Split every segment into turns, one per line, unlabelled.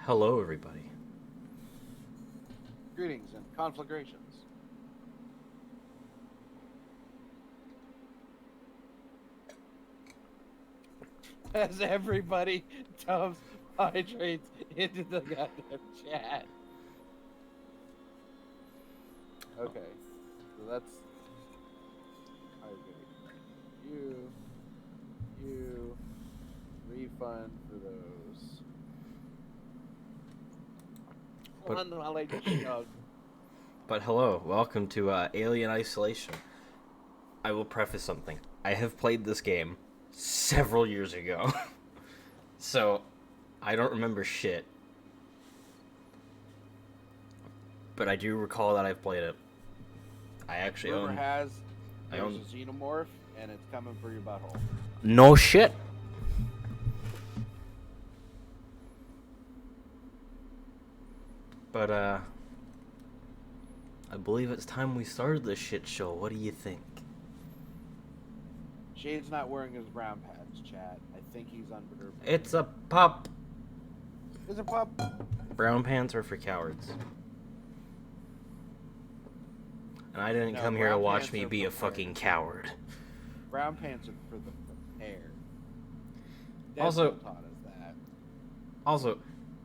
Hello, everybody.
Greetings and conflagrations. as everybody dumps hydrates into the goddamn chat. Okay, so that's hydrate. You, refund for those.
But-
One while I chug.
But hello, welcome to Alien Isolation. I will preface something. I have played this game several years ago, so I don't remember shit. But I do recall that I've played it. I actually
Rumor
own...
has
I
there's
own...
a xenomorph and it's coming for your butthole.
No shit! But, I believe it's time we started this shit show. What do you think?
Shade's not wearing his brown pads, chat. I think he's under.
It's a pup!
It's a pup.
Brown pants are for cowards. And I didn't come here to
brown
watch
pants
me
are
be a
prepared.
fucking coward.
Brown pants are for the prepared.
Also-
Deadpool taught us that.
Also,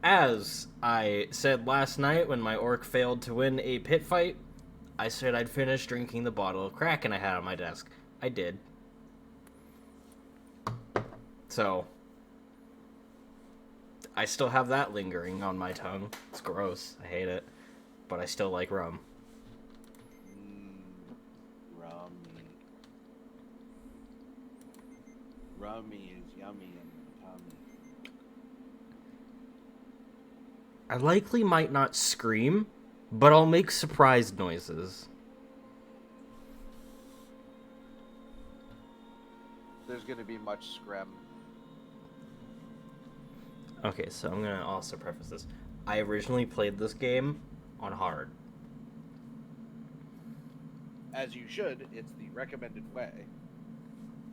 as I said last night when my orc failed to win a pit fight, I said I'd finish drinking the bottle of Kraken I had on my desk. I did. So, I still have that lingering on my tongue. It's gross. I hate it. But I still like rum.
Rummy. Rummy is yummy in the tummy.
I likely might not scream, but I'll make surprised noises.
There's gonna be much scrim.
Okay, so I'm gonna also preface this. I originally played this game on hard.
As you should, it's the recommended way.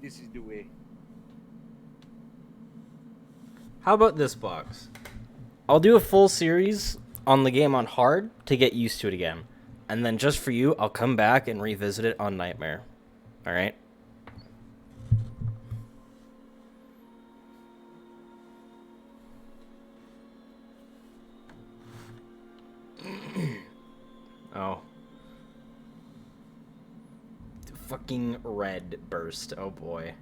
This is the way.
How about this box? I'll do a full series on the game on hard to get used to it again. And then just for you, I'll come back and revisit it on Nightmare. Alright? Oh. Fucking red burst. Oh boy.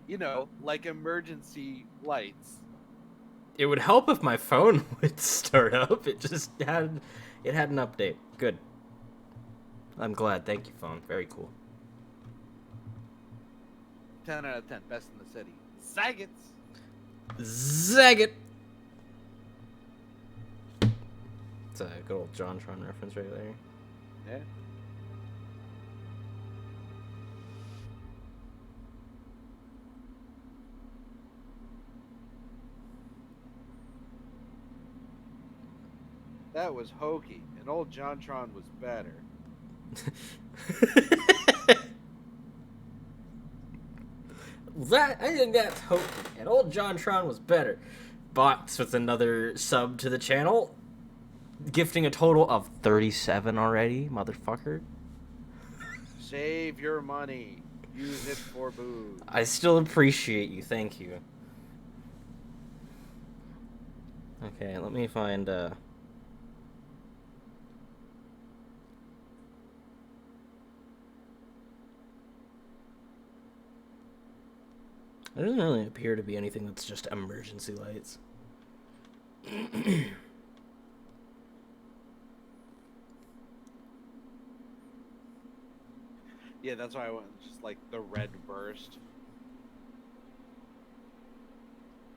You know, like emergency lights.
It would help if my phone would start up. It just had an update. Good. I'm glad. Thank you, phone. Very cool.
10 out of 10. Best in the city. Zaggets!
Zag it! It's a good old JonTron reference right there.
Yeah. That was hokey, and old JonTron was better.
I think that's hokey. And old JonTron was better. Bots with another sub to the channel. Gifting a total of 37 already, motherfucker.
Save your money. Use it for booze.
I still appreciate you. Thank you. Okay, let me find, It doesn't really appear to be anything that's just emergency lights.
Yeah, that's why I went just like the red burst.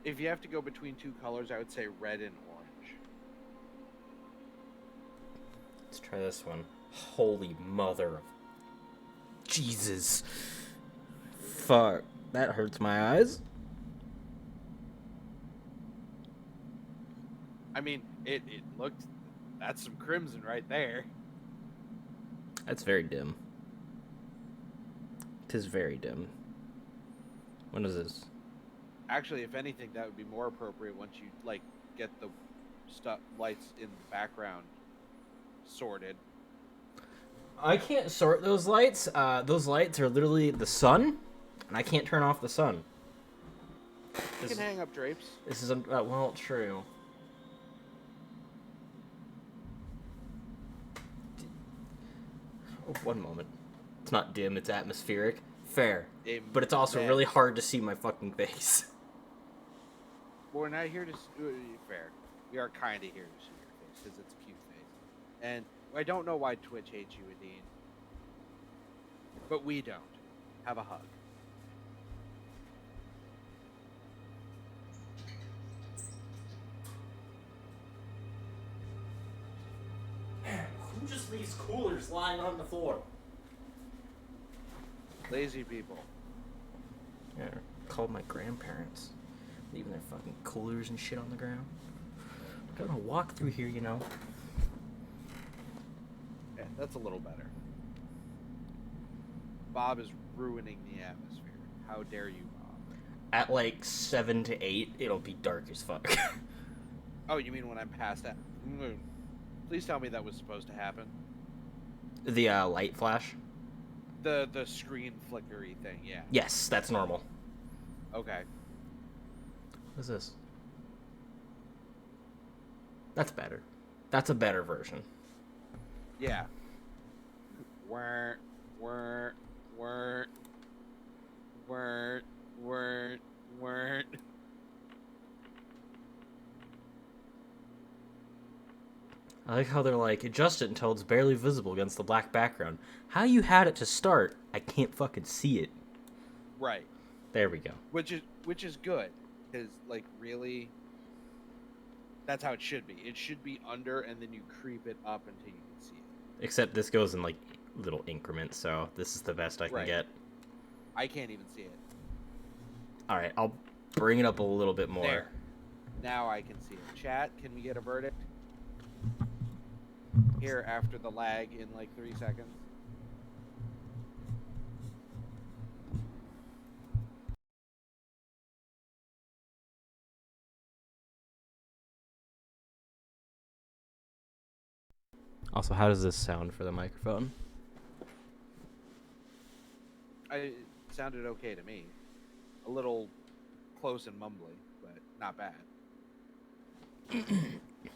If you have to go between two colors, I would say red and orange.
Let's try this one. Holy mother of Jesus. Fuck. That hurts my eyes.
I mean, it looked... That's some crimson right there.
That's very dim. 'Tis very dim. When is this?
Actually, if anything, that would be more appropriate once you, like, get the lights in the background sorted.
I can't sort those lights. Those lights are literally the sun, and I can't turn off the sun.
You can hang up drapes.
This is well, true. Oh, one moment. It's not dim. It's atmospheric. Fair. But it's also really hard to see my fucking face.
We're not here to fair. We are kind of here to see your face because it's a cute face. And I don't know why Twitch hates you, Adine. But we don't. Have a hug.
Man, who just leaves coolers lying on the floor?
Lazy people.
Yeah, called my grandparents. Leaving their fucking coolers and shit on the ground. I'm gonna walk through here, you know.
Yeah, that's a little better. Bob is ruining the atmosphere. How dare you, Bob?
At like 7 to 8, it'll be dark as fuck.
Oh, you mean when I'm past that? Please tell me that was supposed to happen.
The light flash?
The screen flickery thing, yeah.
Yes, that's normal.
Okay.
What is this? That's better. That's a better version.
Yeah. Word.
I like how they're like, adjust it until it's barely visible against the black background. How you had it to start, I can't fucking see it.
Right.
There we go.
Which is good, because like really, that's how it should be. It should be under, and then you creep it up until you can see it.
Except this goes in like little increments, so this is the best I can get.
I can't even see it.
All right, I'll bring it up a little bit more.
There. Now I can see it. Chat, can we get a verdict? Here after the lag in like 3 seconds.
Also, how does this sound for the microphone?
It sounded okay to me. A little close and mumbly, but not bad.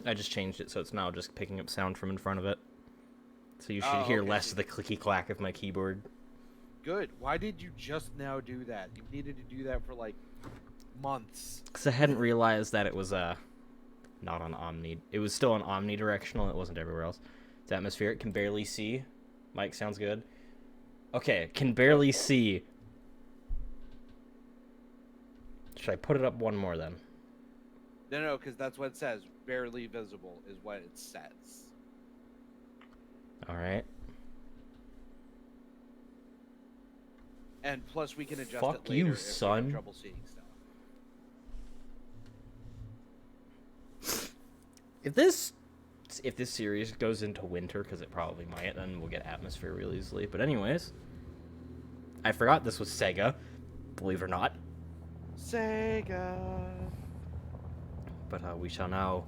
I just changed it so it's now just picking up sound from in front of it. So you should hear less of the clicky clack of my keyboard.
Good. Why did you just now do that? You needed to do that for like months.
Because I hadn't realized that it was not on omni. It was still on omnidirectional. It wasn't everywhere else. It's atmospheric. Can barely see. Mic sounds good. Okay, can barely see. Should I put it up one more then?
No, because that's what it says. Barely visible is what it says.
All right.
And plus, we can adjust
Fuck
it later
you,
if
son.
we have trouble seeing stuff.
If this series goes into winter, because it probably might, then we'll get atmosphere real easily. But anyways, I forgot this was Sega, believe it or not.
Sega.
But we shall now.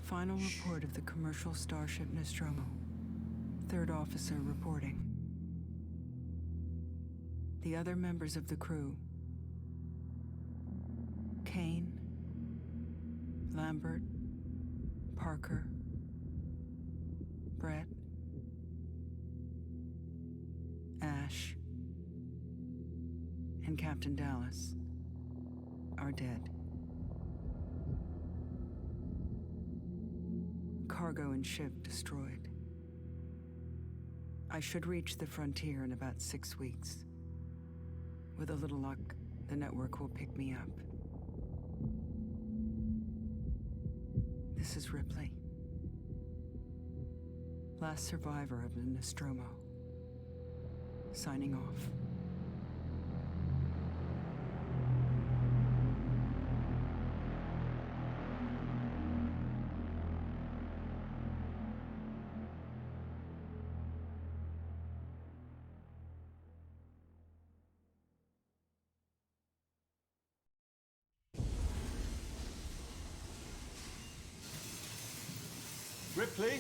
Final report of the commercial starship Nostromo. Third officer reporting. The other members of the crew: Kane, Lambert, Parker, Brett, Ash, and Captain Dallas are dead. Cargo and ship destroyed. I should reach the frontier in about 6 weeks. With a little luck, the network will pick me up. This is Ripley. Last survivor of the Nostromo. Signing off.
Ripley?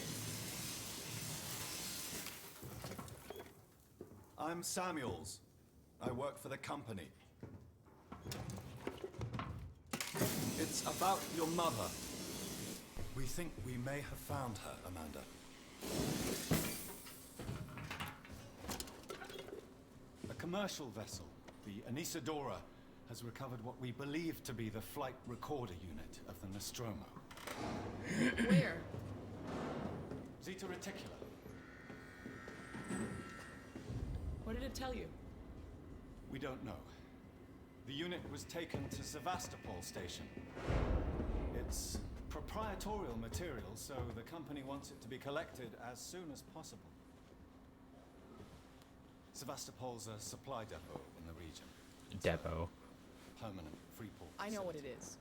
I'm Samuels. I work for the company. It's about your mother. We think we may have found her, Amanda. A commercial vessel, the Anisadora, has recovered what we believe to be the flight recorder unit of the Nostromo.
Where?
Zeta Reticula.
What did it tell you?
We don't know. The unit was taken to Sevastopol station. It's proprietorial material, so the company wants it to be collected as soon as possible. Sevastopol's a supply depot in the region.
Depot.
Permanent free port.
I know what it is.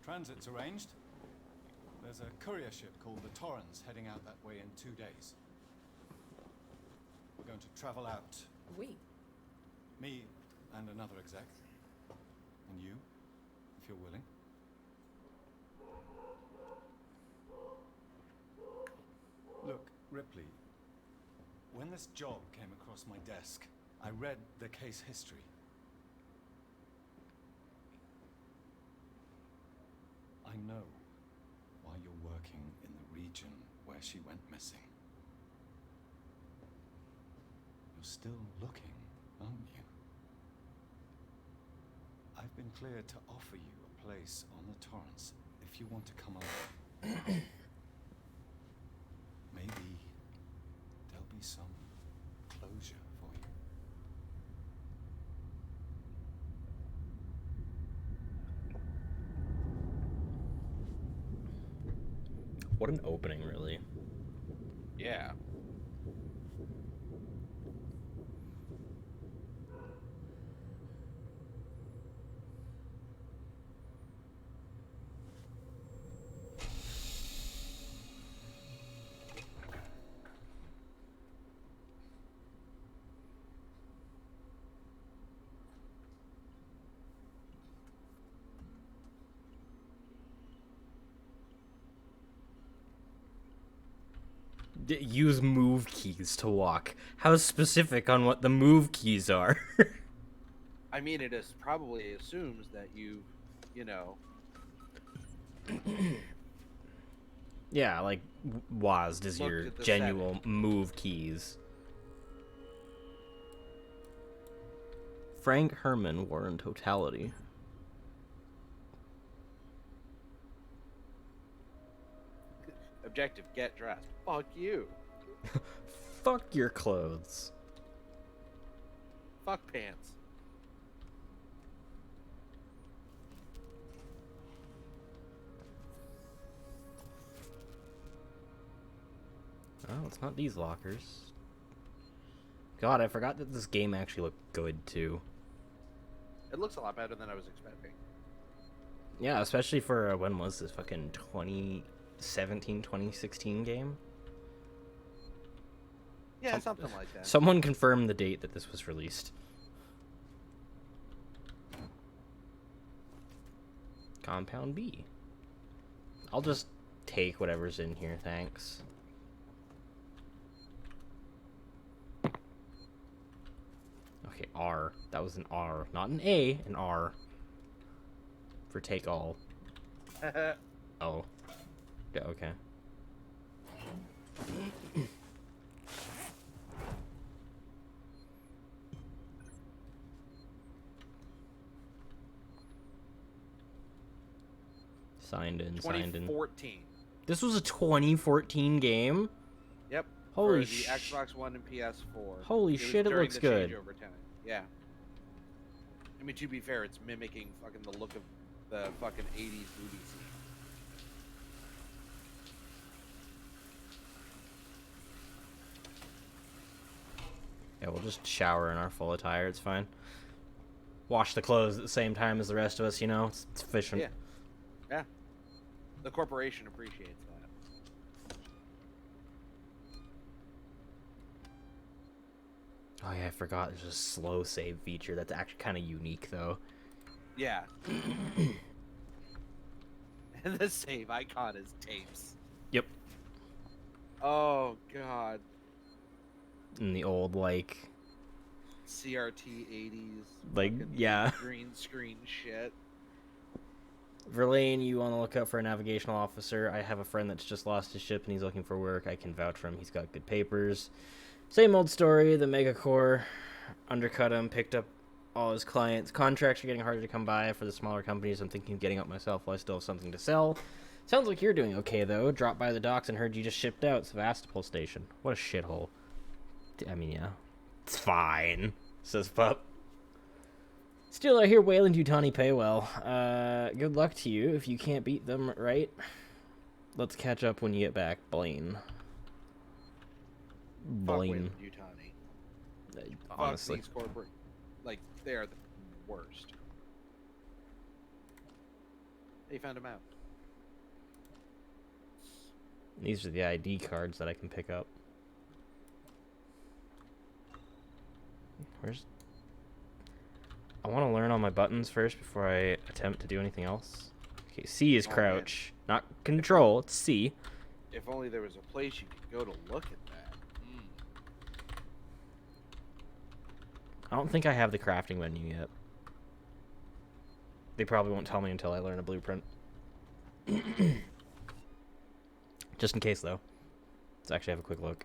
Transit's arranged. There's a courier ship called the Torrens heading out that way in 2 days. We're going to travel out.
We?
Me and another exec. And you, if you're willing. Look, Ripley, when this job came across my desk, I read the case history. I know why you're working in the region where she went missing. You're still looking, aren't you? I've been cleared to offer you a place on the Torrens if you want to come along. Maybe there'll be some closure for you.
What an opening, really.
Yeah.
Use move keys to walk. How specific on what the move keys are.
I mean, it is probably assumes that you know.
Yeah, like WASD is
Looked
your
at the
genuine move keys. Frank Herman War in Totality.
Objective: get dressed. Fuck you.
Fuck your clothes.
Fuck pants.
Oh, it's not these lockers. God, I forgot that this game actually looked good, too.
It looks a lot better than I was expecting.
Yeah, especially for, when was this, fucking 2017, 2016 game?
Yeah, something like that.
Someone confirmed the date that this was released. Compound B. I'll just take whatever's in here, thanks. Okay, R. That was an R. Not an A, an R. For take all. Oh. Yeah, okay. Signed in.
2014.
This was a 2014 game?
Yep.
Holy
for the Xbox One and PS4.
Holy shit, it
during
looks
the
good.
changeover time. Yeah. I mean, to be fair, it's mimicking fucking the look of the fucking 80s movie scene.
Yeah, we'll just shower in our full attire, it's fine. Wash the clothes at the same time as the rest of us, you know? It's efficient.
Yeah. Yeah. The corporation appreciates that.
Oh yeah, I forgot there's a slow save feature. That's actually kind of unique, though.
Yeah. And the save icon is tapes.
Yep.
Oh, God.
In the old, like,
CRT 80s.
Like,
fucking
yeah.
Green screen shit.
Verlaine, you want to look out for a navigational officer. I have a friend that's just lost his ship and he's looking for work. I can vouch for him. He's got good papers. Same old story. The Megacorps undercut him, picked up all his clients. Contracts are getting harder to come by for the smaller companies. I'm thinking of getting up myself while I still have something to sell. Sounds like you're doing okay, though. Dropped by the docks and heard you just shipped out Sevastopol Station. What a shithole. I mean, yeah. It's fine, says Pup. Still, I hear Wayland Yutani pay well. Good luck to you if you can't beat them, right? Let's catch up when you get back, Blaine.
Fuck
Blaine.
Wayland Yutani.
Honestly.
Fuck these corporate. Like, they are the worst. They found him out.
These are the ID cards that I can pick up. Where's... I want to learn all my buttons first before I attempt to do anything else. Okay, C is crouch. Not control, it's C.
If only there was a place you could go to look at that.
I don't think I have the crafting menu yet. They probably won't tell me until I learn a blueprint. Just in case, though. Let's actually have a quick look.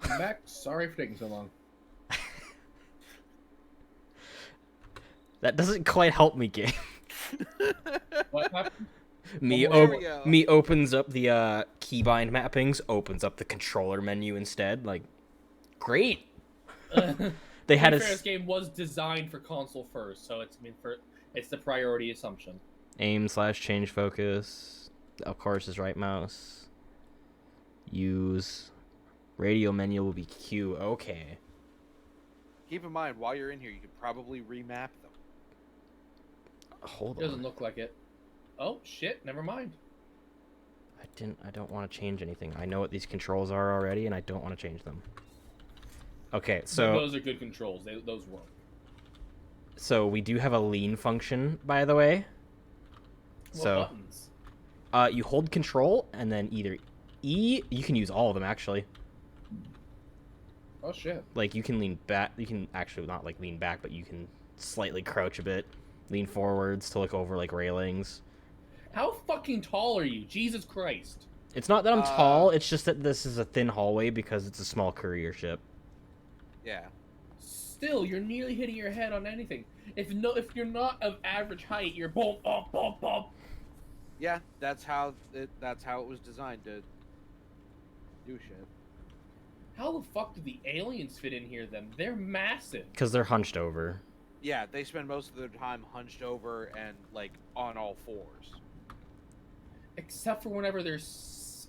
I'm back. Sorry for taking so long.
That doesn't quite help me, game.
What happened?
Me opens up the keybind mappings, opens up the controller menu instead. Like, great. They had a
This game was designed for console first, so it's the priority assumption.
aim/change focus. Of course, is right mouse. Use. Radio menu will be Q. Okay.
Keep in mind, while you're in here, you could probably remap them.
Hold
It doesn't
on.
look like it. Oh shit! Never mind.
I don't want to change anything. I know what these controls are already, and I don't want to change them. Okay, so
Those are good controls. Those work.
so we do have a lean function, by the way.
What
So
buttons?
you hold control and then either E. You can use all of them actually.
Oh shit.
Like you can lean back. You can actually not like lean back, but you can slightly crouch a bit, lean forwards to look over like railings.
How fucking tall are you? Jesus Christ.
It's not that I'm tall. It's just that this is a thin hallway because it's a small courier ship.
Yeah.
Still, you're nearly hitting your head on anything. If you're not of average height, you're boom, boom, boom, boom.
Yeah, that's how it was designed to do shit.
How the fuck do the aliens fit in here then? They're massive.
Because they're hunched over.
Yeah, they spend most of their time hunched over and like on all fours.
Except for whenever they're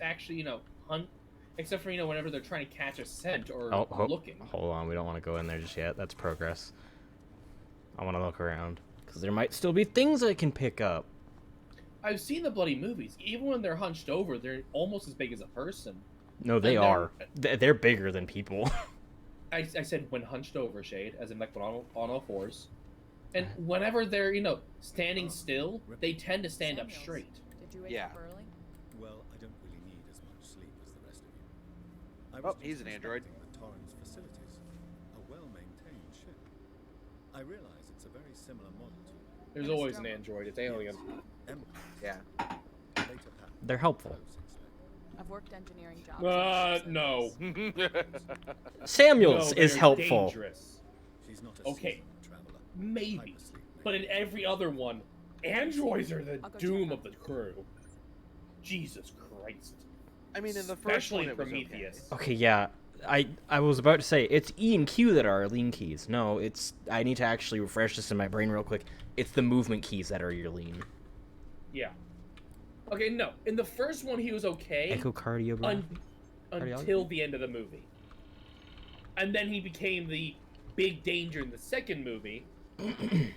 actually, except for, whenever they're trying to catch a scent or looking.
Hold on, we don't want to go in there just yet. That's progress. I want to look around. Because there might still be things I can pick up.
I've seen the bloody movies. Even when they're hunched over, they're almost as big as a person.
No, they
And
are. They're bigger than people.
I said when hunched over, Shade, as in like on all fours. And whenever they're, standing still, they tend to stand up
Samuels,
straight.
Did you wake
Yeah.
up early?
Well, I don't really need as much sleep as the rest of you. I
Oh,
was
he's
just
an android.
inspecting the Torrens facilities. A well-maintained ship. I realize it's a very similar model to
There's
And a
always an
struggle.
android. It's alien.
Empire.
Yeah.
Data pattern.
They're helpful.
Close inspection.
I've worked engineering jobs.
No.
Samuels
No,
is
they're
helpful.
Dangerous.
She's not a
Okay,
seasoned traveler.
maybe.
Hypersleep
But in every other one, androids are the
I'll go
doom
check
of the crew. Jesus Christ.
I mean, in the first
Especially
one, it was
Prometheus.
Okay, yeah. I was about to say, it's E and Q that are lean keys. No, it's... I need to actually refresh this in my brain real quick. It's the movement keys that are your lean.
Yeah. Okay, no. In the first one, he was okay
Echocardiogram?
until the end of the movie. And then he became the big danger in the second movie.
Okay.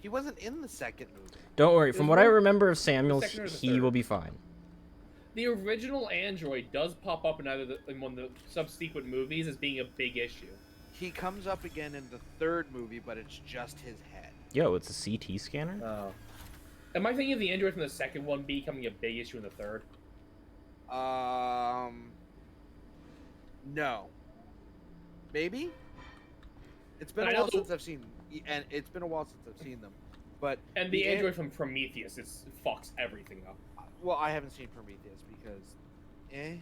He wasn't in the second movie.
Don't worry, from
Is
what I
one-
remember of Samuels,
second or the
he
third?
will be fine.
The original android does pop up in in one of the subsequent movies as being a big issue.
He comes up again in the third movie, but it's just his head.
Yo, it's a CT scanner?
Oh. Am I thinking of the android from the second one becoming a big issue in the third?
No. Maybe. It's been
I
a
know
while
the-
since I've seen, and it's been a while since I've seen them. But
And the android from Prometheus fucks everything up.
well, I haven't seen Prometheus because,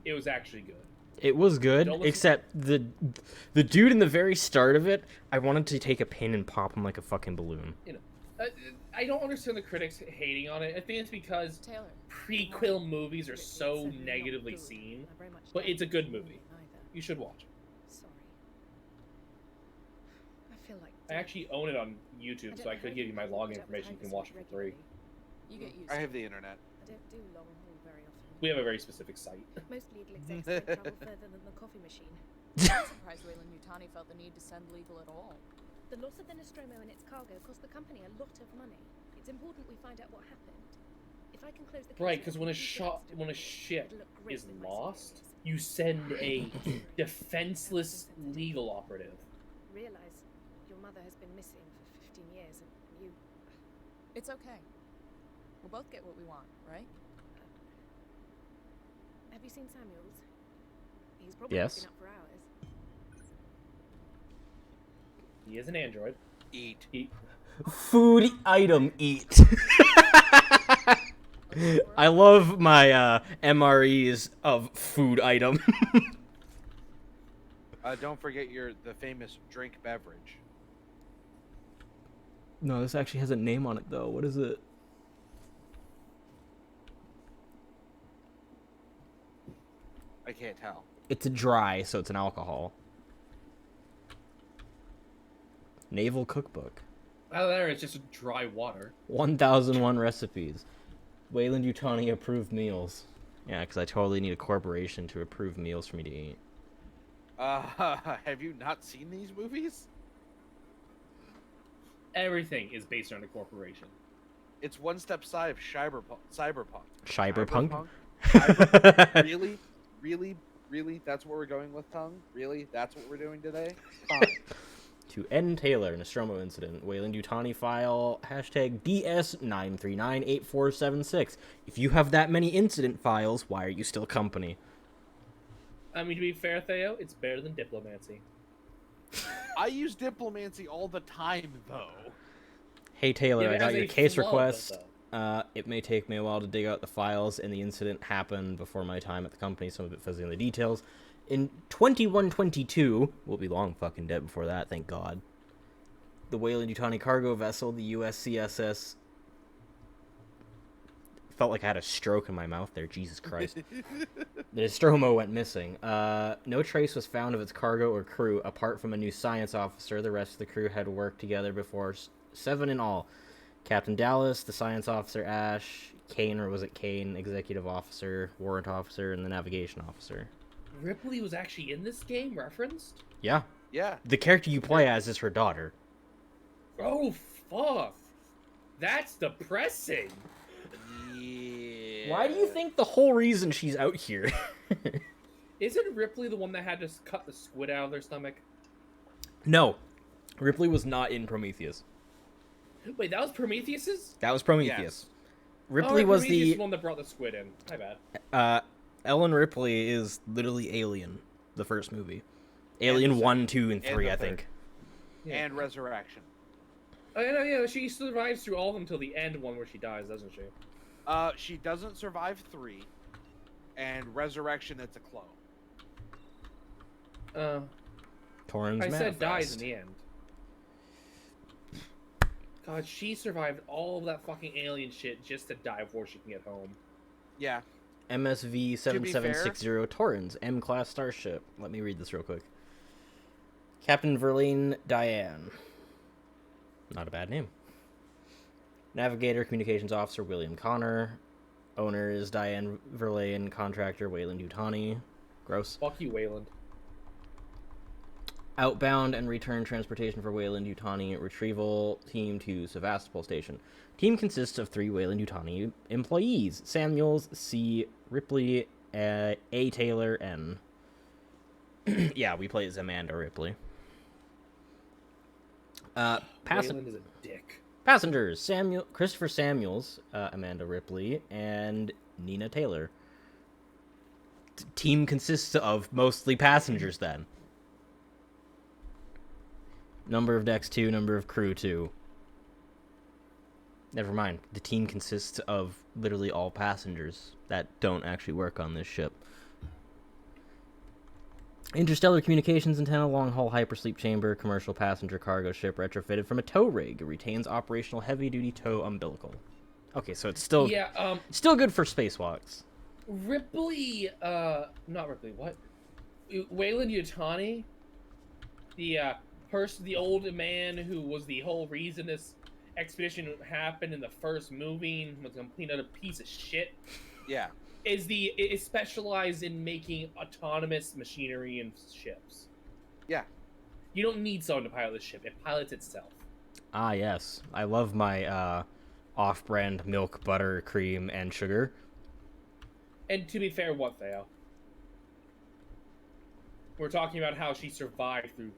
It was actually good.
It was good,
Don't listen-
except the dude in the very start of it, I wanted to take a pin and pop him like a fucking balloon.
I don't understand the critics hating on it. I think it's because
Taylor.
prequel movies are so negatively seen, but it's a good movie. You should watch it.
Sorry. I feel like
I actually own it on YouTube, so I could give you my login information. You can watch it for free.
You get used
I
to
have
it.
the internet.
I don't do long haul very often.
We have a very specific site.
Most legal execs don't travel further than the coffee machine. I'm surprised Wayland Yutani felt the need to send legal at all. The loss of the Nostromo and its cargo cost the company a lot of money. It's important we find out what happened. If I can close the case
Right,
with
because
a
when a
complete accident,
when a ship
it'll look great
is
with my
lost,
superiors.
you send a defenseless legal operative.
Realize your mother has been missing for 15 years and you...
It's okay. We'll both get what we want, right?
Have you seen Samuels? He's probably
Yes.
been up for hours.
He is an android.
Eat.
Food item eat. I love my MREs of food item.
Don't forget the famous drink beverage.
No, this actually has a name on it though. What is it?
I can't tell.
It's a dry, so it's an alcohol. Naval Cookbook.
Oh, there it's just dry water.
1001 recipes. Wayland Yutani approved meals. Yeah, because I totally need a corporation to approve meals for me to eat.
Have you not seen these movies?
Everything is based on a corporation.
It's one step side of Cyberpunk.
Cyberpunk?
Really? Really? Really? That's what we're going with, Tongue? Really? That's what we're doing today?
To end Taylor, Nostromo incident, Wayland Yutani file, hashtag DS9398476. If you have that many incident files, why are you still company?
I mean, to be fair, Theo, it's better than diplomancy.
I use diplomancy all the time, though.
Hey Taylor,
Yeah,
I
it
got
has
your
a
case
flaw,
request.
though.
It may take me a while to dig out the files, and the incident happened before my time at the company, some of it fizzing the details. In 2122, we'll be long fucking dead before that, thank God. The Wayland Yutani cargo vessel, the USCSS... Felt like I had a stroke in my mouth there, Jesus Christ. The Nostromo went missing. No trace was found of its cargo or crew, apart from a new science officer. The rest of the crew had worked together before, 7 in all. Captain Dallas, the science officer Ash, Kane, or was it Kane, executive officer, warrant officer, and the navigation officer.
Ripley was actually in this game, referenced?
Yeah.
Yeah.
The character you play as is her daughter.
Oh, fuck. That's depressing.
Yeah.
Why do you think the whole reason she's out here?
Isn't Ripley the one that had to cut the squid out of their stomach?
No. Ripley was not in Prometheus.
Wait, that was Prometheus's?
That was Prometheus.
Yes.
Ripley
Oh,
was
Prometheus
the...
the one that brought the squid in. My bad.
Ellen Ripley is literally Alien, the first movie. Alien
the
1, 2, and
and
3,
the
I
third.
think.
Yeah.
And Resurrection.
Oh, yeah, she survives through all of them until the end one where she dies, doesn't she?
She doesn't survive 3, and Resurrection, it's a clone.
Torrens
I said dies
Manifest.
in the end. God, she survived all of that fucking alien shit just to die before she can get home.
Yeah.
MSV
To be fair-
7760 Torrens, M-class starship. Let me read this real quick. Captain Verlaine Diane. Not a bad name. Navigator, Communications Officer William Connor. Owner is Diane Verlaine. Contractor Wayland Yutani. Gross.
Fuck you, Wayland.
Outbound and return transportation for Wayland Yutani. Retrieval team to Sevastopol Station. Team consists of 3 Wayland Yutani employees. Samuels, C. Ripley, A. Taylor, N. Yeah, we play as Amanda Ripley.
Wayland is a dick.
Passengers: Christopher Samuels, Amanda Ripley, and Nina Taylor. team consists of mostly passengers then. Number of decks 2, number of crew 2. Never mind. The team consists of literally all passengers that don't actually work on this ship. Interstellar communications antenna, long-haul hypersleep chamber, commercial passenger cargo ship retrofitted from a tow rig. It retains operational heavy-duty tow umbilical. Okay, so it's still still good for spacewalks.
Ripley, not Ripley. What? Wayland Yutani, the old man who was the whole reason this expedition happened in the first movie, and was a complete other piece of shit.
Yeah.
Is specialized in making autonomous machinery and ships.
Yeah.
You don't need someone to pilot the ship; it pilots itself.
Ah, yes. I love my off-brand milk, butter, cream, and sugar.
And to be fair, what, Theo? We're talking about how she survived through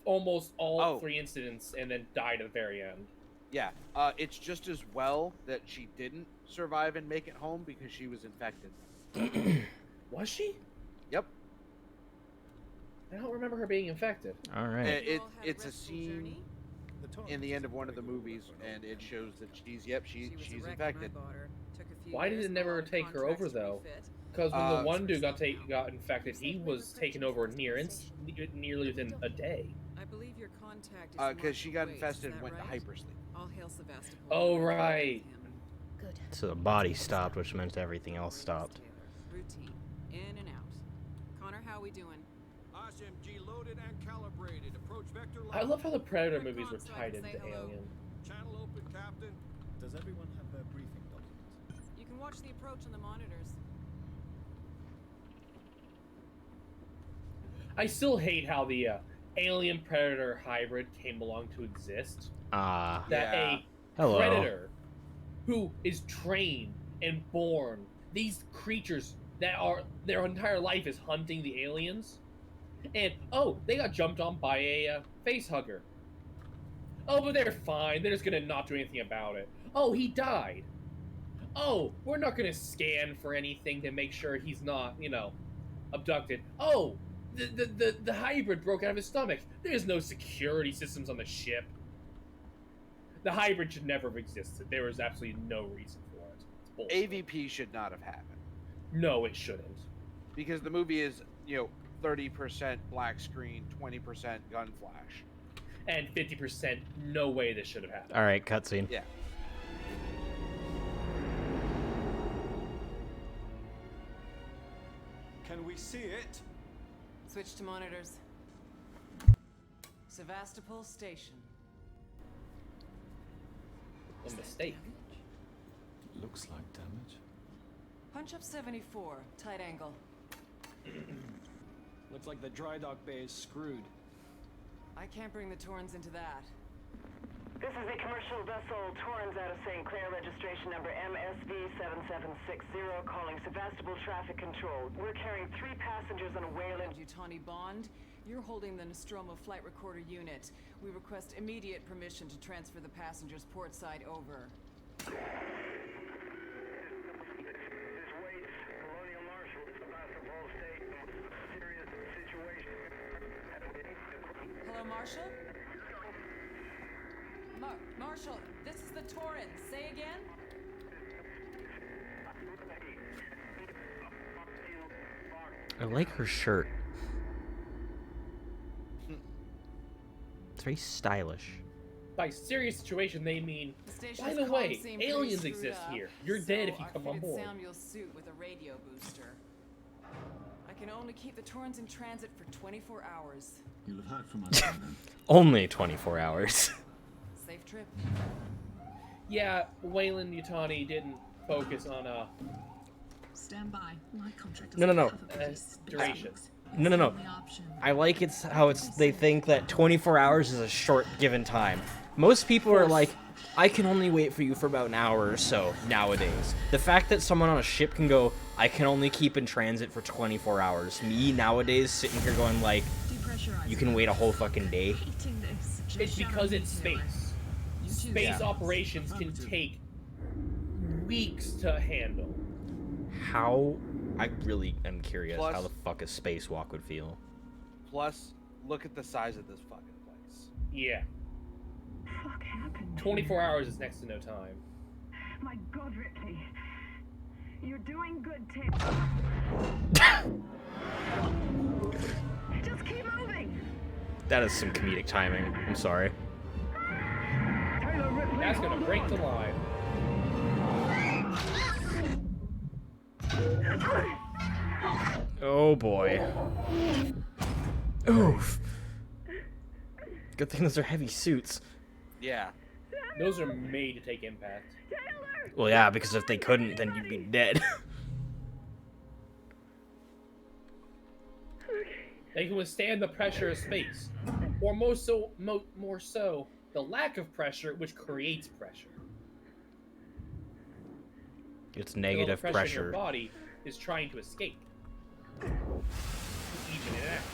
almost all 3 incidents and then died at the very end.
Yeah. It's just as well that she didn't survive and make it home because she was infected.
Was she?
Yep.
I don't remember her being infected.
All right.
It's a scene in the end of one of the movies, and it shows that she's infected.
Why did it never take her over though? Because when the one dude got infected, he was taken over nearly within a day.
I believe your contact is
because she got infested and went to hypersleep.
All hail Sevastopol.
Oh, right.
Good.
So the body stopped, which meant everything else stopped.
Routine. In and out. Connor, how we doing?
SMG loaded and calibrated. Approach vector line.
I love how the Predator movies were tied into Alien.
Channel open, Captain.
Does everyone have their briefing documents?
You can watch the approach on the monitors.
I still hate how the Alien Predator hybrid came along to exist.
Ah.
That
Yeah.
a
Hello.
Predator who is trained and born, these creatures that are their entire life is hunting the aliens, and they got jumped on by a face hugger. Oh, but they're fine. They're just gonna not do anything about it. Oh, he died. Oh, we're not gonna scan for anything to make sure he's not, abducted. Oh, the hybrid broke out of his stomach. There's no security systems on the ship. The hybrid should never have existed. There was absolutely no reason for it. It's bullshit.
AVP should not have happened.
No, it shouldn't.
Because the movie is, 30% black screen, 20% gun flash.
And 50%, no way this should have happened.
All right, cutscene.
Yeah.
Can we see it?
Switch to monitors. Sevastopol Station.
A mistake.
Looks like damage.
Punch up 74, tight angle.
Looks like the dry dock bay is screwed.
I can't bring the Torrens into that.
This is the commercial vessel Torrens out of St. Clair, registration number MSV7760, calling Sevastopol Traffic Control. We're carrying 3 passengers on a Wayland.
Yutani Bond, you're holding the Nostromo flight recorder unit. We request immediate permission to transfer the passengers port side over. Hello, Marshall? Marshall, this is the Torrens. Say again?
I like her shirt. It's very stylish.
By serious situation, they mean,
The station's
by the
comms
way,
seem pretty
aliens
screwed
exist
up,
here. You're dead if you
so
come
I
on
fitted
board.
Samuel's suit with a radio booster. I can only keep the Torrens in transit for 24 hours.
You'll have heard from us then.
Only 24 hours.
Safe trip.
Yeah, Wayland Yutani didn't focus on
Stand by. My contract
No, no, no.
doesn't cover police
duration.
disputes.
No, no, no.
It's the only option.
I like they think that 24 hours is a short given time. Most people are like, I can only wait for you for about an hour or so nowadays. The fact that someone on a ship can go, I can only keep in transit for 24 hours. Me nowadays sitting here going like, you can wait a whole fucking day.
Hating this.
It's because it's space. Space
Yeah.
operations can take weeks to handle.
How... I really am curious
Plus-
how the fuck a spacewalk would feel.
Plus, look at the size of this fucking place.
Yeah.
Fuck happened?
24 hours is next to no time.
My God, Ripley. You're doing good, Tim. Just keep moving.
That is some comedic timing. I'm sorry.
Taylor, Ripley,
That's gonna
hold
break
on.
the line.
Oh boy. Oof. Good thing those are heavy suits.
Yeah.
Those are made to take impact.
Well, yeah, because if they couldn't, then you'd be dead.
They can withstand the pressure of space, or more so, the lack of pressure, which creates pressure.
It's
The
negative
pressure in
pressure.
your body is trying to escape, to even it out,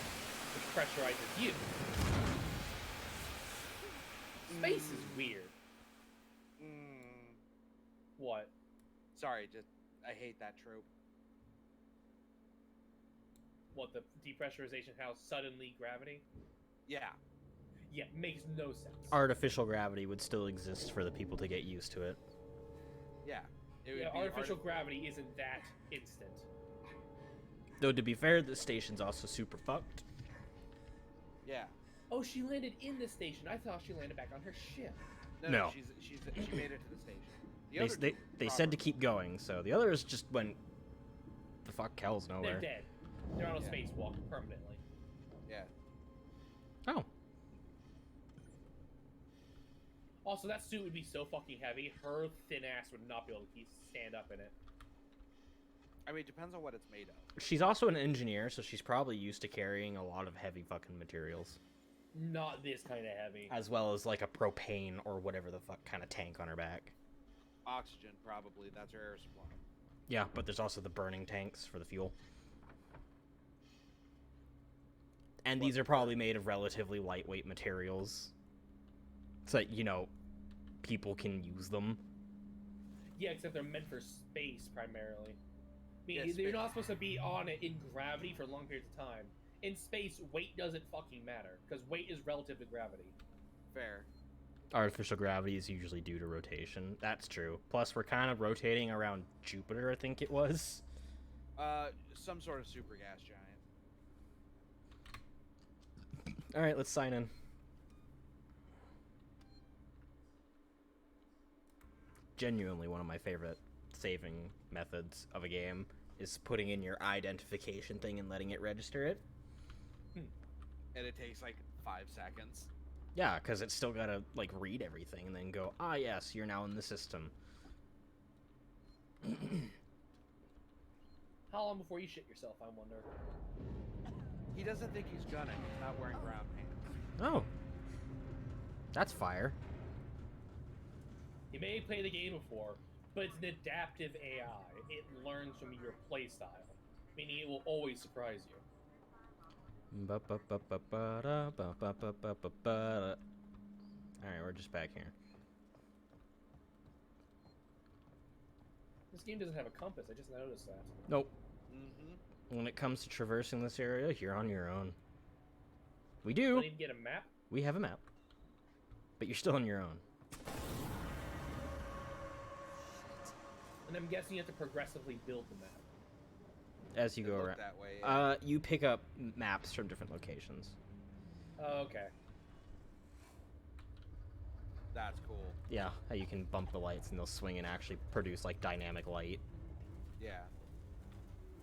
which pressurizes you. Space is weird. What?
Sorry, just I hate that trope.
What, the depressurization? How suddenly gravity?
Yeah.
Yeah, makes no sense.
Artificial gravity would still exist for the people to get used to it.
Yeah. It would
Yeah,
be
artificial gravity isn't that instant.
Though, to be fair, the station's also super fucked.
Yeah.
Oh, she landed in the station. I thought she landed back on her ship.
No.
She made it to the station. The
They,
other
they,
two
they said to
probably-
keep going, so the others just went the fuck hell's
They're
nowhere.
dead. They're on a
Yeah.
spacewalk permanently.
Yeah.
Oh.
Also, that suit would be so fucking heavy, her thin ass would not be able to stand up in it.
I mean, it depends on what it's made of.
She's also an engineer, so she's probably used to carrying a lot of heavy fucking materials.
Not this kind of heavy.
As well as like a propane or whatever the fuck kind of tank on her back.
Oxygen, probably. That's her air supply.
Yeah, but there's also the burning tanks for the fuel. And these are probably made of relatively lightweight materials. So that, you know, people can use them.
Yeah, except they're meant for space primarily. I mean,
Yeah,
they're
spa-
not supposed to be on it in gravity for long periods of time. In space, weight doesn't fucking matter, because weight is relative to gravity.
Fair.
Artificial gravity is usually due to rotation. That's true. Plus, we're kind of rotating around Jupiter, I think it was.
Some sort of super gas giant.
Alright, let's sign in. Genuinely one of my favorite saving methods of a game is putting in your identification thing and letting it register it.
And it takes like 5 seconds.
Yeah, because it's still gotta, like, read everything and then go, ah, yes, you're now in the system.
How long before you shit yourself, I wonder?
He doesn't think he's gonna. He's not wearing ground pants.
Oh. That's fire.
You may have played the game before, but it's an adaptive AI. It learns from your playstyle, meaning it will always surprise you.
Alright, we're just back here.
This game doesn't have a compass, I just noticed that.
Nope.
Mm-hmm.
When it comes to traversing this area, you're on your own. We
Do
do.
I need to get a map?
We have a map. But you're still on your own.
And I'm guessing you have to progressively build the map.
As you
It
go
looked
around.
that way, yeah.
You pick up maps from different locations.
Oh, okay.
That's cool.
Yeah, how you can bump the lights and they'll swing and actually produce, like, dynamic light.
Yeah.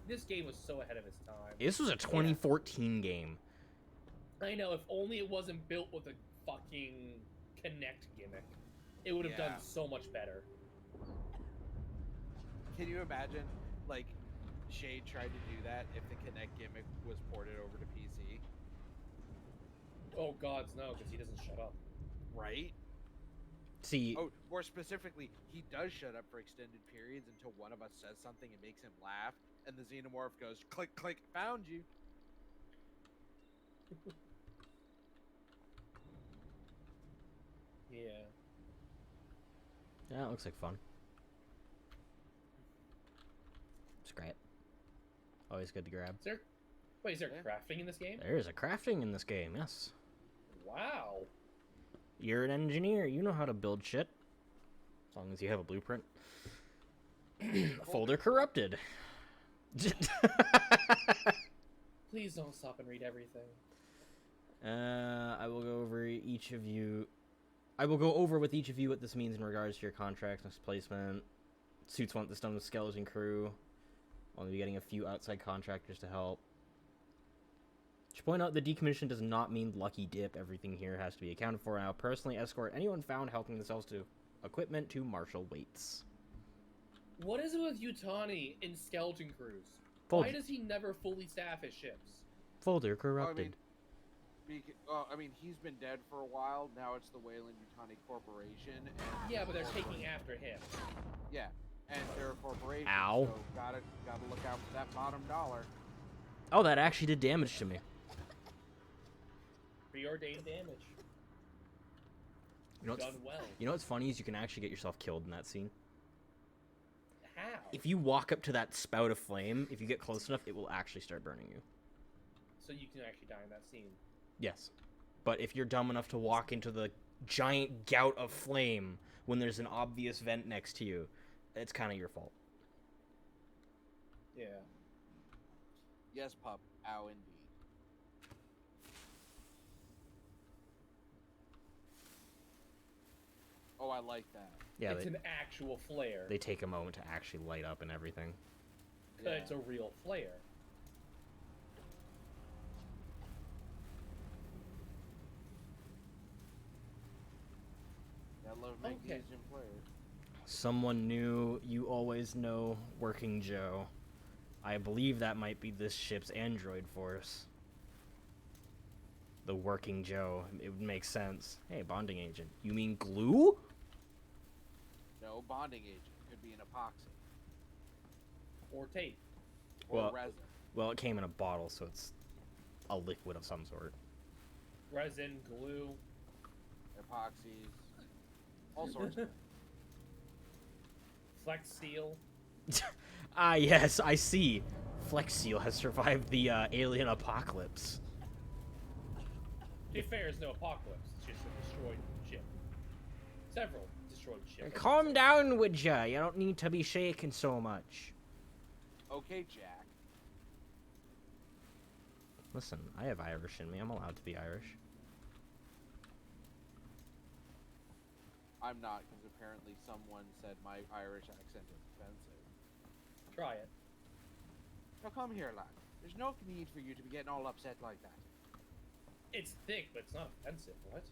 This game was so ahead of its time.
This was a 2014 game.
I know, if only it wasn't built with a fucking Connect gimmick, it would have
Yeah.
done so much better.
Can you imagine, like, Shade tried to do that if the Kinect gimmick was ported over to PC?
Oh gods no, because he doesn't shut up.
Right?
See,
Oh, more specifically, he does shut up for extended periods until one of us says something and makes him laugh, and the xenomorph goes, click, click, found you.
Yeah.
yeah, it looks like fun. great. Always good to grab.
Is there crafting in this game?
There is a crafting in this game, yes.
Wow.
You're an engineer. You know how to build shit. As long as you have a blueprint. Folder corrupted.
Please don't stop and read everything.
I will go over each of you. I will go over with each of you what this means in regards to your contracts and placement. Suits want this done with skeleton crew. I'll be getting a few outside contractors to help. Should point out the decommission does not mean lucky dip. Everything here has to be accounted for, and I'll personally escort anyone found helping themselves to equipment to marshal weights.
What is it with Yutani in skeleton crews?
Fold-
Why does he never fully staff his ships?
Folder corrupted.
I mean, he's been dead for a while. Now it's the Wayland Yutani Corporation. And
Yeah, but they're taking after him.
Yeah, and they're a corporation.
Ow.
So gotta look out for that bottom dollar.
Oh, that actually did damage to me.
Preordained damage.
You know
Done well.
You know what's funny is you can actually get yourself killed in that scene.
How?
If you walk up to that spout of flame, if you get close enough, it will actually start burning you.
So you can actually die in that scene.
Yes. But if you're dumb enough to walk into the giant gout of flame when there's an obvious vent next to you, it's kind of your fault.
Yeah.
Yes, pup. Ow, indeed. Oh, I like that.
Yeah,
It's an actual flare.
they take a moment to actually light up and everything.
Yeah. It's a real flare.
I love magnesium flares.
Someone new, you always know, Working Joe. I believe that might be this ship's android force. The Working Joe. It would make sense. Hey, bonding agent. You mean glue?
No, bonding agent. Could be an epoxy.
Or tape.
Or resin.
Well, it came in a bottle, so it's a liquid of some sort.
Resin, glue.
Epoxies. All sorts of
Flex seal.
Ah, yes, I see. Flex Seal has survived the alien apocalypse.
To be fair, it's no apocalypse. It's just a destroyed ship. Several destroyed ships.
Calm down, would ya? You don't need to be shaking so much.
Okay, Jack.
Listen, I have Irish in me. I'm allowed to be Irish.
I'm not, because apparently someone said my Irish accent is offensive.
Try it.
Now come here, lad. There's no need for you to be getting all upset like that.
It's thick, but it's not offensive. What?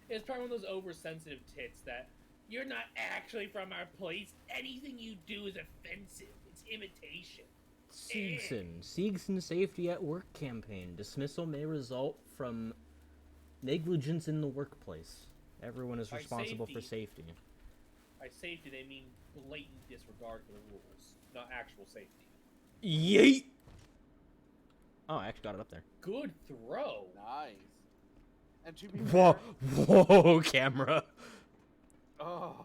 It's probably one of those oversensitive tits that you're not actually from our place. Anything you do is offensive. It's imitation.
Siegson Safety at Work campaign. Dismissal may result from negligence in the workplace. Everyone is
By
responsible for
safety.
safety.
By safety, they mean blatant disregard for the rules, not actual safety.
Yeet! Oh, I actually got it up there.
Good throw.
Nice. And to be
Whoa,
fair,
whoa, camera.
Oh.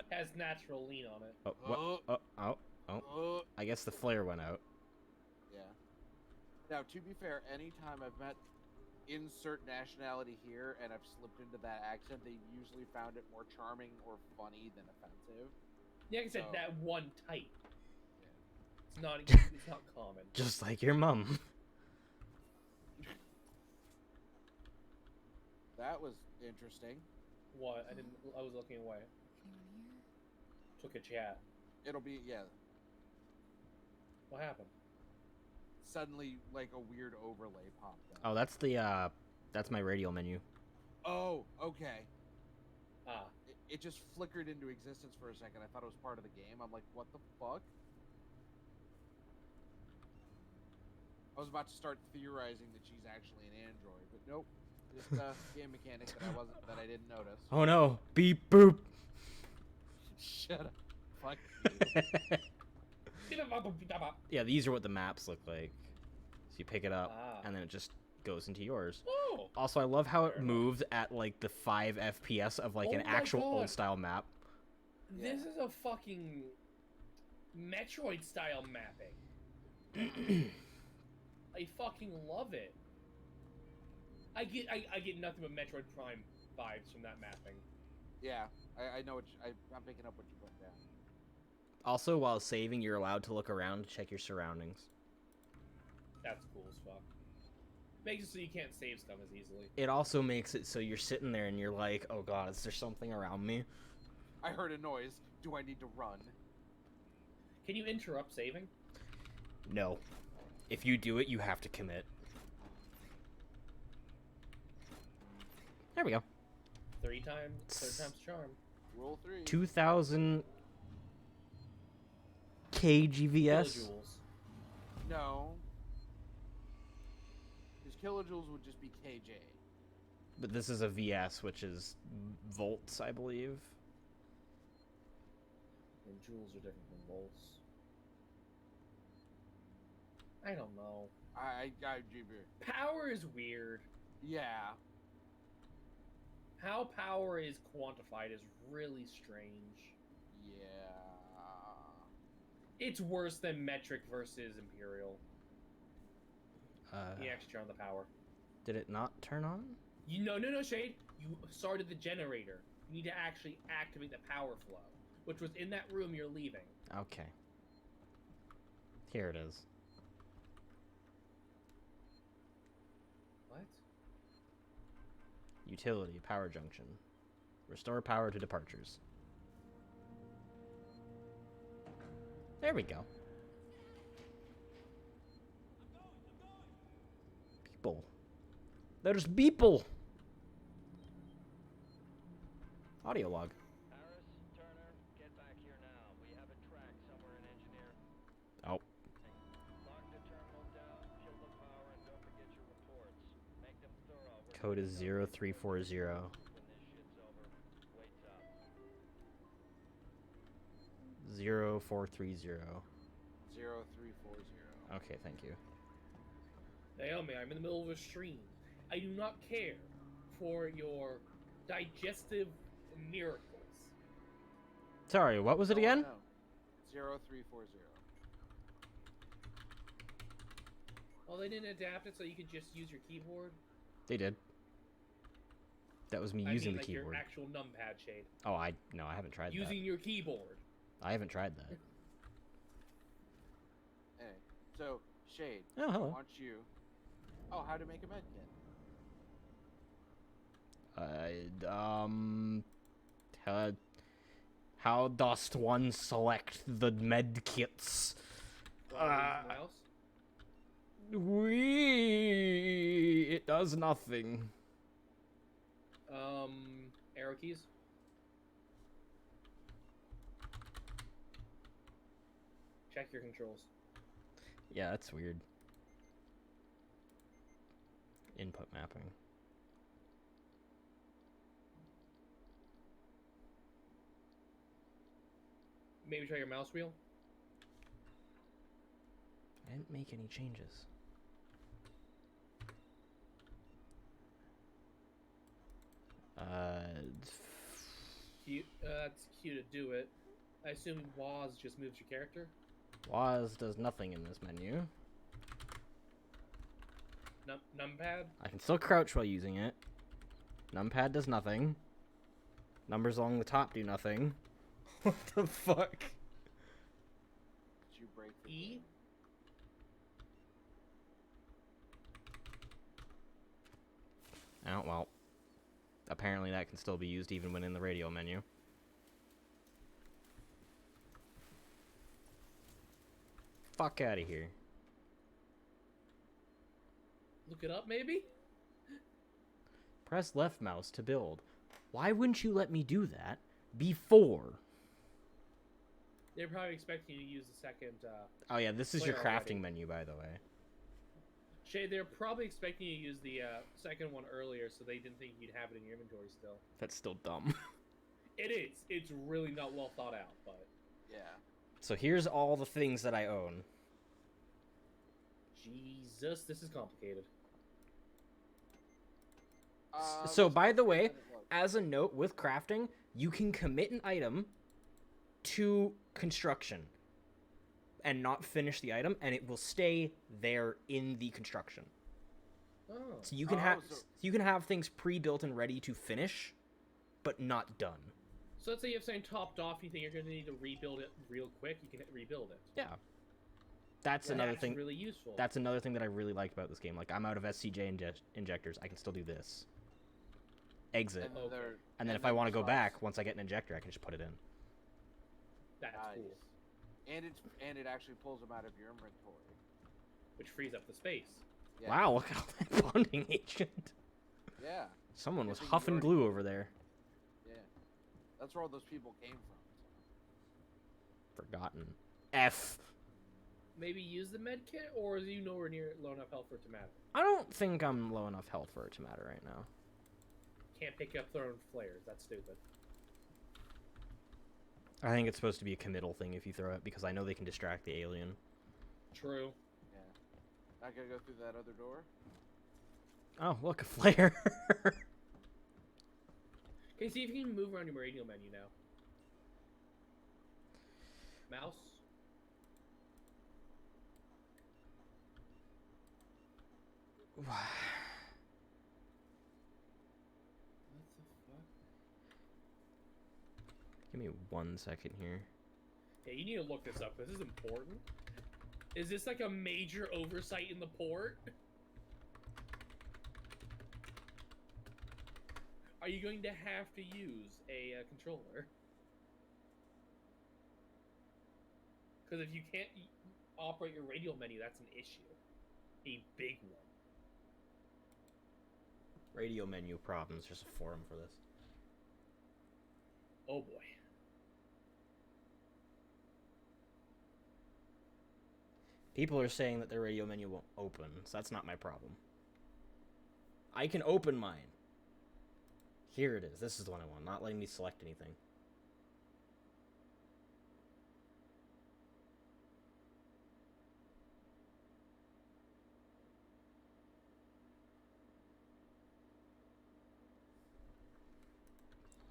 Has natural lean on it.
Oh, what? Oh. I guess the flare went out.
Yeah. Now, to be fair, anytime I've met insert nationality here and I've slipped into that accent, they've usually found it more charming or funny than offensive.
Yeah, like I said,
So-
that one type.
Yeah.
It's not common.
Just like your mum.
That was interesting.
What? I was looking away. Took a chat.
It'll be, yeah,
What happened?
suddenly like a weird overlay popped up.
Oh, that's my radial menu.
Oh, okay.
Ah.
It just flickered into existence for a second. I thought it was part of the game. I'm like, what the fuck? I was about to start theorizing that she's actually an android, but nope. Just a game mechanic that I didn't notice.
Oh no! Beep boop!
Shut up. Fuck you.
Yeah, these are what the maps look like. So you pick it up,
Ah.
and then it just goes into yours.
Oh!
Also, I love how it moves at like the 5 FPS of like
Oh
an
my
actual
God.
old style map.
This is a fucking Metroid style mapping. I fucking love it. I get nothing but Metroid Prime vibes from that mapping.
Yeah, I know what I'm picking up what you put down.
Also, while saving, you're allowed to look around to check your surroundings.
That's cool as fuck. Makes it so you can't save stuff as easily.
It also makes it so you're sitting there and you're like, oh god, is there something around me?
I heard a noise. Do I need to run?
Can you interrupt saving?
No. If you do it, you have to commit. There we go.
Third time's charm.
Rule 3.
2,000 kgvs.
Kilojoules.
No. Because kilojoules would just be kj.
But this is a VS, which is volts, I believe.
And joules are different from volts. I don't know.
I
Power is weird.
Yeah.
How power is quantified is really strange.
Yeah.
It's worse than metric versus imperial. You actually turn on the power.
Did it not turn on?
No, Shade. You started the generator. You need to actually activate the power flow, which was in that room you're leaving.
Okay. Here it is.
What?
Utility, power junction. Restore power to departures. There we go. People. There's people! Audio log.
Harris, Turner, get back here now. We have a track somewhere in engineer.
Oh.
Lock the terminal down, kill the power, and don't forget your reports. Make them thorough.
Code is 0340.
When this shit's over, waits up.
0430.
0340.
Okay, thank you.
Naomi, I'm in the middle of a stream. I do not care for your digestive miracles.
Sorry, what was it again?
No. 0340.
Well, they didn't adapt it so you could just use your keyboard.
They did. That was me
I
using
mean,
the
like
keyboard.
your actual numpad, Shade.
Oh, I haven't tried that.
Using your keyboard.
I haven't tried that.
Hey, so Shade.
Oh, hello.
I want you. Oh, how to make a med kit?
How dost one select the med kits?
Mouse?
It does nothing.
Arrow keys. Check your controls.
Yeah, that's weird. Input mapping.
Maybe try your mouse wheel.
I didn't make any changes.
That's Q to do it. I assume WAS just moves your character.
WAS does nothing in this menu.
Numpad?
I can still crouch while using it. Numpad does nothing. Numbers along the top do nothing. What the fuck?
Did you break the
E?
Oh, well. Apparently that can still be used even when in the radio menu. Fuck out of here.
Look it up, maybe?
Press left mouse to build. Why wouldn't you let me do that before?
They're probably expecting you to use the second,
Oh yeah, this is your
player
crafting
already.
menu, by the way.
Shay, they're probably expecting you to use the second one earlier, so they didn't think you'd have it in your inventory still.
That's still dumb.
It is. It's really not well thought out, but...
Yeah.
So here's all the things that I own.
Jesus, this is complicated.
So by the way, as a note with crafting, you can commit an item to construction and not finish the item, and it will stay there in the construction.
Oh.
So you can have things pre-built and ready to finish, but not done.
So let's say you have something topped off, you think you're going to need to rebuild it real quick, you can rebuild it.
Yeah. That's another thing.
Really useful.
That's another thing that I really liked about this game. Like, I'm out of SCJ injectors. I can still do this. Exit. And then if I want to go back, once I get an injector, I can just put it in.
That's cool.
And it actually pulls them out of your inventory.
Which frees up the space.
Yeah.
Wow, look at all that bonding agent.
Yeah.
Someone was huffing glue over there.
Yeah. That's where all those people came from.
Forgotten. F.
Maybe use the med kit, or is you nowhere near low enough health for it to matter?
I don't think I'm low enough health for it to matter right now.
Can't pick up throwing flares. That's stupid.
I think it's supposed to be a committal thing if you throw it, because I know they can distract the alien.
True.
Yeah. Not gonna go through that other door?
Oh, look, a flare.
Okay, see if you can move around your radio menu now. Mouse. What the fuck?
Give me 1 second here.
Yeah, you need to look this up. This is important. Is this like a major oversight in the port? Are you going to have to use a controller? Because if you can't operate your radial menu, that's an issue. A big one.
Radio menu problems. There's a forum for this.
Oh boy.
People are saying that their radio menu won't open, so that's not my problem. I can open mine. Here it is. This is the one I want. Not letting me select anything.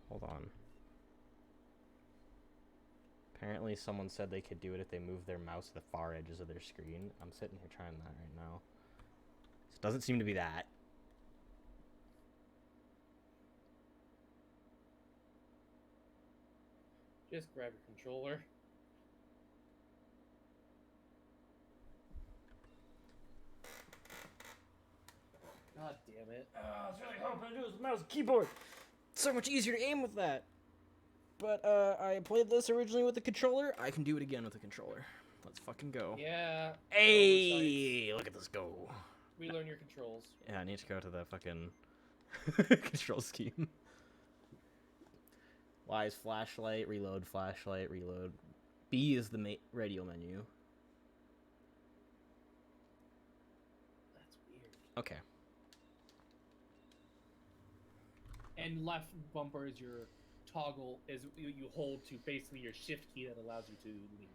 Hold on. Apparently someone said they could do it if they move their mouse to the far edges of their screen. I'm sitting here trying that right now. So it doesn't seem to be that.
Just grab your controller. God damn it.
I was really hoping to do with mouse and keyboard. It's so much easier to aim with that. But I played this originally with the controller. I can do it again with the controller. Let's fucking go.
Yeah.
Hey, look at this go.
Relearn your controls.
Yeah, I need to go to the fucking control scheme. Y is flashlight, reload, flashlight, reload. B is the radio menu.
That's weird.
Okay.
And left bumper is your toggle, is you hold to basically your shift key that allows you to lean.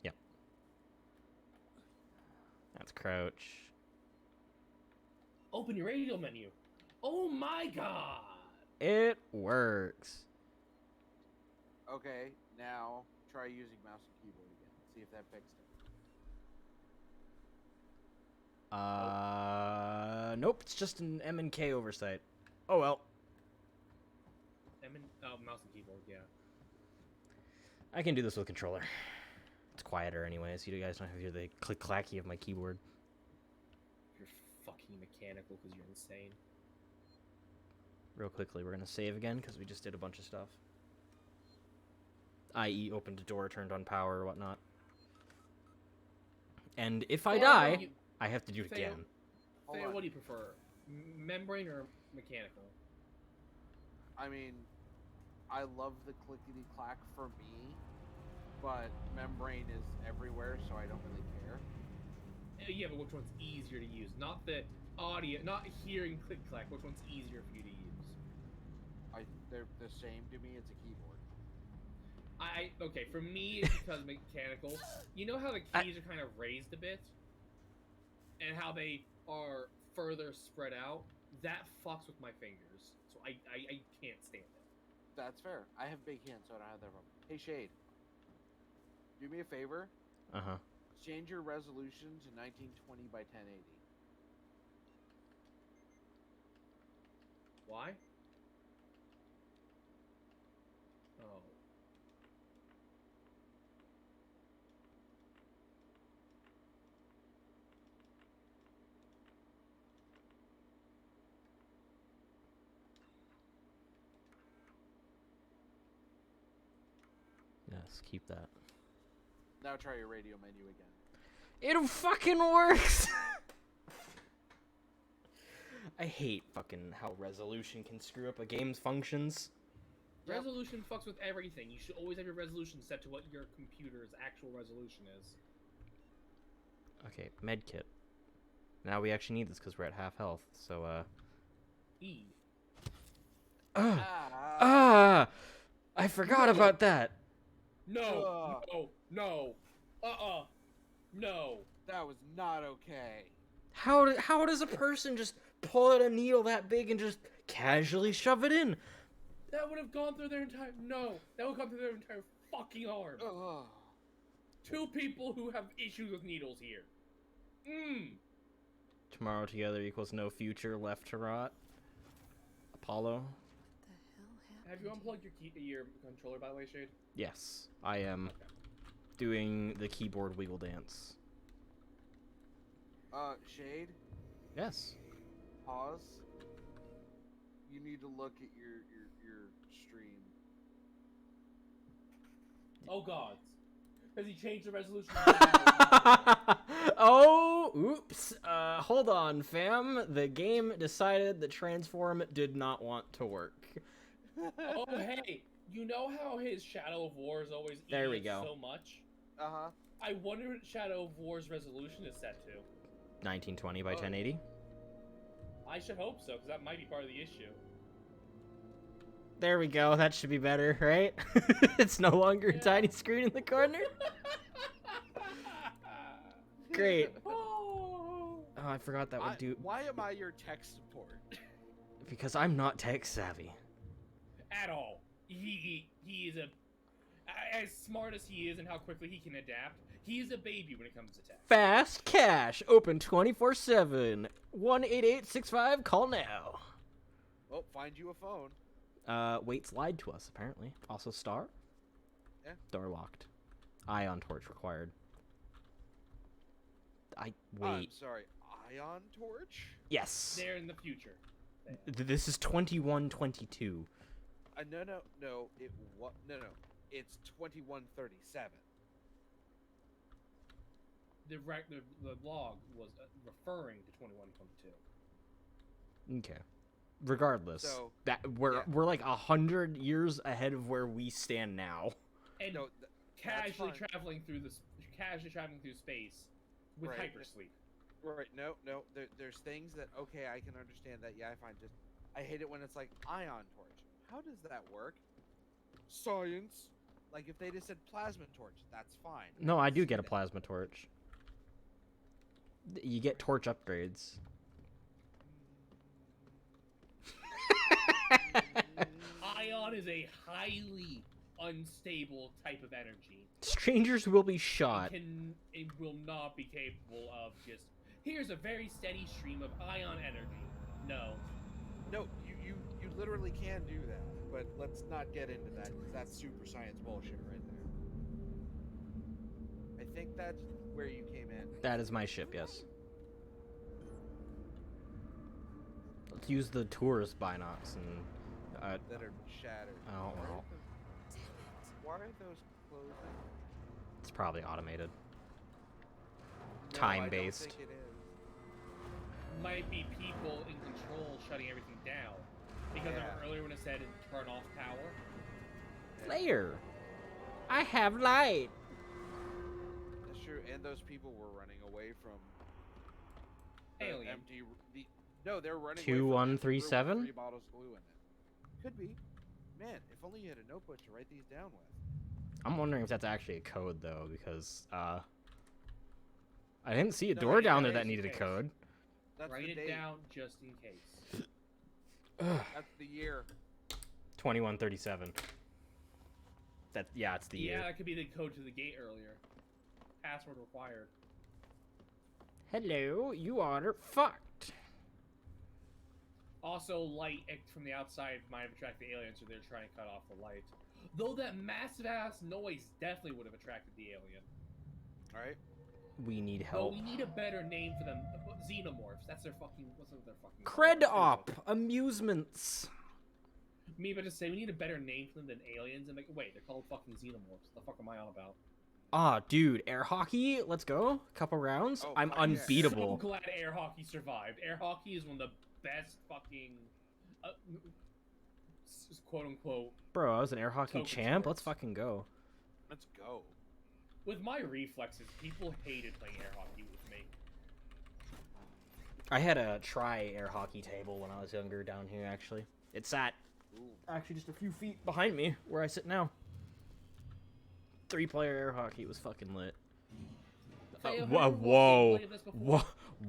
Yep. That's crouch.
Open your radio menu. Oh my god!
It works.
Okay, now try using mouse and keyboard again. See if that fixed it.
Nope, it's just an M and K oversight. Oh well.
Mouse and keyboard, yeah.
I can do this with controller. It's quieter anyways. You guys don't have to hear the click-clacky of my keyboard.
You're fucking mechanical because you're insane.
Real quickly, we're gonna save again because we just did a bunch of stuff. I.e. opened a door, turned on power, or whatnot. And if I die, I have to do it again.
Theo, what do you prefer? Membrane or mechanical?
I mean, I love the clickety-clack for me, but membrane is everywhere, so I don't really care.
Yeah, but which one's easier to use? Not the audio, not hearing click-clack. Which one's easier for you to use?
They're the same to me. It's a keyboard.
Okay, for me, it's because mechanical. You know how the keys are kind of raised a bit? And how they are further spread out? That fucks with my fingers. So I can't stand it.
That's fair. I have big hands, so I don't have that problem. Hey, Shade. Do me a favor.
Uh-huh.
Change your resolution to 1920 by 1080.
Why? Oh.
Yes, keep that.
Now try your radio menu again.
It fucking works! I hate fucking how resolution can screw up a game's functions.
Resolution fucks with everything. You should always have your resolution set to what your computer's actual resolution is.
Okay, medkit. Now we actually need this because we're at half health, so,
E.
I forgot about that!
No! No! No!
That was not okay.
How does a person just pull out a needle that big and just casually shove it in?
That would have gone through their entire... No! That would have gone through their entire fucking arm.
Ugh.
Two people who have issues with needles here.
Tomorrow together equals no future left to rot. Apollo?
Have you unplugged your controller, by the way, Shade?
Yes, I am doing the keyboard wiggle dance.
Shade?
Yes.
Pause. You need to look at your stream.
Oh god. Has he changed the resolution?
Oh, oops. Hold on, fam. The game decided the transform did not want to work.
Oh, hey. You know how his Shadow of War is always
There we
eating
go.
so much?
Uh-huh.
I wonder what Shadow of War's resolution is set to.
1920 by 1080.
I should hope so, because that might be part of the issue.
There we go. That should be better, right? It's no longer a tiny screen in the corner. Great. Oh, I forgot that would do...
Why am I your tech support?
Because I'm not tech savvy.
At all. He is a... As smart as he is and how quickly he can adapt, he is a baby when it comes to tech.
Fast cash. Open 24/7. 18865. Call now.
Well, find you a phone.
Waits lied to us, apparently. Also star?
Yeah.
Door locked. Ion torch required.
I'm
wait.
sorry. Ion torch?
Yes.
They're in the future.
This is 2122.
No. No. It's 2137.
The log was referring to 2122.
Okay. Regardless,
So,
we're like 100 years ahead of where we stand now.
And
No,
casually
fine.
traveling through space with
Right.
hypersleep.
Right. No. There's things that, okay, I can understand that. Yeah, I find just... I hate it when it's like, ion torch. How does that work? Science. Like, if they just said plasma torch, that's fine.
No, I do get a plasma torch. You get torch upgrades.
Ion is a highly unstable type of energy.
Strangers will be shot.
It will not be capable of just, here's a very steady stream of ion energy. No.
No, you literally can do that. But let's not get into that, because that's super science bullshit right there. I think that's where you came in.
That is my ship, yes. Let's use the tourist binocs and...
that are shattered.
I don't know.
Why are those closing?
It's probably automated.
No,
Time-based.
I don't think it is.
Might be people in control shutting everything down. Because earlier when it said turn off power.
Later. I have light.
That's true, and those people were running away from the
Alien.
empty. No, they're running.
2137?
away from 3 bottles of glue in it. Could be. Man, if only you had a notebook to write these down with.
I'm wondering if that's actually a code though, because I didn't see a door down there that needed a code.
That's
Write
the
it
date.
down just in case.
That's the year.
2137. It's the
Yeah,
year.
that could be the code to the gate earlier. Password required.
Hello, you are fucked.
Also, light from the outside might have attracted the aliens, so they're trying to cut off the light. Though that massive ass noise definitely would have attracted the alien.
All right.
We need
Though
help.
we need a better name for them. Xenomorphs. That's their fucking. What's their fucking?
Cred op amusements.
Me, but to say we need a better name for them than aliens. And like, wait, they're called fucking xenomorphs. The fuck am I on about?
Ah, dude, air hockey. Let's go. Couple rounds.
Oh,
I'm
fuck yeah.
unbeatable.
So glad air hockey survived. Air hockey is one of the best fucking, quote unquote.
Bro, I was an air hockey
Token
champ.
sports.
Let's fucking go.
Let's go.
With my reflexes, people hated playing air hockey with me.
I had a air hockey table when I was younger down here, actually. It sat actually just a few feet behind me where I sit now. 3-player air hockey was fucking lit.
Hey,
Whoa.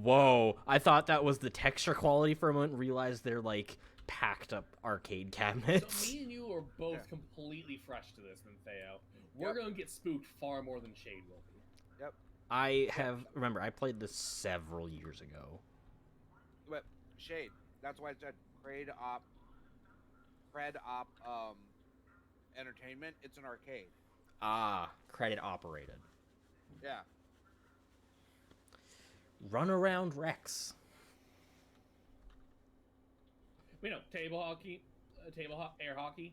Whoa. I thought that was the texture quality for a moment and realized they're like packed up arcade cabinets.
So me and you are both completely fresh to this than Theo. We're gonna get spooked far more than Shade will be.
Yep.
Remember, I played this several years ago.
But Shade. That's why I said Cred Op Entertainment. It's an arcade.
Ah, credit operated.
Yeah.
Run around Rex.
You know, air hockey,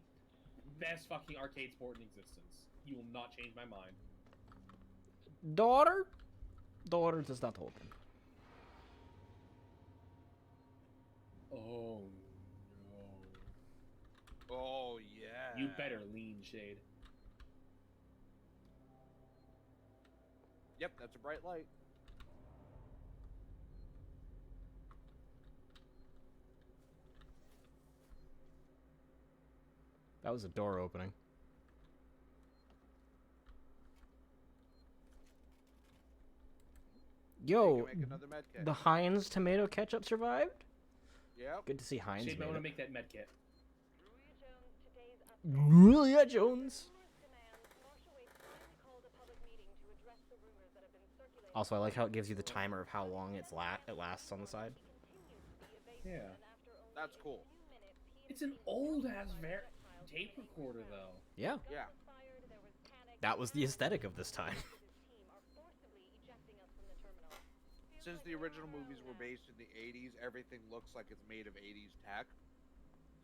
best fucking arcade sport in existence. You will not change my mind.
Daughter does not open.
Oh no.
Oh yeah.
You better lean, Shade.
Yep, that's a bright light.
That was a door opening. Yo,
Make another med kit.
the Heinz tomato ketchup survived?
Yep.
Good to see Heinz
Shade, I
made
want to
it.
make that med kit.
Julia Jones. Also, I like how it gives you the timer of how long it lasts on the side.
Yeah.
That's cool.
It's an old ass tape recorder though.
Yeah.
Yeah.
That was the aesthetic of this time.
Since the original movies were based in the 80s, everything looks like it's made of 80s tech.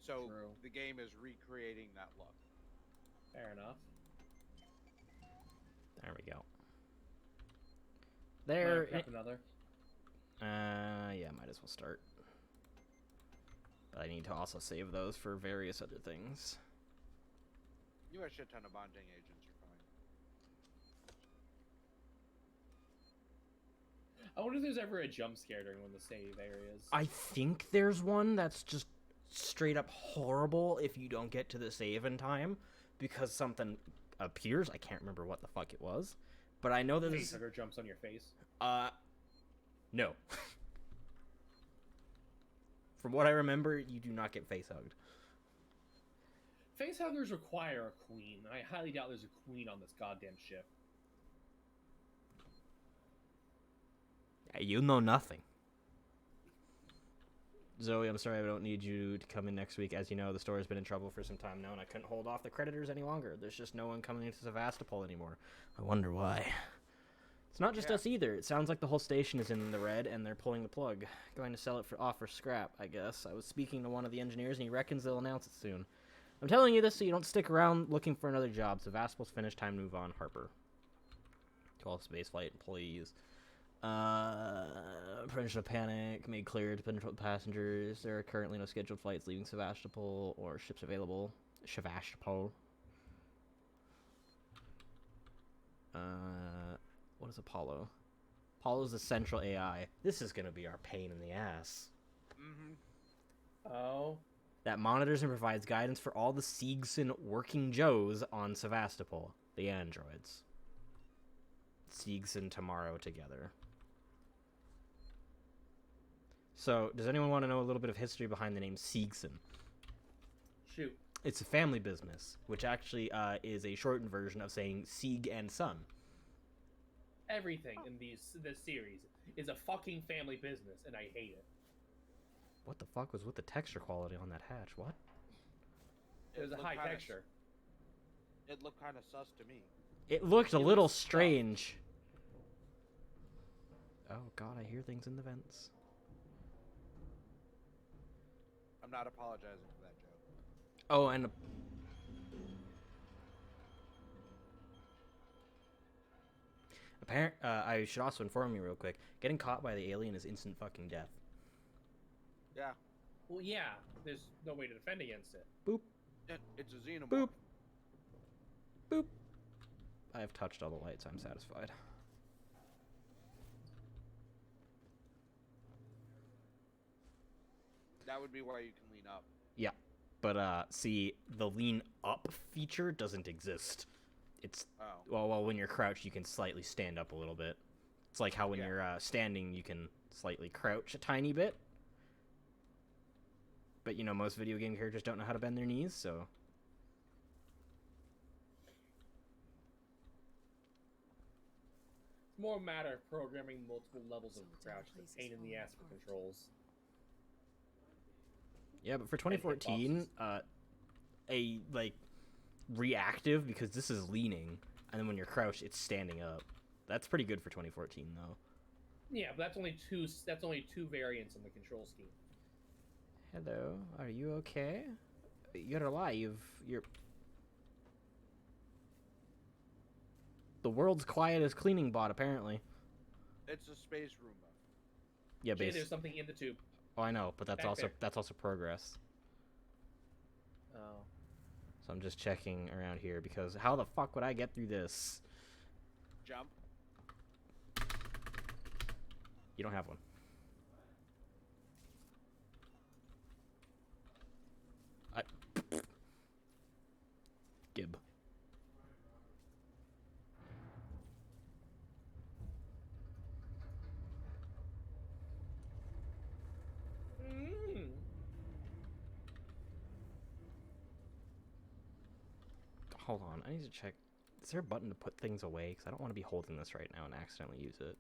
So
True.
the game is recreating that look.
Fair enough.
There we go.
Might
There.
prep another.
Yeah, might as well start. But I need to also save those for various other things.
You have a shit ton of bonding agents. You're fine.
I wonder if there's ever a jump scare during one of the save areas.
I think there's one that's just straight up horrible if you don't get to the save in time because something appears. I can't remember what the fuck it was, but I know that
Facehugger jumps on your face.
No. From what I remember, you do not get face hugged.
Facehuggers require a queen, and I highly doubt there's a queen on this goddamn ship.
You know nothing. Zoe, I'm sorry I don't need you to come in next week. As you know, the store has been in trouble for some time now, and I couldn't hold off the creditors any longer. There's just no one coming into Sevastopol anymore. I wonder why. It's not just us either. It sounds like the whole station is in the red, and they're pulling the plug. Going to sell it off for scrap, I guess. I was speaking to one of the engineers, and he reckons they'll announce it soon. I'm telling you this so you don't stick around looking for another job. Sevastopol's finished. Time to move on. Harper. 12 spaceflight employees. Prevention of panic. Made clear to potential passengers. There are currently no scheduled flights leaving Sevastopol or ships available. Sevastopol. What is Apollo? Apollo's the central AI. This is gonna be our pain in the ass.
Oh.
That monitors and provides guidance for all the Siegson working Joes on Sevastopol. The androids. Siegson tomorrow together. So, does anyone want to know a little bit of history behind the name Siegson?
Shoot.
It's a family business, which actually is a shortened version of saying Sieg and Son.
Everything in this series is a fucking family business, and I hate it.
What the fuck was with the texture quality on that hatch? What?
It was a high texture.
It looked kind of sus to me.
It looked a little strange. Oh god, I hear things in the vents.
I'm not apologizing for that joke.
Oh, and I should also inform you real quick. Getting caught by the alien is instant fucking death.
Yeah.
Well, yeah. There's no way to defend against it.
Boop.
It's a xenomorph.
Boop. Boop. I have touched all the lights. I'm satisfied.
That would be why you can lean up.
Yeah. But, see, the lean up feature doesn't exist. It's, well, when you're crouched, you can slightly stand up a little bit. It's like how when you're standing, you can slightly crouch a tiny bit. But, you know, most video game characters don't know how to bend their knees, so...
It's more a matter of programming multiple levels of crouch than pain in the ass for controls.
Yeah, but for 2014, a, like, reactive, because this is leaning, and then when you're crouched, it's standing up. That's pretty good for 2014, though.
Yeah, but that's only two variants in the control scheme.
Hello, are you okay? You're alive. You're... The world's quietest cleaning bot, apparently.
It's a space Roomba.
Yeah,
Jay, there's something in the tube.
Oh, I know, but that's also progress.
Oh.
So I'm just checking around here, because how the fuck would I get through this?
Jump.
You don't have one. Gib. Hold on, I need to check. Is there a button to put things away? Because I don't want to be holding this right now and accidentally use it.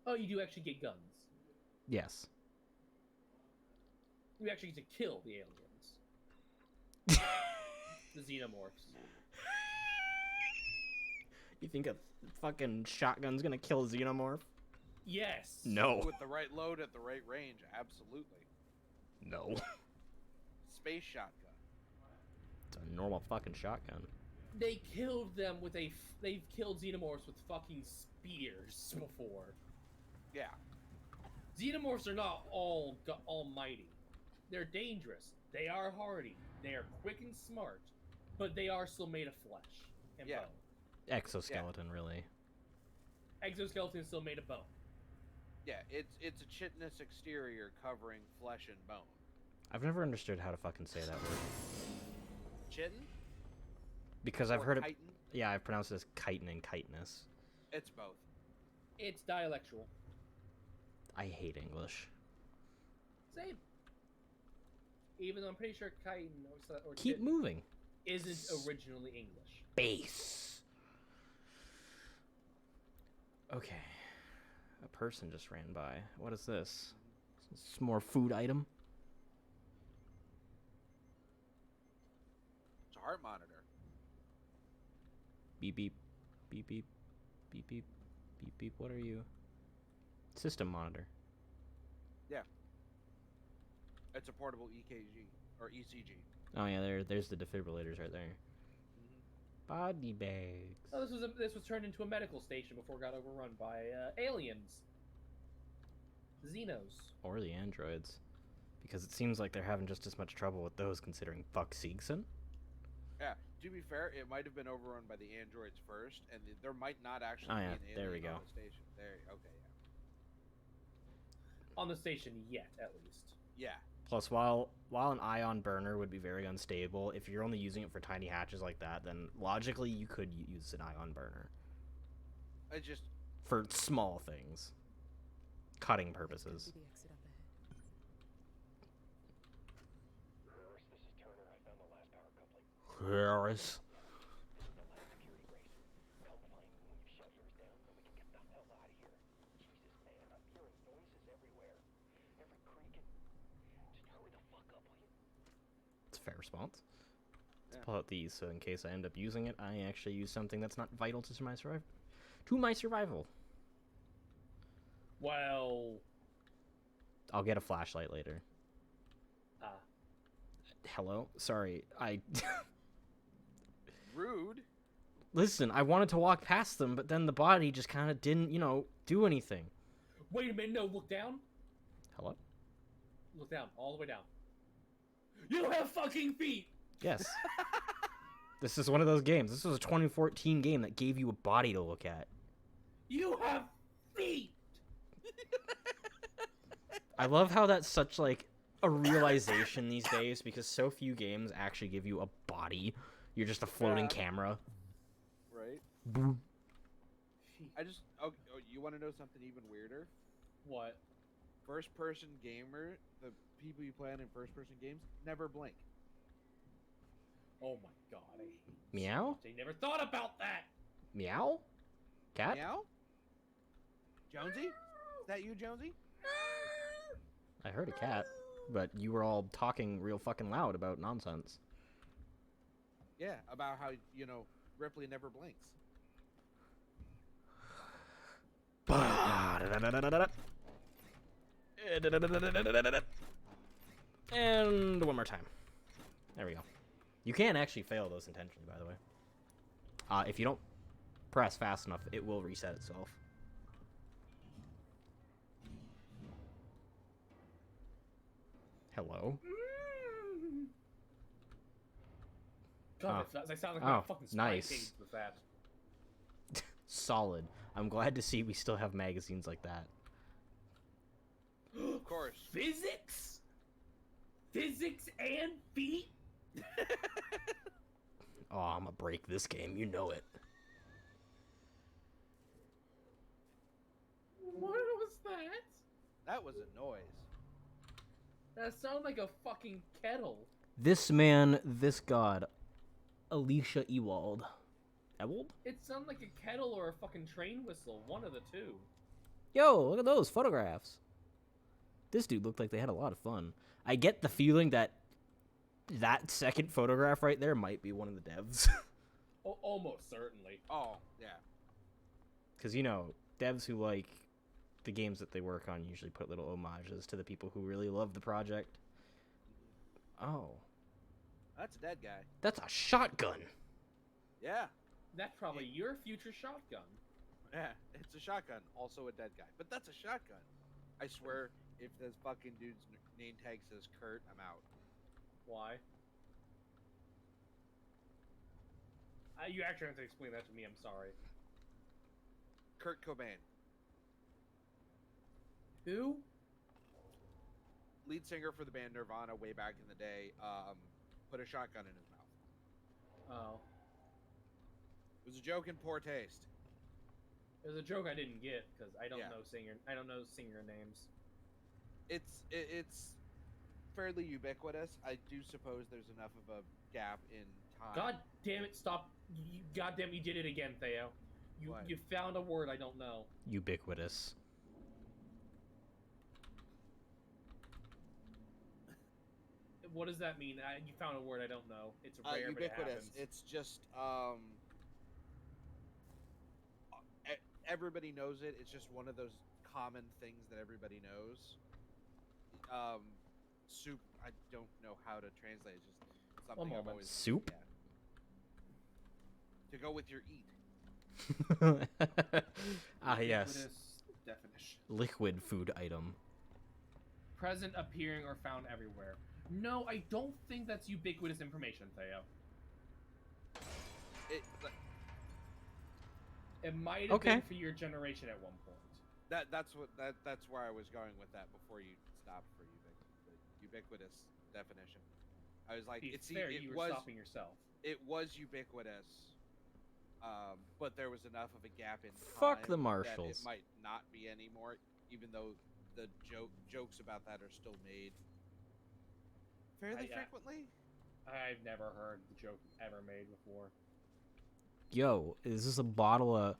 Oh, you do actually get guns.
Yes.
You actually get to kill the aliens. The xenomorphs.
You think a fucking shotgun's gonna kill a xenomorph?
Yes.
No.
With the right load at the right range, absolutely.
No.
Space shotgun.
It's a normal fucking shotgun.
They killed them with they've killed xenomorphs with fucking spears before.
Yeah.
Xenomorphs are not all almighty. They're dangerous. They are hardy. They are quick and smart, but they are still made of flesh and bone.
Exoskeleton, really.
Exoskeleton is still made of bone.
Yeah, it's a chitinous exterior covering flesh and bone.
I've never understood how to fucking say that word.
Chitin?
Because I've heard it.
chitin?
Yeah, I've pronounced it as chitin and chitinous.
It's both.
It's dialectual.
I hate English.
Same. Even though I'm pretty sure chitin or
Keep
chitin
moving.
isn't originally English.
Base. Okay. A person just ran by. What is this? Some more food item?
It's a heart monitor.
Beep beep. Beep beep. Beep beep. Beep beep. What are you? System monitor.
Yeah. It's a portable EKG or ECG.
Oh yeah, there's the defibrillators right there. Body bags.
Oh, this was turned into a medical station before it got overrun by aliens. Xenos.
Or the androids. Because it seems like they're having just as much trouble with those considering fuck Siegson.
Yeah, to be fair, it might have been overrun by the androids first, and there might not actually
Oh,
be
yeah,
an alien
there we go.
on the station. There, okay, yeah.
On the station yet, at least.
Yeah.
Plus, while an ion burner would be very unstable, if you're only using it for tiny hatches like that, then logically you could use an ion burner.
I just...
For small things. cutting purposes.
The exit up ahead.
Harris, this is Turner. I found the last power coupling.
Harris.
The last security race. Come find me when your shelter is down, and we can get the hell out of here. Jesus, man, I'm hearing noises everywhere. Every creak and... Just hurry the fuck up, will you?
It's a fair response. Let's
Yeah.
pull out these so in case I end up using it, I actually use something that's not vital to my survival.
Well,
I'll get a flashlight later. Hello? Sorry,
Rude.
Listen, I wanted to walk past them, but then the body just kind of didn't, do anything.
wait a minute. No, look down.
Hello?
Look down. All the way down. You have fucking feet.
Yes. This is one of those games. This was a 2014 game that gave you a body to look at.
You have feet.
I love how that's such, like, a realization these days, because so few games actually give you a body. You're just a floating camera.
Right.
Boom.
I just. Oh, you want to know something even weirder?
What?
First-person gamer, the people you play on in first-person games, never blink.
Oh my god, I hate this
Meow?
so much. I never thought about that.
Meow? Cat?
Meow? Jonesy? Is that you, Jonesy?
I heard a cat, but you were all talking real fucking loud about nonsense.
Yeah, about how, Ripley never blinks.
And one more time. There we go. You can actually fail those intentionally, by the way. If you don't press fast enough, it will reset itself. Hello?
God, I sound like a fucking spy
nice.
pig with that.
Solid. I'm glad to see we still have magazines like that.
Of course.
Physics? Physics and feet?
Oh, I'm gonna break this game, you know it.
What was that?
That was a noise.
That sounded like a fucking kettle.
This man, this god, Alicia Ewald. Ewald?
It sounded like a kettle or a fucking train whistle. One of the two.
Yo, look at those photographs. This dude looked like they had a lot of fun. I get the feeling that second photograph right there might be one of the devs.
Almost certainly.
Oh, yeah.
Because, devs who like the games that they work on usually put little homages to the people who really love the project. Oh.
That's a dead guy.
That's a shotgun.
Yeah.
That's probably your future shotgun.
Yeah, it's a shotgun. Also a dead guy. But that's a shotgun. I swear, if this fucking dude's name tag says Kurt, I'm out.
Why? You actually have to explain that to me. I'm sorry.
Kurt Cobain.
Who?
Lead singer for the band Nirvana way back in the day, put a shotgun in his mouth.
Oh.
It was a joke in poor taste.
It was a joke I didn't get because I don't
Yeah.
know singer. I don't know singer names.
It's fairly ubiquitous. I do suppose there's enough of a gap in time.
God damn it! Stop! God damn, you did it again, Theo.
What?
You found a word I don't know.
Ubiquitous.
What does that mean? You found a word I don't know. It's rare, but it
Ubiquitous.
happens.
It's just everybody knows it. It's just one of those common things that everybody knows. Soup. I don't know how to translate. It's just something I've
moment.
always
Soup?
Yeah. To go with your eat.
Yes.
Ubiquitous definition.
Liquid food item.
Present, appearing, or found everywhere. No, I don't think that's ubiquitous information, Theo. It might have been for your generation at one point.
That's where I was going with that before you stopped for ubiquitous definition. I was like,
It's fair, you were stopping yourself.
It was ubiquitous, but there was enough of a gap in time
Fuck the
that
Marshalls.
it might not be anymore, even though the jokes about that are still made fairly frequently.
I've never heard the joke ever made before.
Yo, is this a bottle of...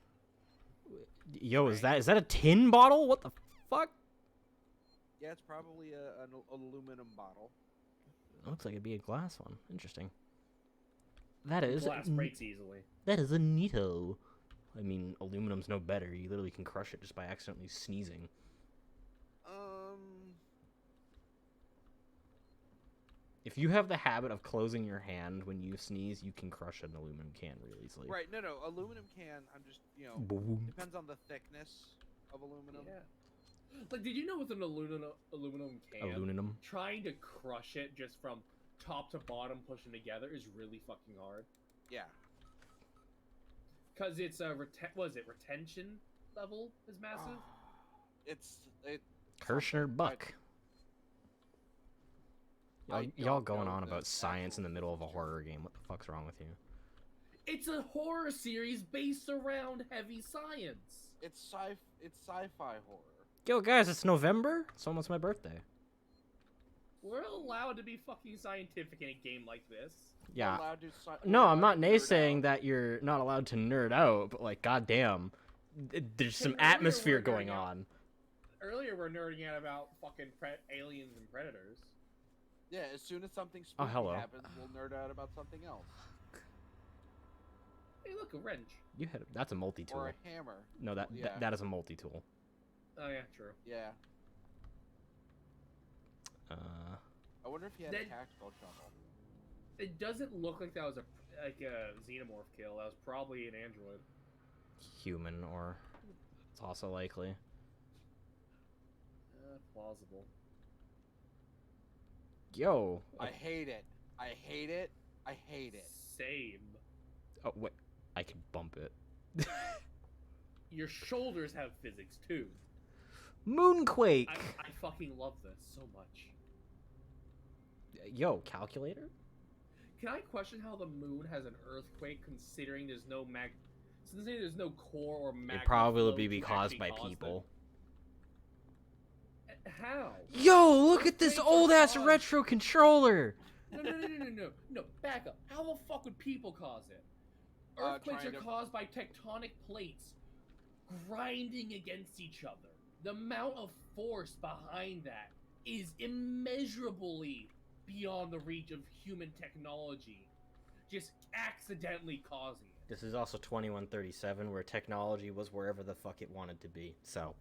Yo, is that a tin bottle? What the fuck?
Yeah, it's probably an aluminum bottle.
It looks like it'd be a glass one. Interesting. That is...
Glass breaks easily.
That is a neato. I mean, aluminum's no better. You literally can crush it just by accidentally sneezing. If you have the habit of closing your hand when you sneeze, you can crush an aluminum can really easily.
Right, no, aluminum can, I'm just,
Boom.
depends on the thickness of aluminum.
Yeah. Like, did you know with an aluminum can, trying to crush it just from top to bottom pushing together is really fucking hard?
Yeah.
Because it's retention level is massive?
Kirshner Buck. Y'all going on about science in the middle of a horror game. What the fuck's wrong with you?
It's a horror series based around heavy science.
It's sci-fi horror.
Yo, guys, it's November. It's almost my birthday.
We're allowed to be fucking scientific in a game like this.
Yeah. No, I'm not naysaying that you're not allowed to nerd out, but like, goddamn, there's some atmosphere going on.
Earlier, we're nerding out about fucking aliens and predators.
Yeah, as soon as something spooky happens, we'll nerd out about something else.
Hey, look, a wrench.
That's a multi-tool.
Or a hammer.
No, that is a multi-tool.
Oh yeah, true.
Yeah. I wonder if he had a tactical shovel.
It doesn't look like that was a xenomorph kill. That was probably an android.
Human, or it's also likely.
Plausible.
Yo.
I hate it. I hate it. I hate it.
Same.
Oh, wait. I can bump it.
Your shoulders have physics, too.
Moonquake!
I fucking love this so much.
Yo, calculator?
Can I question how the moon has an earthquake considering there's no there's no core or magma?
It'd probably be caused by people.
How?
Yo, look at this old-ass retro controller!
No, back up. How the fuck would people cause it? Earthquakes are caused by tectonic plates grinding against each other. The amount of force behind that is immeasurably beyond the reach of human technology. Just accidentally causing it.
This is also 2137, where technology was wherever the fuck it wanted to be, so...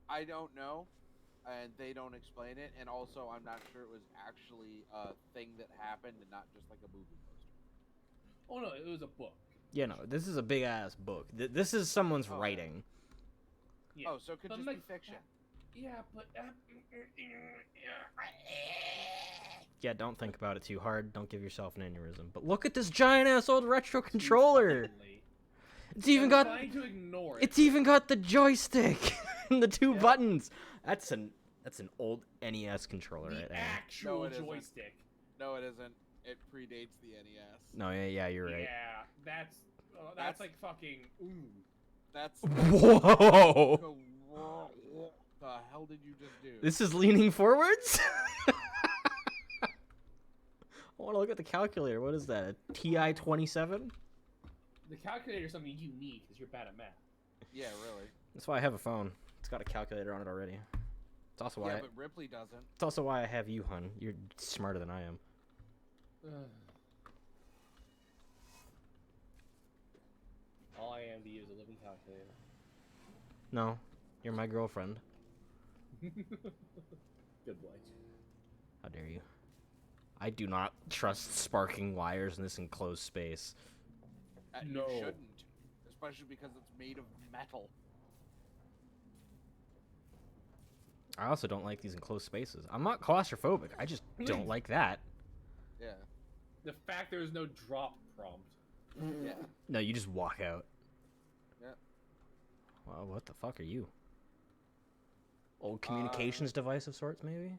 I don't know, and they don't explain it, and also I'm not sure it was actually a thing that happened and not just like a movie poster.
Oh no, it was a book.
Yeah, no, this is a big-ass book. This is someone's writing.
Yeah. Oh, so it could just be fiction.
Yeah, but...
Yeah, don't think about it too hard. Don't give yourself an aneurysm. But look at this giant-ass old retro controller! It's even got...
to ignore it.
It's even got the joystick and the two buttons. That's an old NES controller right there.
The actual joystick.
No, it isn't. It predates the NES.
No, yeah, you're right.
Yeah, that's like fucking ooh.
That's
whoa.
What the hell did you just do?
This is leaning forwards. I want to look at the calculator. What is that? A TI-27?
The calculator is something unique because you're bad at math.
Yeah, really.
That's why I have a phone. It's got a calculator on it already. It's also why.
Yeah, but Ripley doesn't.
It's also why I have you, hun. You're smarter than I am.
All I am to you is a living calculator.
No, you're my girlfriend.
Good boy.
How dare you? I do not trust sparking wires in this enclosed space.
No. You shouldn't. Especially because it's made of metal.
I also don't like these enclosed spaces. I'm not claustrophobic. I just don't like that.
Yeah.
The fact there's no drop prompt.
Yeah.
No, you just walk out.
Yeah.
Well, what the fuck are you? Old communications device of sorts, maybe?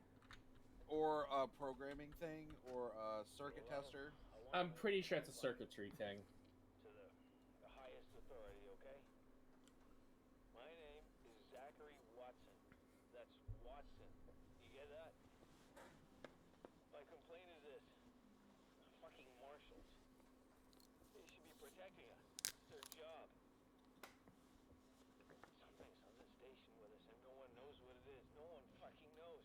Or a programming thing, or a circuit tester.
I'm pretty sure it's a circuitry thing.
To the highest authority, okay? My name is Zachary marshals. They should be protecting us. It's their job. Something's on this station with us and no one knows what it is. No one fucking knows.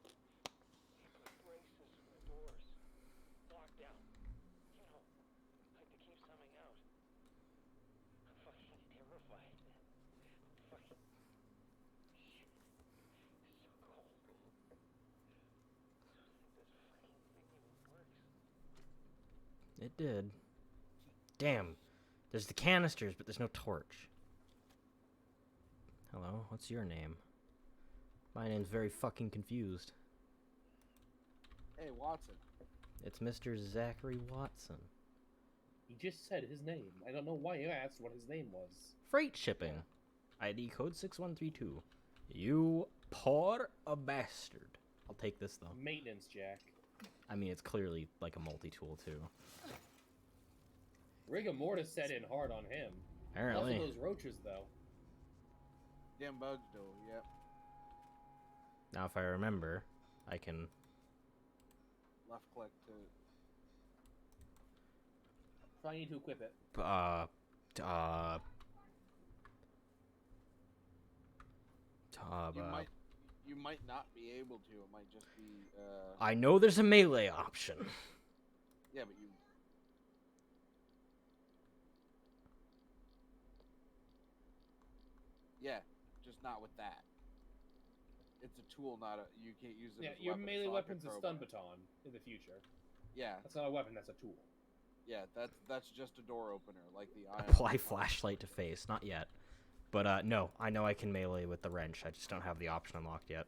They put braces for the doors. Locked down. You know, like to keep something out. I'm fucking terrified. I'm fucking... Shit. It's so cold. This fucking thing even works.
It did. Damn. There's the canisters, but there's no torch. Hello, what's your name? My name's very fucking confused.
Hey, Watson.
It's Mr. Zachary Watson.
He just said his name. I don't know why you asked what his name was.
Freight shipping. ID code 6132. You poor a bastard. I'll take this, though.
Maintenance, Jack.
I mean, it's clearly like a multi-tool, too.
Rigor mortis set in hard on him.
Apparently.
Also those roaches, though.
Damn bugs, though. Yep.
Now, if I remember, I can...
Left click to...
Trying to equip it.
You might not be able to. It might just be.
I know there's a melee option.
Yeah, but you. Yeah, just not with that. It's a tool, not a. You can't use it.
Yeah,
as a
your
weapon.
melee
It's not like
weapon's a
crowbar.
stun baton in the future.
Yeah,
That's not a weapon, that's a tool.
yeah. That's just a door opener, like the.
Apply flashlight to face. Not yet. But, no. I know I can melee with the wrench. I just don't have the option unlocked yet.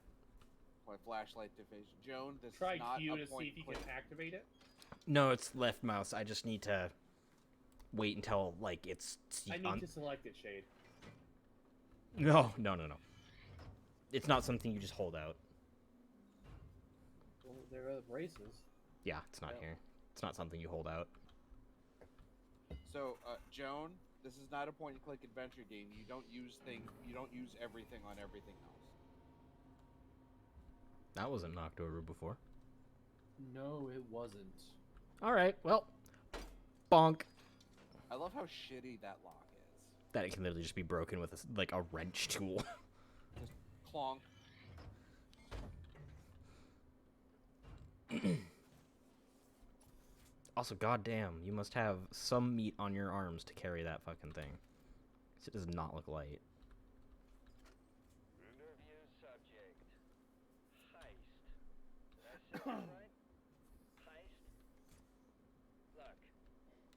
Apply flashlight to face. Joan, this
Try
is not
Q
a
to see
point
if you
click.
can activate it.
No, it's left mouse. I just need to wait until, like, it's...
I need to select it, Shade.
No. It's not something you just hold out.
Well, there are braces.
Yeah, it's not here. It's not something you hold out.
So, Joan, this is not a point-and-click adventure game. You don't use things. You don't use everything on everything else.
That wasn't knocked over before.
No, it wasn't.
Alright, well. Bonk.
I love how shitty that lock is.
That it can literally just be broken with, a wrench tool.
Just clonk.
Also, goddamn, you must have some meat on your arms to carry that fucking thing. 'Cause it does not look light.
Interview subject. Heist. Did I say that right? Heist? Look,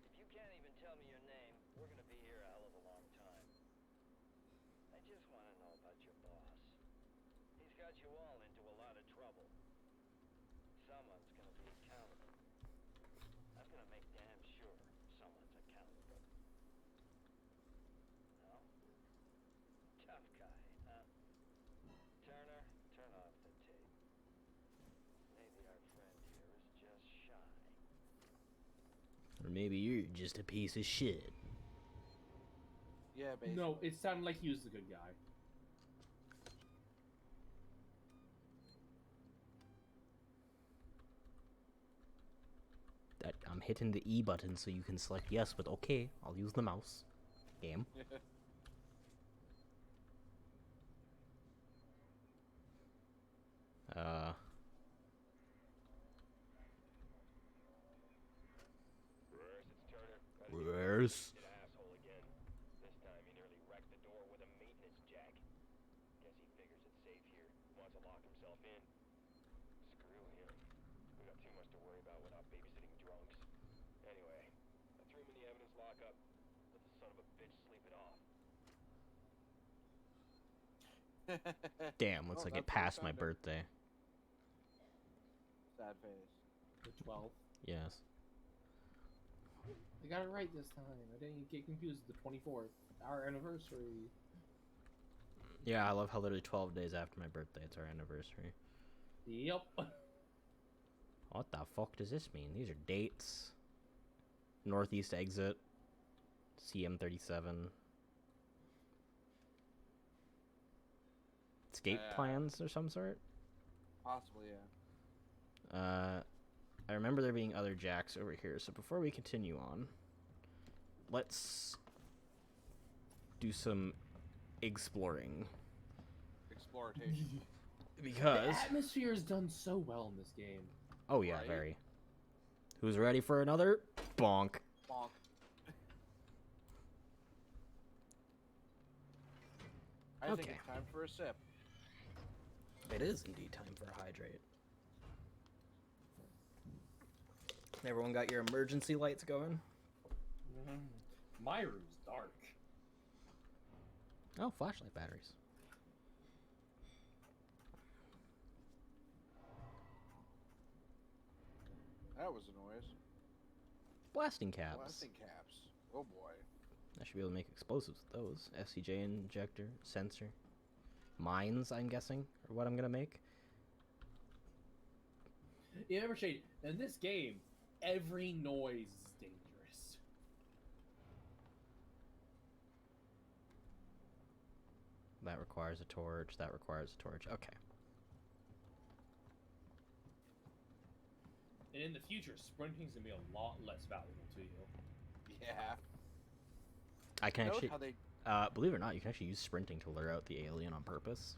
if you can't even tell me your name, we're gonna be here a hell of a long time. I just want to know about your boss. He's got you all into a lot of trouble. Someone's gonna be accountable. I'm gonna make damn sure someone's accountable. No? Tough guy, huh? Turner, turn off the tape. Maybe our friend here is just shy.
Or maybe you're just a piece of shit.
Yeah, basically.
No, it sounded like he was the good guy.
I'm hitting the E button so you can select yes, but okay, I'll use the mouse. Game. Where's?
Asshole again. This time he nearly wrecked the door with a maintenance jack. Guess he figures it's safe here. Wants to lock himself in. Screw him. We got too much to worry about without babysitting drunks. Anyway, I threw him in the evidence lockup. Let the son of a bitch sleep it off.
Damn, looks like it passed my birthday.
Sad face.
The 12th.
Yes.
I got it right this time. I didn't get confused with the 24th. Our anniversary.
Yeah, I love how literally 12 days after my birthday, it's our anniversary.
Yep.
What the fuck does this mean? These are dates. Northeast exit. CM37. Escape plans or some sort?
Possibly, yeah.
I remember there being other jacks over here, so before we continue on, let's do some exploring.
Exploitation.
Because...
The atmosphere is done so well in this game.
Oh yeah,
Right?
very. Who's ready for another bonk?
Bonk. I think
Okay.
it's time for a sip.
It is indeed time for a hydrate. Everyone got your emergency lights going?
My room's dark.
Oh, flashlight batteries.
That was a noise.
Blasting caps.
Blasting caps. Oh boy.
I should be able to make explosives with those. FCJ injector, sensor. Mines, I'm guessing, are what I'm gonna make.
You remember, Shade, in this game, every noise is dangerous.
That requires a torch, that requires a torch. Okay.
And in the future, sprinting's gonna be a lot less valuable to you.
Yeah.
I can
Note
actually...
how they
believe it or not, you can actually use sprinting to lure out the alien on purpose.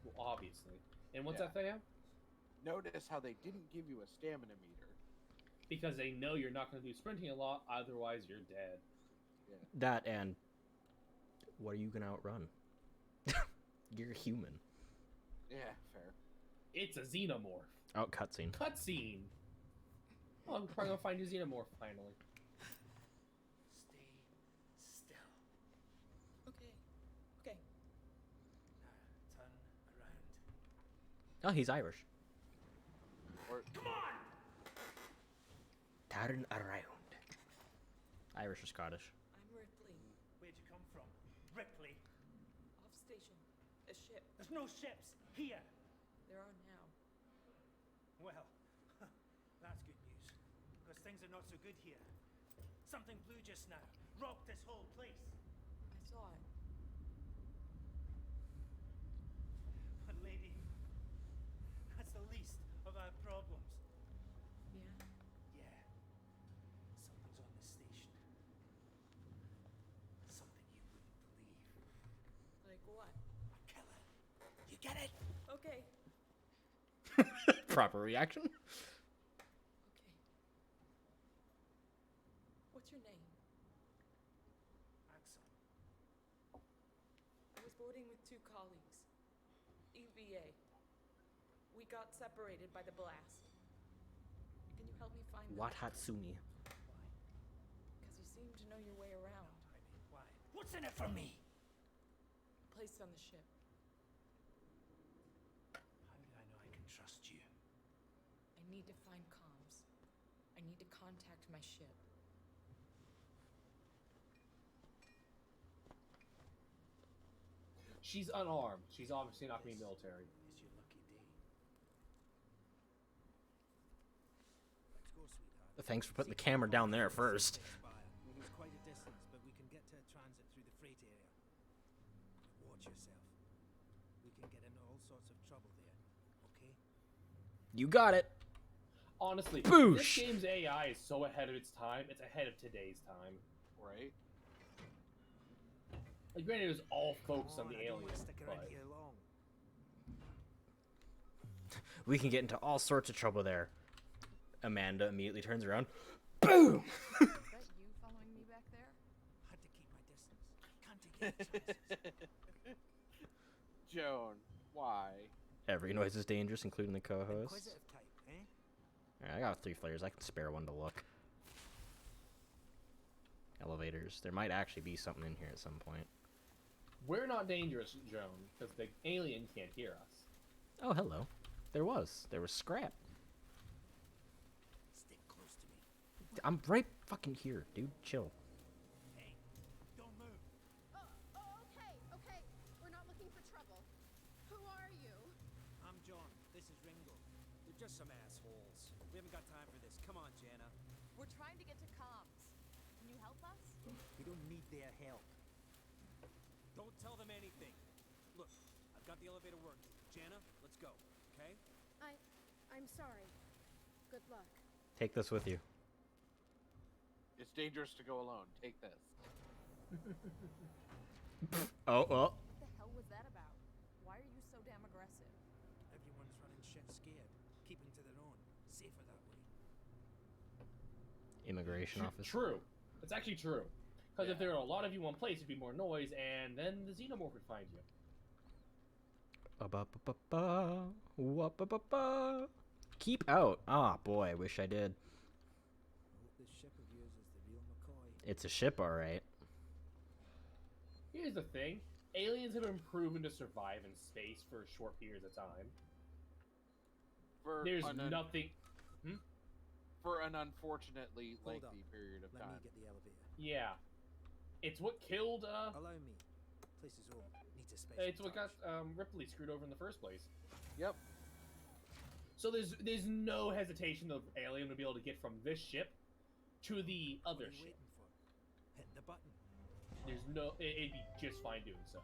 Well, obviously. And what's
Yeah.
that they have?
notice how they didn't give you a stamina meter.
Because they know you're not going to do sprinting a lot, otherwise you're dead.
Yeah.
That and what are you gonna outrun? You're human.
Yeah, fair.
It's a xenomorph.
Oh, cutscene.
Cutscene! Oh, I'm probably going to find your xenomorph finally.
Stay still.
Okay. Okay.
Now turn around.
Oh, he's Irish.
Or,
Come on!
Turn around. Irish or Scottish?
I'm Ripley.
Where'd you come from? Ripley.
Off station. A ship.
There's no ships here.
There are now.
Well, that's good news. Because things are not so good here. Something blew just now. Rocked this whole place.
I saw it.
But lady, that's the least of our problems.
Yeah.
Yeah. Something's on this station. Something you wouldn't believe.
Like what?
A killer. You get it?
Okay.
Proper reaction.
Okay. What's your name?
Axel.
I was boarding with 2 colleagues. EVA. We got separated by the blast. Can you help me find them?
What Hatsumi?
Because you seem to know your way around.
I mean, why? What's in it for me?
Place on the ship.
How do I know I can trust you?
I need to find comms. I need to contact my ship.
She's unarmed. She's obviously not going to be military.
It's your lucky day. Let's go, sweetheart.
Thanks for putting the camera down there first.
It's quite a distance, but we can get to a transit through the freight area. Watch yourself. We can get into all sorts of trouble there, okay?
You got it.
Honestly,
Boosh!
this game's AI is so ahead of its time. It's ahead of today's time.
right?
Like, granted, it was all focused on the
I don't wanna
aliens,
stick around
but
here long.
We can get into all sorts of trouble there. Amanda immediately turns around. Boom!
Is that you following me back there?
Had to keep my distance. Can't take any chances.
Joan, why?
Every noise is dangerous, including the co-host.
Inquisitive type, eh?
Alright, I got 3 flares. I can spare one to look. Elevators. There might actually be something in here at some point.
we're not dangerous, Joan, because the alien can't hear us.
Oh, hello. There was. There was scrap.
Stick close to me.
I'm right fucking here, dude. Chill.
Hey, don't move.
Okay, okay. We're not looking for trouble. Who are you?
I'm John. This is Ringo. They're just some assholes. We haven't got time for this. Come on, Jenna.
We're trying to get to comms. Can you help us?
We don't need their help. Don't tell them anything. Look, I've got the elevator working. Jenna, let's go, okay?
I'm sorry. Good luck.
Take this with you.
It's dangerous to go alone. Take this.
Oh, well.
What the hell was that about? Why are you so damn aggressive?
Everyone's running shit scared, keeping to their own. Safer that way.
Immigration office.
True. It's actually true. Because if there are a lot of you in one place, it'd be more noise, and then the xenomorph would find you.
Keep out. Ah, boy, I wish I did.
I hope this ship of yours is the real McCoy.
It's a ship, alright.
Here's the thing. Aliens have been proven to survive in space for short periods of time. There's nothing...
For an unfortunately
Hold
lengthy
up.
period of
Let
time.
me get the elevator.
Yeah. It's what killed,
Allow me. Place is old. Needs a special
it's what got
touch.
Ripley screwed over in the first place.
Yep.
So there's no hesitation the alien would be able to get from this ship to the other
What are you
ship.
waiting for? Hit the button.
There's no... It'd be just fine doing so.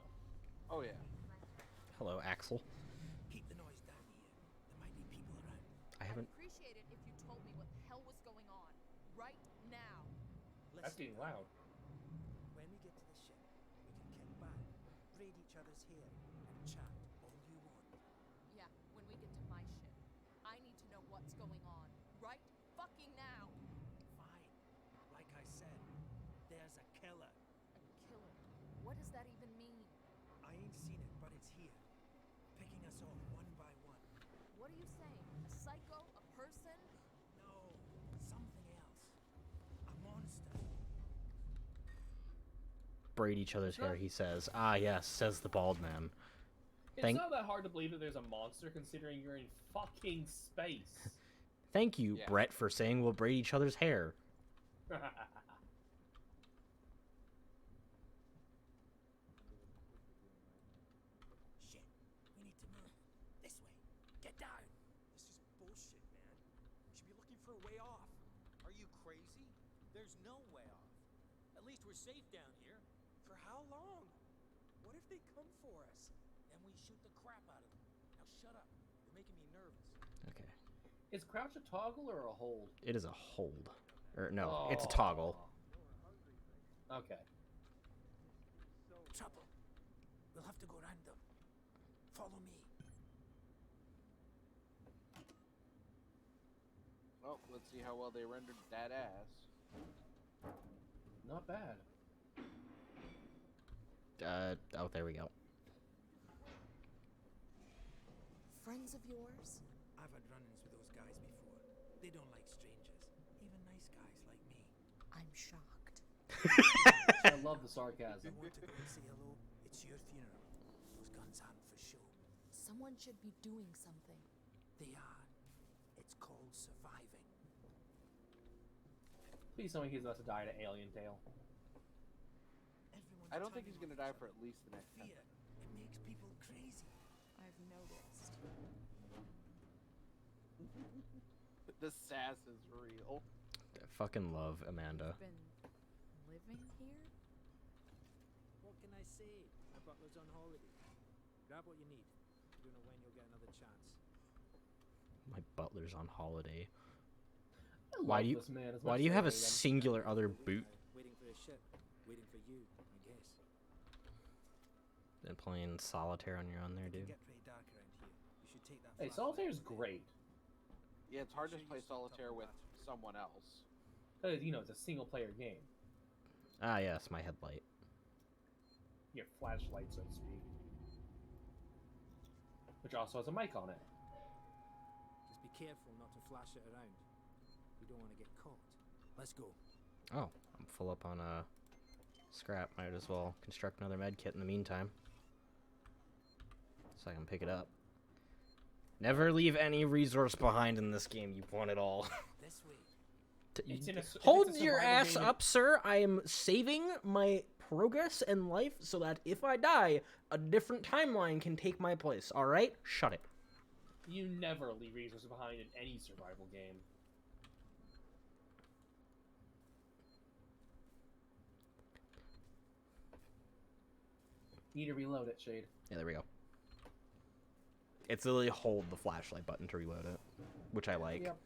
Oh, yeah.
Hello, Axel.
Keep the noise down here. There might be people around.
I haven't...
I'd appreciate it if you told me what the hell was going on. Right now.
That's getting loud.
When we get to the ship, we can kick back, raid each other's hair, and chat all you want.
Yeah, when we get to my ship. I need to know what's going on. Right fucking now.
Fine. Like I said, there's a killer.
A killer. What does that even mean?
I ain't seen it, but it's here. Picking us off one by one.
What are you saying? A psycho? A person?
No, something else. A monster.
Braid each other's hair, he says. Ah, yes, says the bald man.
It's not that hard to believe that there's a monster considering you're in fucking space.
Thank you, Brett, for saying we'll braid each other's hair.
Shit. We need to move. This way. Get down.
This is bullshit, man. We should be looking for a way off. Are you crazy? There's no way off. At least we're safe down here. For how long? What if they come for us? Then we shoot the crap out of them. Now shut up. You're making me nervous.
Okay.
Is crouch a toggle or a hold?
It is a hold. Or, no, it's a toggle.
Okay.
Trouble. We'll have to go around them. Follow me.
Well, let's see how well they rendered that ass.
Not bad.
Oh, there we go.
Friends of yours?
I've had run-ins with those guys before. They don't like strangers. Even nice guys like me.
I'm shocked.
I love the sarcasm.
You want to go and say hello? It's your funeral. Those guns aren't for show.
Someone should be doing something.
They are. It's called surviving.
Please tell me he's about to die to Alien Tail.
I don't think he's gonna die for at least the next 10
Fear. It makes people crazy.
I've noticed.
The sass is real.
I fucking love Amanda.
Been living here?
What can I say? My butler's on holiday. Grab what you need. You don't know when you'll get another chance.
My butler's on holiday.
I
Why
love
do you?
this man as
Why
much
do you
as
have a
I hate him.
singular other boot?
Waiting for a ship. Waiting for you, I guess.
And playing solitaire on your own there,
It can
dude.
get pretty dark around here. You should take that.
Hey,
flashlight
Solitaire's
over there.
great.
Yeah, it's hard to play solitaire with someone else.
Because, you know, it's a single-player game.
Ah, yes, my headlight.
Your flashlight, so to speak. Which also has a mic on it.
Just be careful not to flash it around. You don't want to get caught. Let's go.
Oh, I'm full up on scrap. Might as well construct another med kit in the meantime, so I can pick it up. Never leave any resource behind in this game. You want it all.
This way.
It's in a, if
Hold
it's a
your
survival
ass
game,
up, sir. I am saving my progress in life so that if I die, a different timeline can take my place. All right? Shut it.
You never leave resources behind in any survival game. Need to reload it, Shade.
Yeah, there we go. It's literally hold the flashlight button to reload it, which I like.
Yep.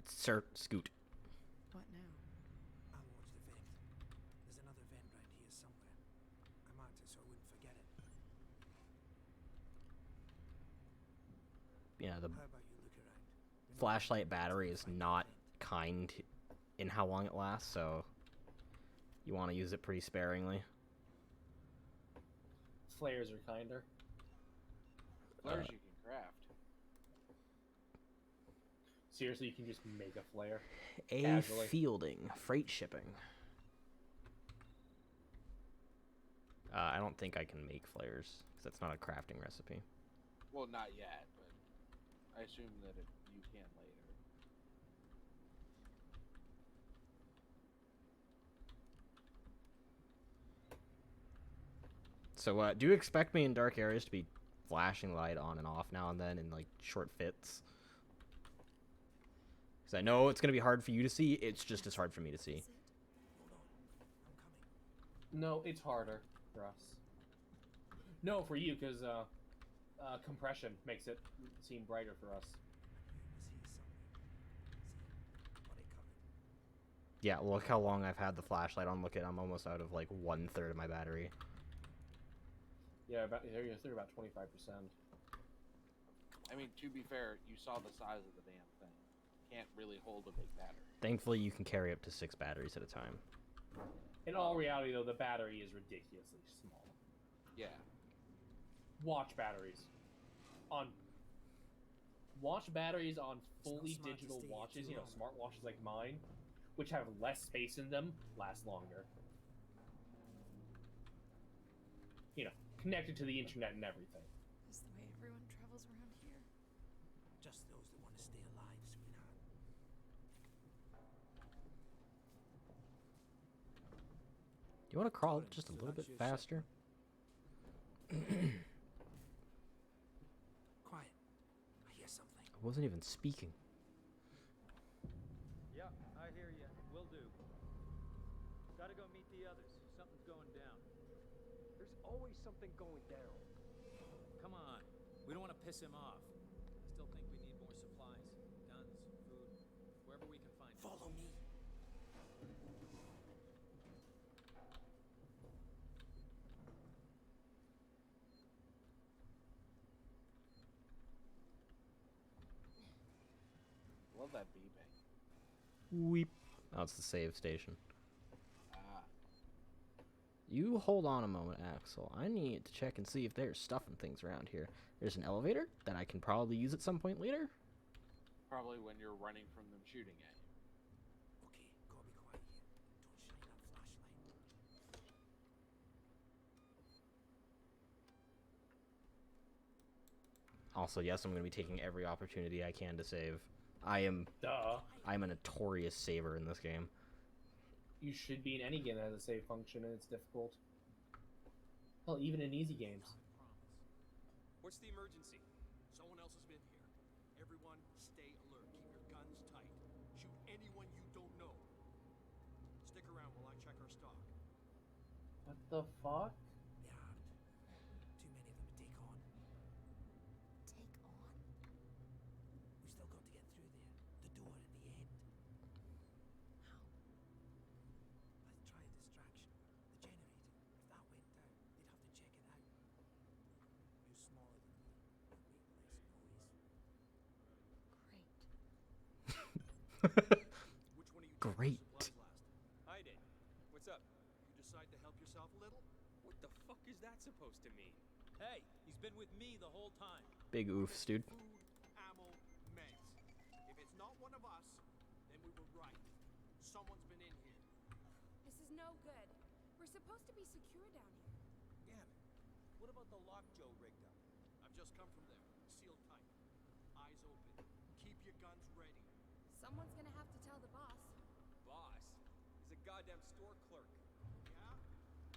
Sir, scoot.
What now?
I'll watch the vent. There's another vent right here somewhere. I marked it so I wouldn't forget it.
Yeah, the
How about you look around?
flashlight battery is not kind in how long it lasts, so you want to use it pretty sparingly.
Flares are kinder.
Flares you can craft.
Seriously, you can just make a flare.
A
Casually.
Fielding, freight shipping. I don't think I can make flares, because that's not a crafting recipe.
Well, not yet, but I assume that you can later.
So, do you expect me in dark areas to be flashing light on and off now and then in, like, short fits? Because I know it's going to be hard for you to see, it's just as hard for me to see.
No, it's harder for us. No, for you, because compression makes it seem brighter for us.
Yeah, look how long I've had the flashlight on. Look at, I'm almost out of, like, 1/3 of my battery.
Yeah, you're about 25%.
I mean, to be fair, you saw the size of the damn thing. Can't really hold a big battery.
Thankfully, you can carry up to 6 batteries at a time.
In all reality, though, the battery is ridiculously small.
Yeah.
Watch batteries on fully digital watches, you know, smart watches like mine, which have less space in them, last longer. You know, connected to the internet and everything.
Is the way everyone travels around here.
Just those that want to stay alive, sweetheart.
Do you want to crawl just a little bit faster?
Quiet. I hear something.
I wasn't even speaking.
Yeah, I hear you. Will do. Gotta go meet the others. Something's going down.
There's always something going down.
Come on. We don't want to piss him off. I still think we need more supplies. Guns, food, wherever we can find it.
Follow me.
Love that beeping.
Weep. Oh, it's the save station.
Ah.
You hold on a moment, Axel. I need to check and see if there's stuff and things around here. There's an elevator that I can probably use at some point later.
Probably when you're running from them shooting at you.
Okay, gotta be quiet here. Don't shine that flashlight.
Also, yes, I'm going to be taking every opportunity I can to save. I'm a notorious saver in this game.
You should be in any game that has a save function and it's difficult. Hell, even in easy games.
What's the emergency? Someone else has been here. Everyone, stay alert. Keep your guns tight. Shoot anyone you don't know. Stick around while I check our stock.
What the fuck?
They're armed. Too many of them to take on.
Take on?
We still got to get through there. The door at the end.
How?
Let's try a distraction. The generator. If that went down, they'd have to check it out. You're smaller than me. You make less noise.
Which one of you
Great.
took the supplies last? Hi, Dave. What's up? You decide to help yourself a little? What the fuck is that supposed to mean?
Hey, he's been with me the whole time.
Big oofs, dude.
Food, ammo, meds. If it's not one of us, then we were right. Someone's been in here.
This is no good. We're supposed to be secure down here.
Damn it. What about the lock Joe rigged up? I've just come from there. Sealed tight. Eyes open. Keep your guns ready.
Someone's gonna have to tell the boss.
Boss? He's a goddamn store clerk. Yeah?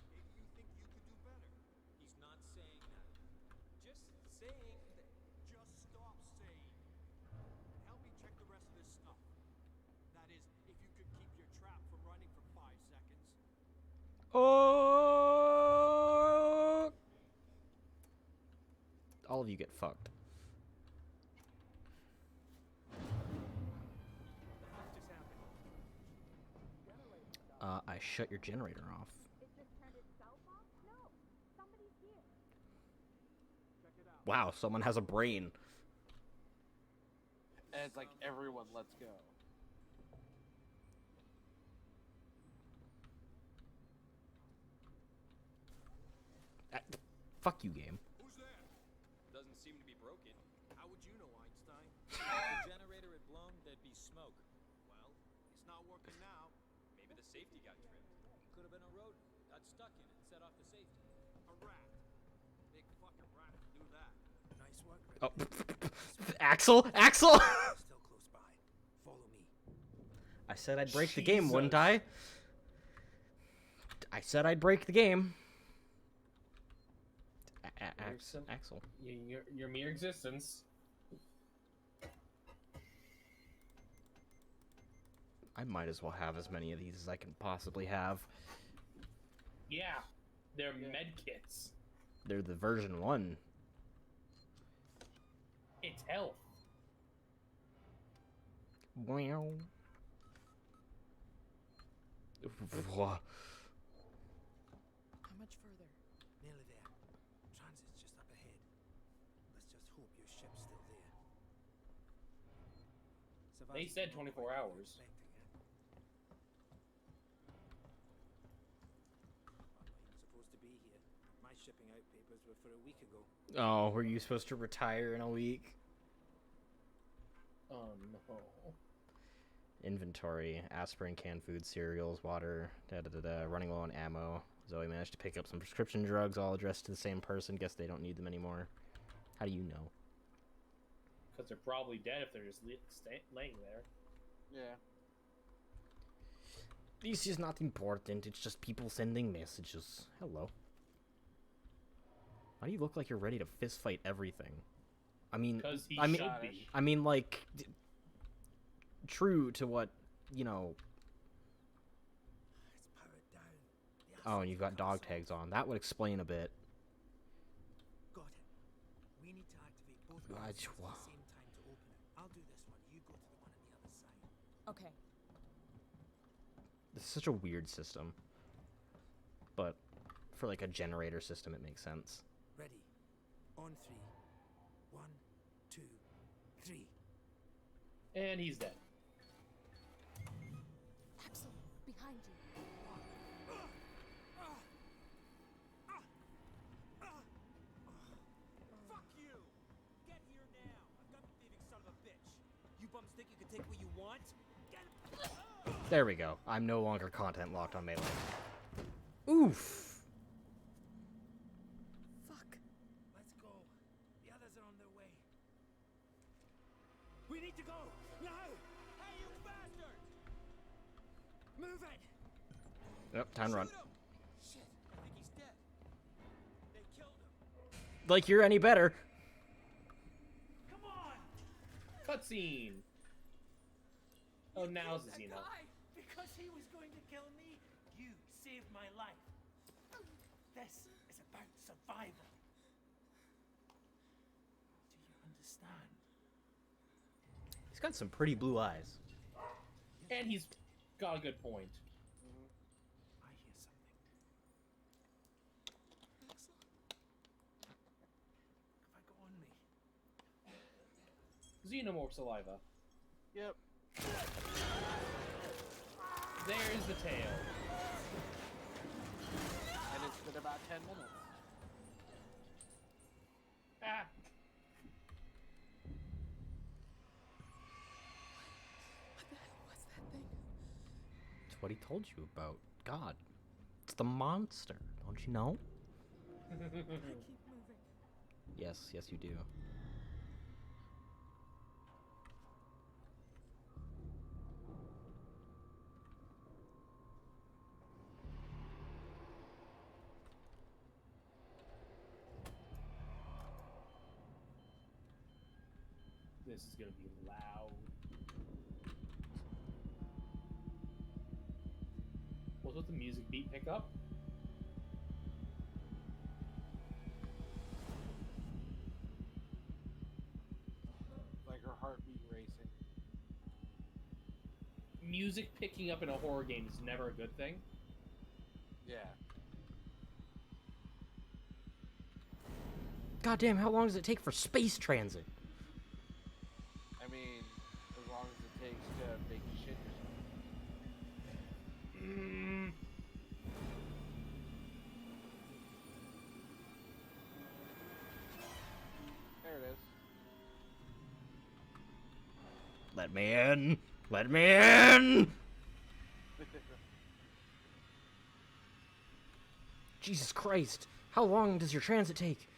Maybe you think you could do better.
He's not saying that.
Just saying that. Just stop saying. Help me check the rest of this stuff. That is, if you could keep your trap from running for 5 seconds.
Oh! All of you get fucked. shut your generator off.
It just turned itself off? No. Somebody's here.
Check it out.
Wow, someone has a brain.
And it's like everyone, let's go.
Fuck you, game.
Who's there? Doesn't seem to be broken. How would you know, Einstein?
If the generator had blown, there'd be smoke.
Well, it's not working now.
Maybe the safety got tripped. Could have been a rodent. Got stuck in it and set off the safety.
A rat. Big fucking rat would do that.
Nice work, Red.
Oh, Axel! Axel!
Still close by. Follow me.
I said I'd break the game, wouldn't I? I said I'd break the game. Axel.
Your mere existence.
I might as well have as many of these as I can possibly have.
Yeah, they're med kits.
They're the version 1.
It's health.
Wow.
How much further?
Nearly there. Transit's just up ahead. Let's just hope your ship's still there.
They said 24 hours.
Supposed to be here. My shipping out papers were for a week ago.
Oh, were you supposed to retire in a week?
Oh no.
Inventory: aspirin, canned food, cereals, water, running low on ammo. Zoe managed to pick up some prescription drugs, all addressed to the same person. Guess they don't need them anymore. How do you know?
Because they're probably dead if they're just laying there.
Yeah.
This is not important. It's just people sending messages. Hello. Why do you look like you're ready to fist fight everything? I mean,
because he
should
be.
I mean, like, true to what, you know.
It's powered down.
Oh, and you've got dog tags on. That would explain a bit.
Got it. We need to activate both guns at the same time to open it. I'll do this one. You go to the one on the other side.
Okay.
This is such a weird system. But for like a generator system, it makes sense.
Ready. On 3. 1, 2, 3.
And he's dead.
Axel, behind you.
Fuck you! Get here now. I've got the thieving son of a bitch. You bums think you can take what you want? Get
There we go. I'm no longer content locked on Melee. Oof.
Fuck.
Let's go. The others are on their way. We need to go now. Hey, you bastard! Move it.
Yep, time to run.
Shit, I think he's dead. They killed him.
Like you're any better.
Come on!
Cutscene. Oh, now's the scene.
Because he was going to kill me, you saved my life. This is about survival. Do you understand?
He's got some pretty blue eyes.
And he's got a good point.
I hear something. If I go on me.
Xenomorph saliva.
Yep.
There's the tail.
And it's been about 10 minutes.
Ah.
What the hell was that thing?
It's what he told you about. God. It's the monster. Don't you know?
I keep moving.
Yes, yes you do.
This is gonna be loud. What was the music beat pick up?
Like her heartbeat racing.
Music picking up in a horror game is never a good thing.
Yeah.
Goddamn, how long does it take for space transit?
I mean, as long as it takes to make you shit yourself. There it is.
Let me in! Let me in! Jesus Christ! How long does your transit take?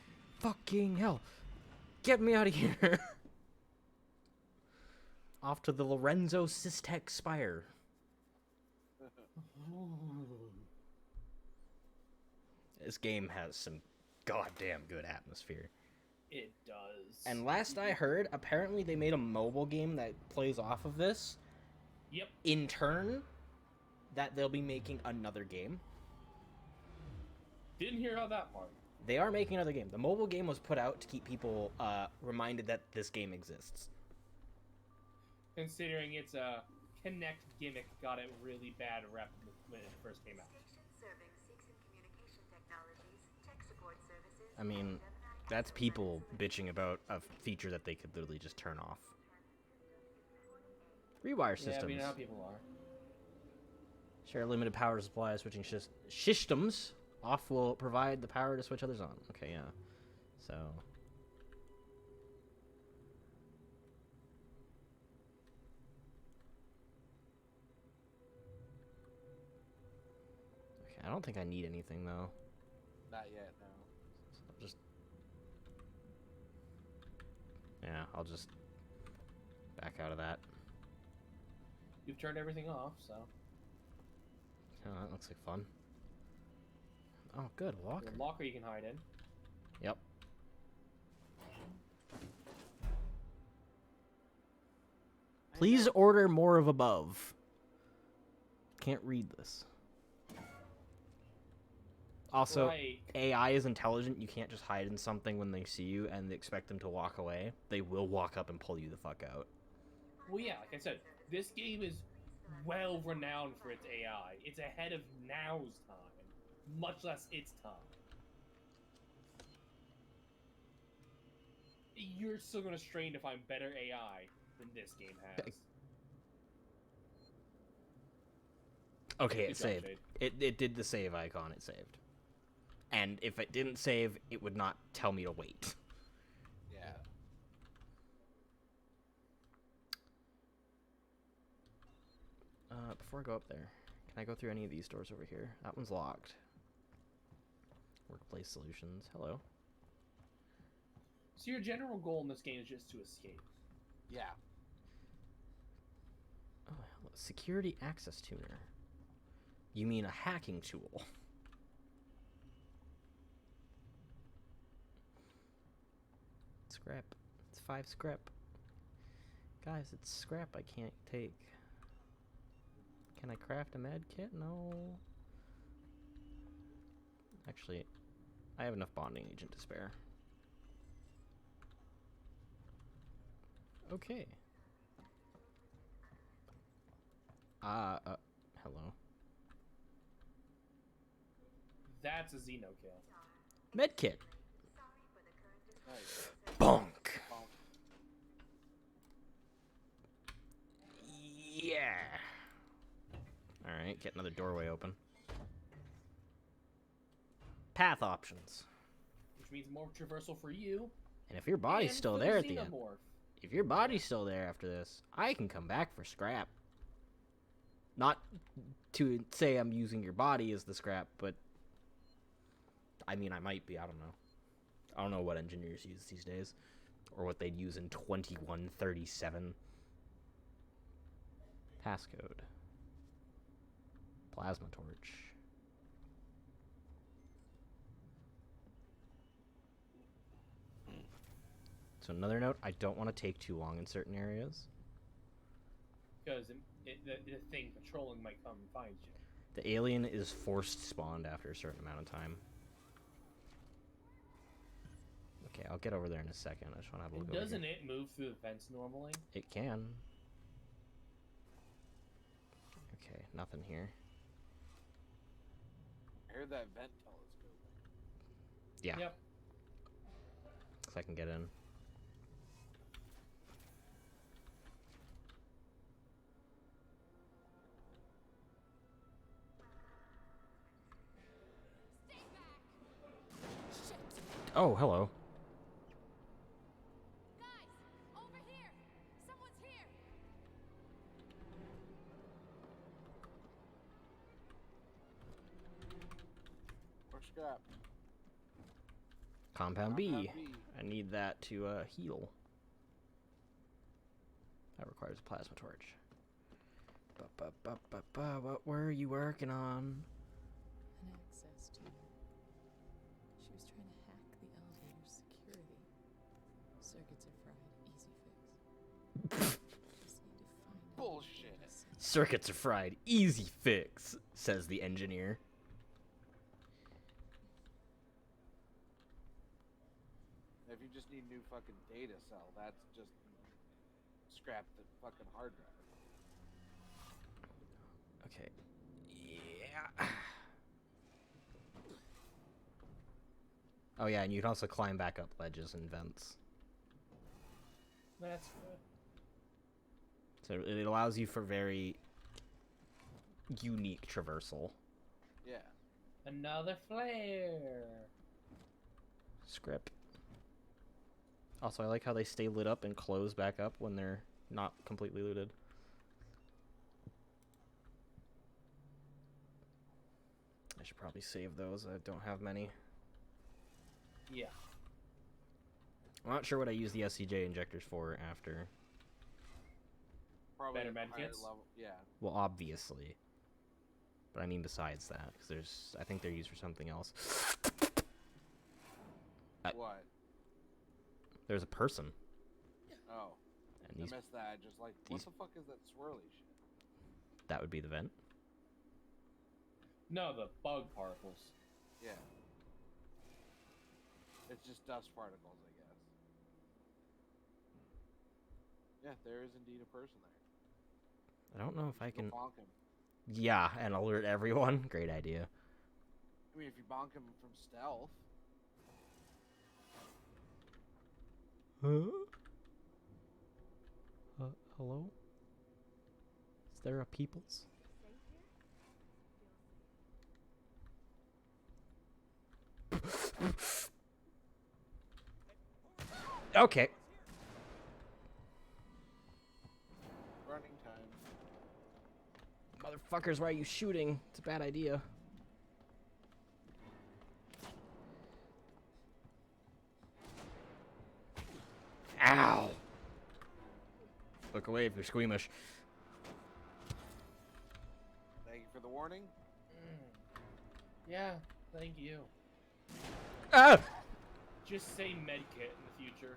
Fucking hell! Get me out of here! Off to the Lorenzo Sistek Spire. This game has some goddamn good atmosphere.
It does.
And last I heard, apparently they made a mobile game that plays off of this.
Yep.
In turn, that they'll be making another game.
Didn't hear about that part.
They are making another game. The mobile game was put out to keep people reminded that this game exists.
Considering its Kinect gimmick got a really bad rep when it first came out.
I mean, that's people bitching about a feature that they could literally just turn off. Rewire systems.
Yeah, I mean, how people are.
Share limited power supply, switching systems. Off will provide the power to switch others on. Okay, yeah. So... okay, I don't think I need anything, though.
Not yet, no.
So I'll just... yeah, I'll just back out of that.
You've turned everything off, so...
oh, that looks like fun. Oh, good. Locker.
There's a locker you can hide in.
Yep. Please order more of above. Can't read this. Also,
Right.
AI is intelligent. You can't just hide in something when they see you and expect them to walk away. They will walk up and pull you the fuck out.
Well, yeah, like I said, this game is well renowned for its AI. It's ahead of now's time, much less its time. You're still going to strain to find better AI than this game has.
Okay,
Good
it
job,
saved.
Jade.
It did the save icon. It saved. And if it didn't save, it would not tell me to wait.
Yeah.
Before I go up there, can I go through any of these doors over here? That one's locked. Workplace solutions. Hello.
So your general goal in this game is just to escape.
Yeah.
Oh, hello. Security access tuner. You mean a hacking tool? Scrap. It's 5 scrap. Guys, it's scrap I can't take. Can I craft a med kit? No. Actually, I have enough bonding agent to spare. Okay. Hello.
That's a Xeno kill.
Med kit.
Nice.
Bonk.
Bonk.
Yeah. Alright, get another doorway open. Path options.
Which means more traversal for you.
And if your body's
and
still
for
there at the end,
Xenomorph.
if your body's still there after this, I can come back for scrap. Not to say I'm using your body as the scrap, but I mean, I might be. I don't know. I don't know what engineers use these days, or what they'd use in 2137. Passcode. Plasma torch. So another note, I don't want to take too long in certain areas.
Because the thing patrolling might come and find you.
The alien is forced spawned after a certain amount of time. Okay, I'll get over there in a second. I just want to have a look over
Doesn't
here.
it move through the vents normally?
It can. Okay, nothing here.
I heard that vent telescope.
Yeah.
Yep.
If I can get in. Oh, hello.
Guys, over here! Someone's here!
Or scrap.
Compound B.
Compound B.
I need that to heal. That requires a plasma torch. What were you working on?
An access to. She was trying to hack the elevator's security. Circuits are fried. Easy fix. Just need to find out.
Bullshit.
Circuits are fried. Easy fix, says the engineer.
If you just need new fucking data cell, that's just scrap the fucking hard drive.
Okay. Yeah. Oh yeah, and you can also climb back up ledges and vents.
That's good.
So it allows you for very unique traversal.
Yeah.
Another flare.
Script. Also, I like how they stay lit up and close back up when they're not completely looted. I should probably save those. I don't have many.
Yeah.
I'm not sure what I use the SCJ injectors for after.
Probably
Better
at higher
medkits?
level. Yeah.
Well, obviously. But I mean besides that, because I think they're used for something else.
What?
There's a person.
Oh.
And these,
I missed that. Just like, what the fuck is that swirly shit?
that would be the vent.
No, the bug particles.
Yeah. It's just dust particles, I guess. Yeah, there is indeed a person there.
I don't know if I
Go
can...
bonk him.
Yeah, and alert everyone. Great idea.
I mean, if you bonk him from stealth.
Huh? Hello? Is there a peoples? Okay.
Running time.
Motherfuckers, why are you shooting? It's a bad idea. Ow! Look away if you're squeamish.
Thank you for the warning.
Yeah, thank you.
Ah!
Just say medkit in the future.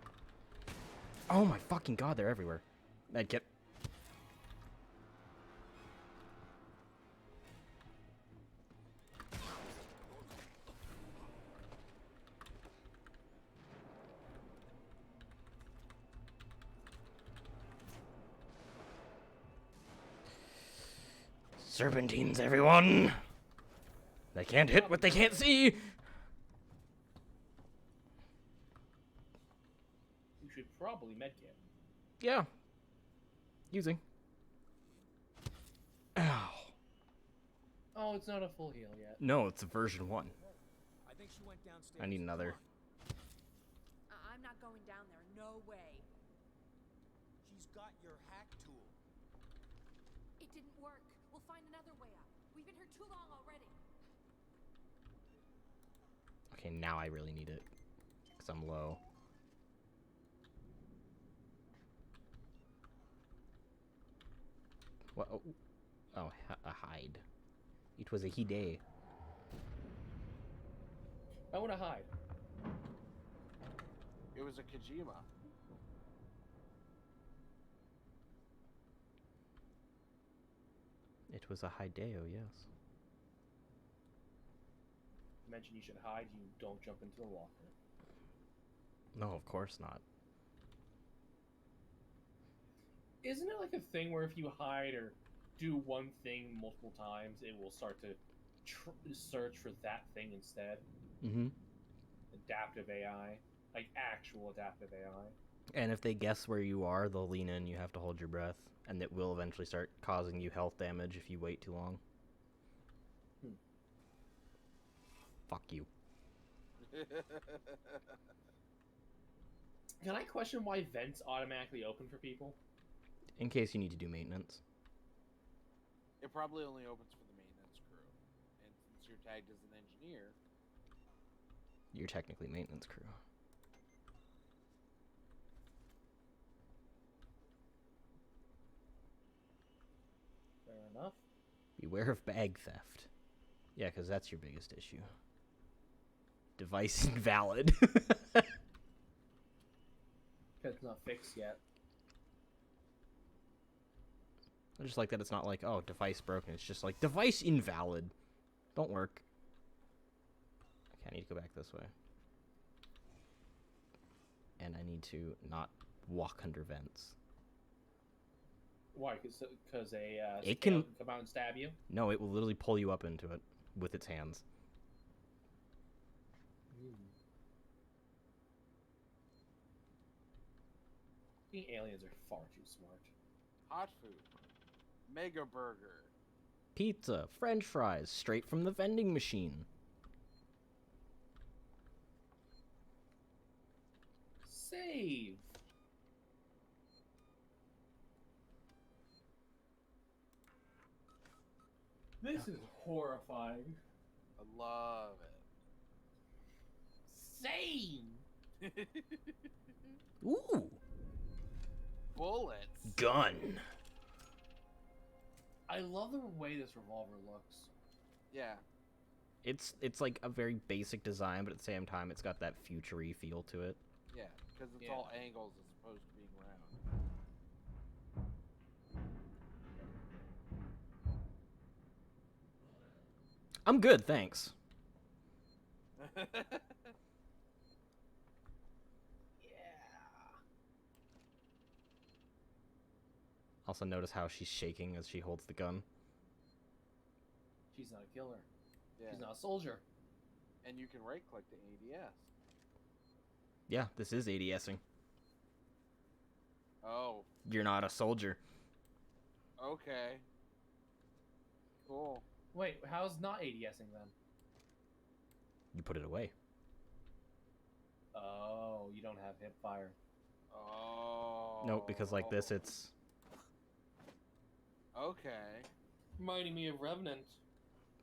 Oh my fucking god, they're everywhere. Medkit. Serpentines, everyone! They can't hit what they can't see!
You should probably medkit.
Yeah. Using. Ow.
Oh, it's not a full heal yet.
No, it's a version 1.
I think she went downstairs.
I need another.
I'm not going down there. No way.
She's got your hack tool.
It didn't work. We'll find another way out. We've been here too long already.
Okay, now I really need it. Because I'm low. What? Oh, a hide. It was a hide.
I want to hide.
It was a Kojima.
It was a Hideo, yes.
Mention you should hide, you don't jump into the locker.
No, of course not.
Isn't it like a thing where if you hide or do one thing multiple times, it will start to search for that thing instead.
Mm-hmm.
Adaptive AI, like actual adaptive AI.
And if they guess where you are, they'll lean in. You have to hold your breath, and it will eventually start causing you health damage if you wait too long. Fuck you.
Can I question why vents automatically open for people?
In case you need to do maintenance.
It probably only opens for the maintenance crew. And since you're tagged as an engineer...
You're technically maintenance crew.
Fair enough.
Beware of bag theft. Yeah, because that's your biggest issue. Device invalid.
It's not fixed yet.
I just like that it's not like, oh, device broken. It's just like, device invalid. Don't work. Okay, I need to go back this way. And I need to not walk under vents.
Why? Because a
It
scale
can
come out and stab you?
No, it will literally pull you up into it with its hands.
The aliens are far too smart.
Hot food. Mega burger.
Pizza, French fries, straight from the vending machine.
Save! This is horrifying.
I love
Same!
it.
Ooh!
Bullets.
Gun.
I love the way this revolver looks.
Yeah.
It's like a very basic design, but at the same time, it's got that future-y feel to it.
Yeah, because it's
Yeah.
all angles as opposed to being round.
I'm good, thanks. Also notice how she's shaking as she holds the gun.
She's not a killer.
Yeah.
She's not a soldier.
And you can right click to ADS.
Yeah, this is ADSing.
Oh.
You're not a soldier.
Okay. Cool.
Wait, how's not ADSing then?
You put it away.
Oh, you don't have hip fire.
Oh.
Nope, because like this, it's...
Okay.
Reminding me of Revenant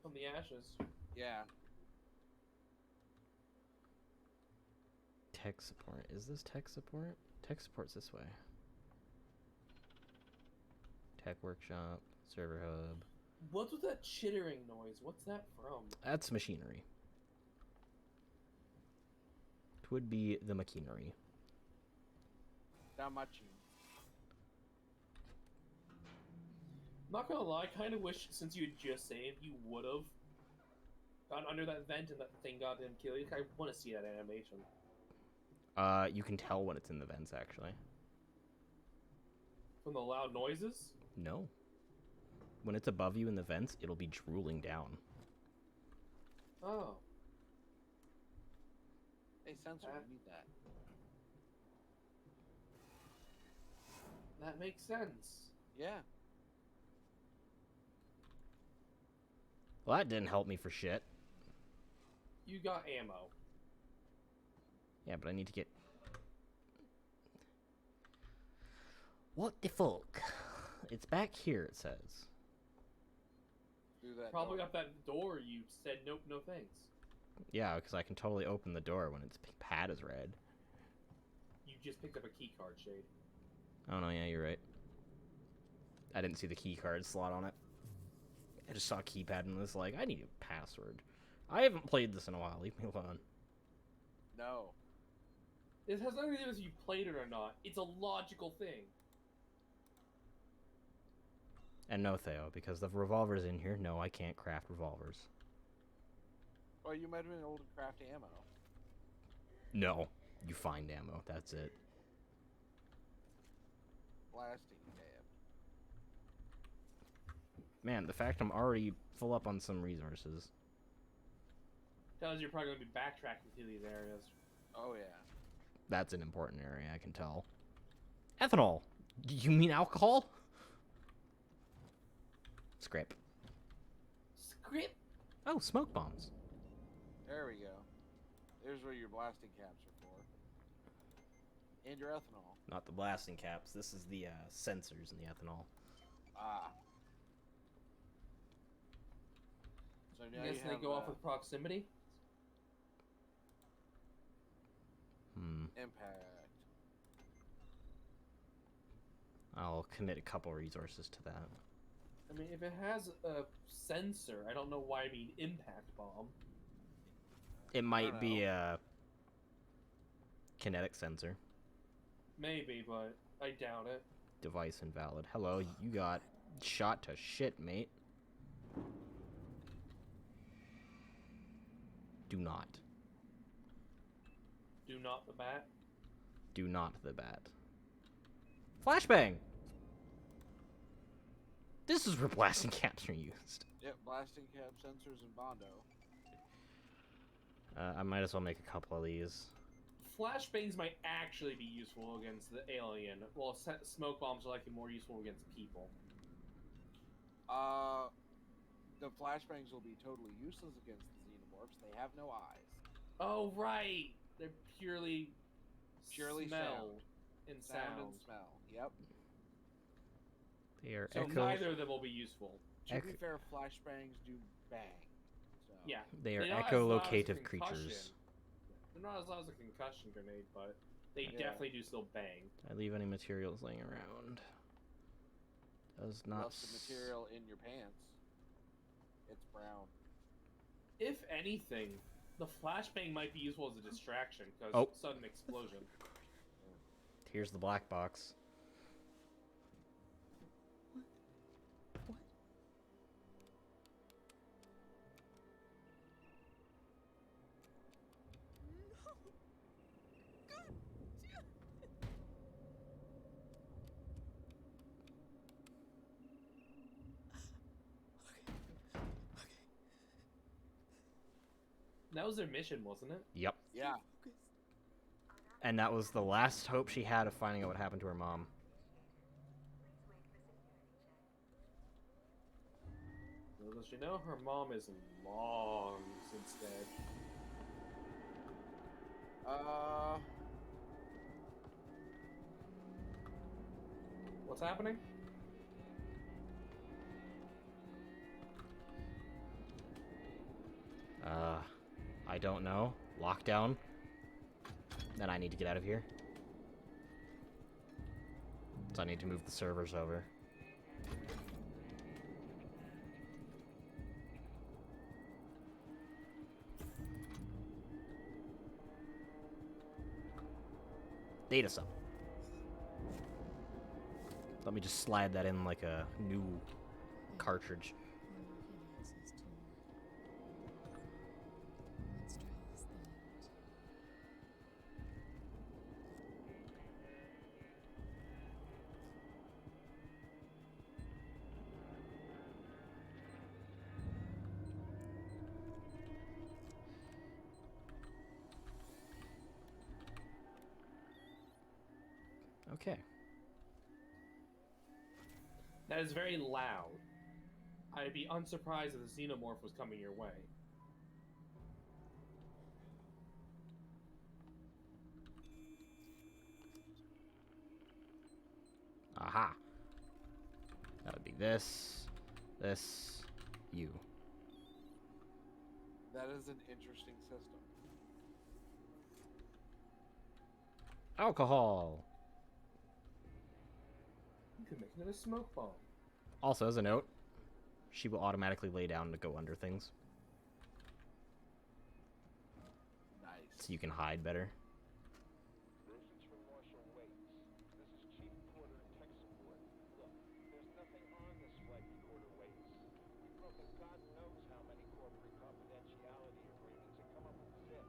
from the Ashes.
Yeah.
Tech support. Is this tech support? Tech support's this way. Tech workshop, server hub.
What's with that chittering noise? What's that from?
That's machinery. It would be the machinery.
Not much.
Not gonna lie, I kind of wish since you had just saved, you would have gotten under that vent and that thing got him killed. I want to see that animation.
You can tell when it's in the vents, actually.
From the loud noises?
No. When it's above you in the vents, it'll be drooling down.
Oh.
Hey, sensor, you need that.
That makes sense.
Yeah.
Well, that didn't help me for shit.
You got ammo.
Yeah, but I need to get... What the fuck? It's back here, it says.
Do that.
Probably
door.
up that door you said nope, no thanks.
Yeah, because I can totally open the door when its pad is red.
You just picked up a key card, Shade.
Oh no, yeah, you're right. I didn't see the key card slot on it. I just saw a keypad and was like, I need a password. I haven't played this in a while, leave me alone.
No.
It has nothing to do with if you played it or not. It's a logical thing.
And no, Theo, because the revolver's in here. No, I can't craft revolvers.
Well, you might have been able to craft ammo.
No, you find ammo. That's it.
Blasting tab.
Man, the fact I'm already full up on some resources.
Tells you're probably going to be backtracking through these areas.
Oh yeah.
That's an important area, I can tell. Ethanol! You mean alcohol? Scrap.
Script.
Oh, smoke bombs.
There we go. There's where your blasting caps are for. And your ethanol.
Not the blasting caps. This is the sensors in the ethanol.
Ah. So now
I guess they go off with proximity?
Impact.
I'll commit a couple resources to that.
I mean, if it has a sensor, I don't know why I mean impact bomb.
It might be a kinetic sensor.
Maybe, but I doubt it.
Device invalid. Hello, you got shot to shit, mate. Do not.
Do not the bat.
Do not the bat. Flashbang! This is where blasting caps are used.
Yep, blasting cap sensors and Bondo.
I might as well make a couple of these.
Flashbangs might actually be useful against the alien, while smoke bombs are likely more useful against people.
The flashbangs will be totally useless against the xenomorphs. They have no eyes.
Oh, right! They're purely smell
sound.
and
Sound and smell. Yep.
They are
so neither of them will be useful.
To be fair, flashbangs do bang. So.
Yeah.
They are
They're not as loud as a
echolocative
concussion.
creatures.
They're not as loud as a concussion grenade, but they definitely do still bang.
I leave any materials laying around. Does not.
Plus the material in your pants. It's brown.
If anything, the flashbang might be useful as a distraction because sudden explosion.
Here's the black box.
What?
That was their mission, wasn't it?
Yep.
Yeah.
And that was the last hope she had of finding out what happened to her mom.
Little does she know, her mom is long since dead. What's happening?
I don't know. Lockdown. Then I need to get out of here. So I need to move the servers over. Data sub. Let me just slide that in like a new cartridge. Okay.
That is very loud. I'd be unsurprised if the xenomorph was coming your way.
Aha. That would be this, you.
That is an interesting system.
Alcohol.
You could make it a smoke bomb.
Also, as a note, she will automatically lay down to go under things.
Nice.
So you can hide better.
This is from Marshal Waits. This is Chief Porter and Tech Support. Look, there's nothing on this flight recorder, Waits. We've broken God knows how many corporate confidentiality agreements and come up with zip.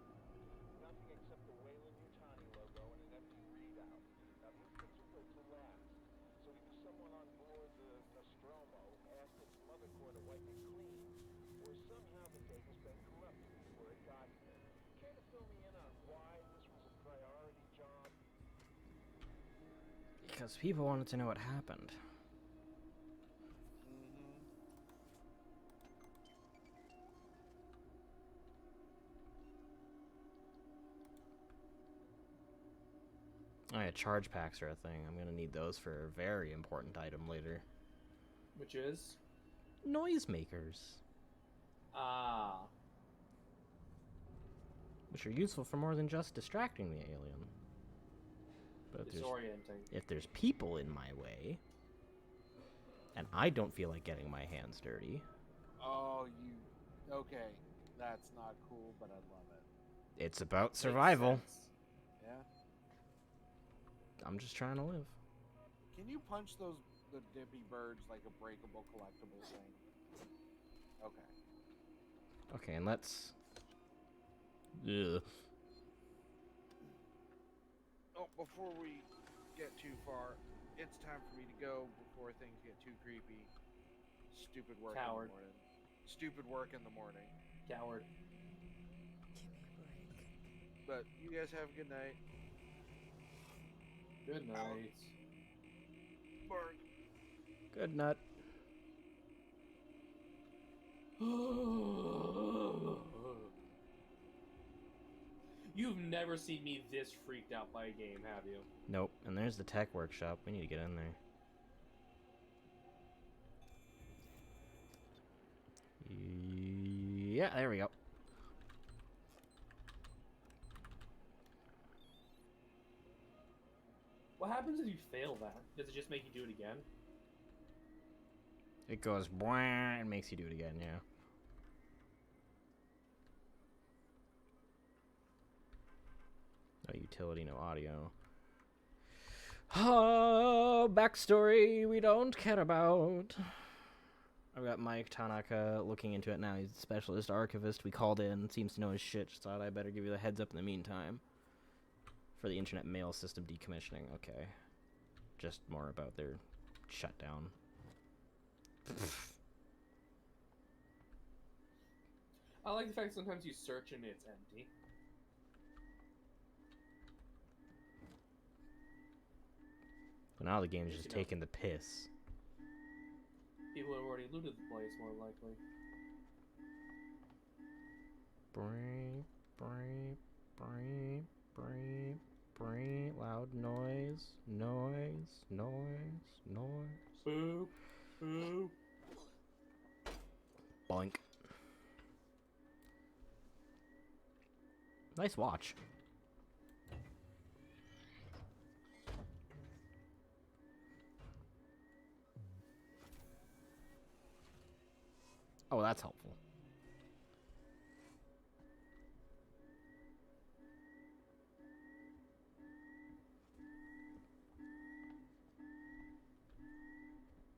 Nothing except the Weyland-Yutani logo and an empty readout. Now these things are built to last. So either someone on board the Nostromo asked its mother
Because people wanted to know what happened. Oh yeah, charge packs are a thing. I'm gonna need those for a very important item later.
Which is?
Noisemakers.
Ah.
Which are useful for more than just distracting the alien. But
Disorienting.
if there's people in my way, and I don't feel like getting my hands dirty.
Oh, okay. That's not cool, but I love it.
It's about survival.
Yeah.
I'm just trying to live.
Can you punch the dippy birds like a breakable collectible thing? Okay.
Okay, and let's... Ugh.
Oh, before we get too far, it's time for me to go before things get too creepy. Stupid work
Coward.
in the morning. Stupid work in the morning.
Coward.
Give me a break.
But you guys have a good night.
Good night.
Bark.
Good nut.
You've never seen me this freaked out by a game, have you?
Nope. And there's the tech workshop. We need to get in there. Yeah, there we go.
What happens if you fail that? Does it just make you do it again?
It goes bwah and makes you do it again, yeah. No utility, no audio. Oh, backstory we don't care about. I've got Mike Tanaka looking into it now. He's a specialist archivist. We called in, seems to know his shit. Just thought I better give you the heads up in the meantime. For the internet mail system decommissioning, okay. Just more about their shutdown.
I like the fact sometimes you search and it's empty.
But now the game's just taking the piss.
People have already looted the place, more likely.
Bring, loud noise, noise.
Boo, boo.
Boink. Nice watch. Oh, that's helpful.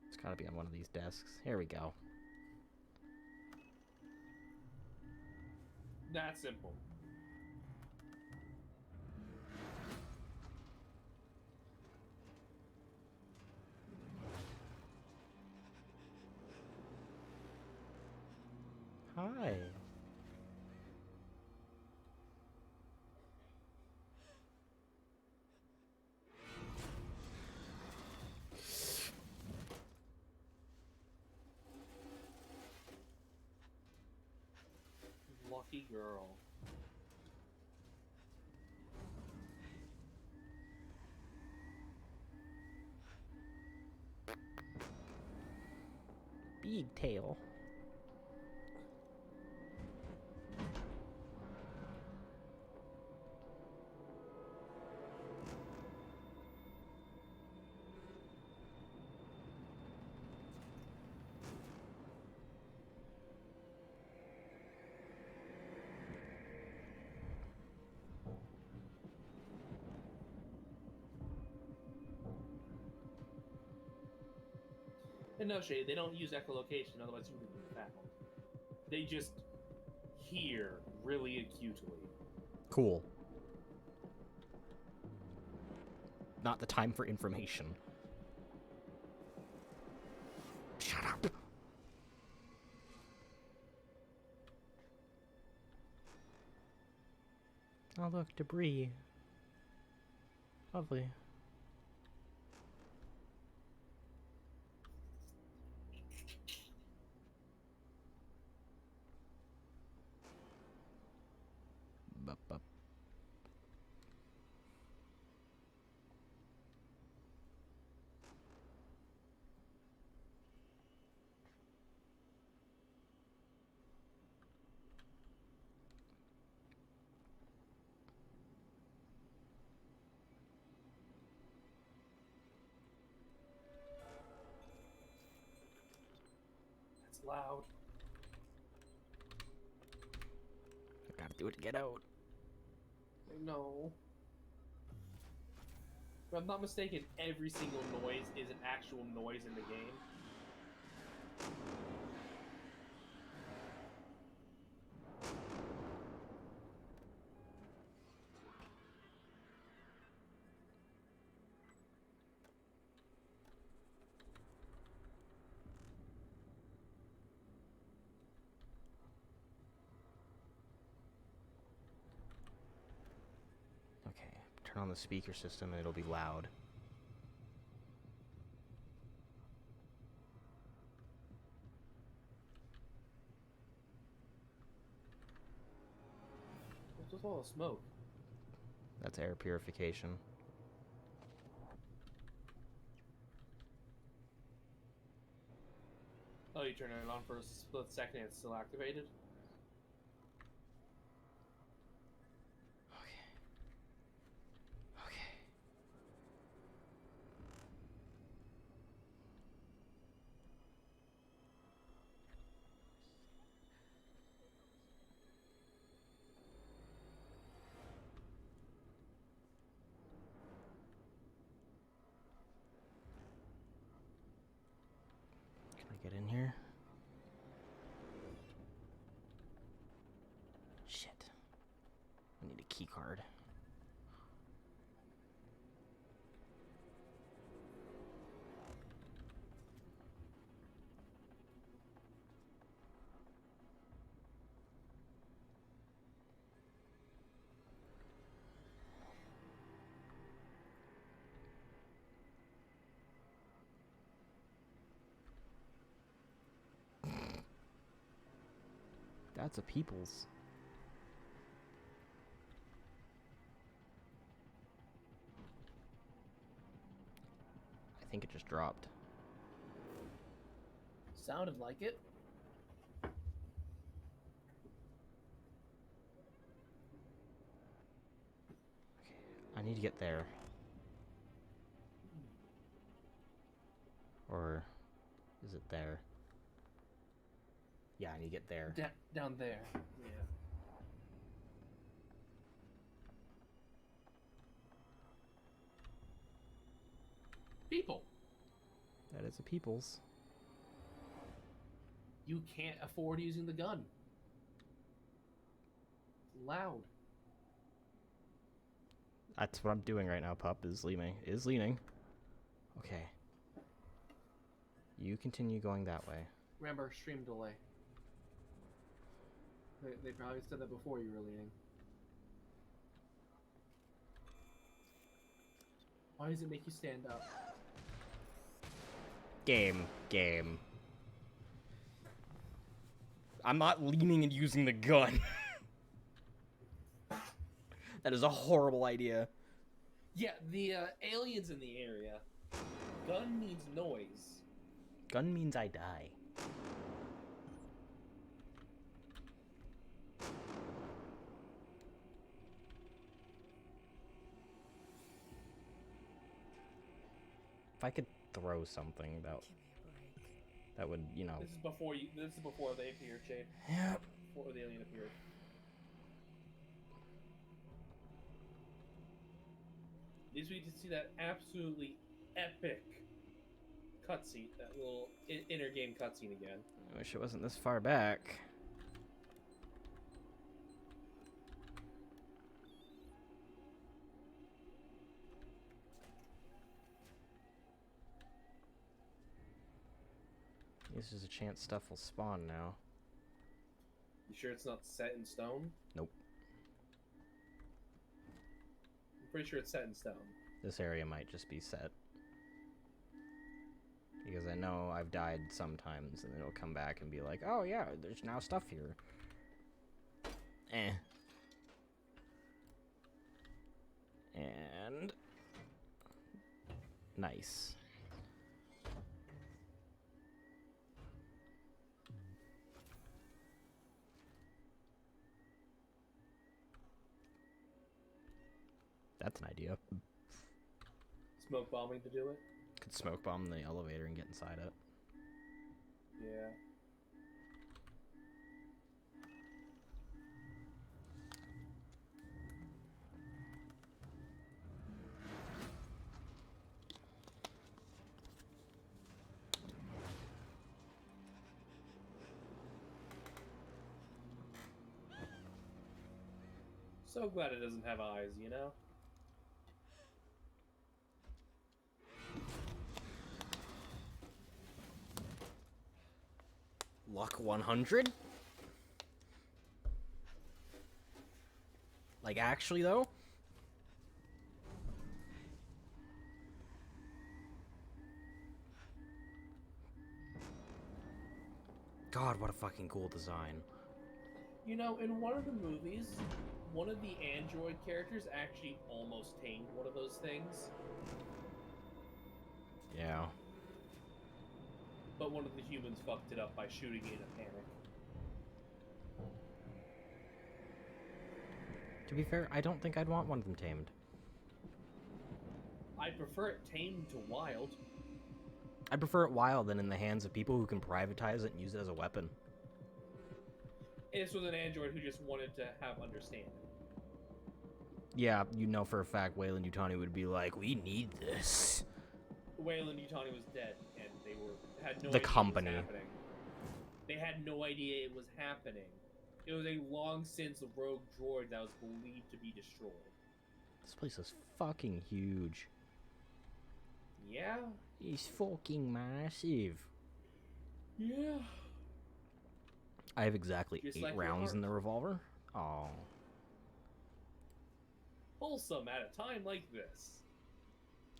It's gotta be on one of these desks. Here we go.
That's simple.
Hi.
Lucky girl.
Big tail.
And no shade, they don't use echolocation, otherwise you would be found. They just hear really acutely.
Cool. Not the time for information. Shut up. Oh look, debris. Lovely.
It's loud.
I gotta do it to get out.
No. If I'm not mistaken, every single noise is an actual noise in the game.
Okay, turn on the speaker system and it'll be loud.
What's with all the smoke?
That's air purification.
Oh, you turn it on for a split second and it's still activated?
Okay. Can I get in here? Shit. I need a key card. That's a people's. I think it just dropped.
Sounded like it.
I need to get there. Or is it there? Yeah, I need to get there.
Down there. Yeah. People.
That is a people's.
You can't afford using the gun. It's loud.
That's what I'm doing right now, pup, is leaning. Okay. You continue going that way.
Remember, stream delay. They probably said that before you were leaning. Why does it make you stand up?
Game. I'm not leaning and using the gun. That is a horrible idea.
Yeah, the aliens in the area. Gun means noise.
Gun means I die. If I could throw something that would, you know.
This is before they appeared, Shade.
Yep.
Before the alien appeared. At least we get to see that absolutely epic cutscene, that little inner game cutscene again.
I wish it wasn't this far back. This is a chance stuff will spawn now.
You sure it's not set in stone?
Nope.
I'm pretty sure it's set in stone.
This area might just be set. Because I know I've died sometimes, and it'll come back and be like, oh yeah, there's now stuff here. And... nice. That's an idea.
Smoke bombing to do it?
Could smoke bomb the elevator and get inside it.
Yeah. So glad it doesn't have eyes, you know?
Luck 100? Like, actually, though? God, what a fucking cool design.
You know, in one of the movies, one of the android characters actually almost tamed one of those things.
Yeah.
But one of the humans fucked it up by shooting it in a panic.
To be fair, I don't think I'd want one of them tamed.
I prefer it tamed to wild.
I prefer it wild than in the hands of people who can privatize it and use it as a weapon.
And this was an android who just wanted to have understanding.
Yeah, you know for a fact Wayland Yutani would be like, we need this.
Wayland Yutani was dead, and they had no
The
idea
company.
it was happening. They had no idea it was happening. It was a long since rogue droid that was believed to be destroyed.
This place is fucking huge.
Yeah?
It's fucking massive.
Yeah.
I have exactly
Just
8
like your
rounds in
heart.
the revolver. Oh.
Wholesome at a time like this.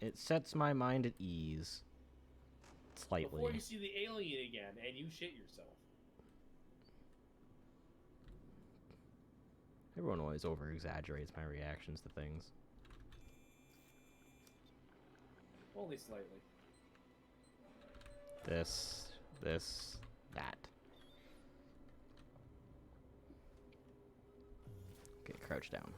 It sets my mind at ease. Slightly.
Before you see the alien again and you shit yourself.
Everyone always over-exaggerates my reactions to things.
Only slightly.
This, that. Okay, crouch down.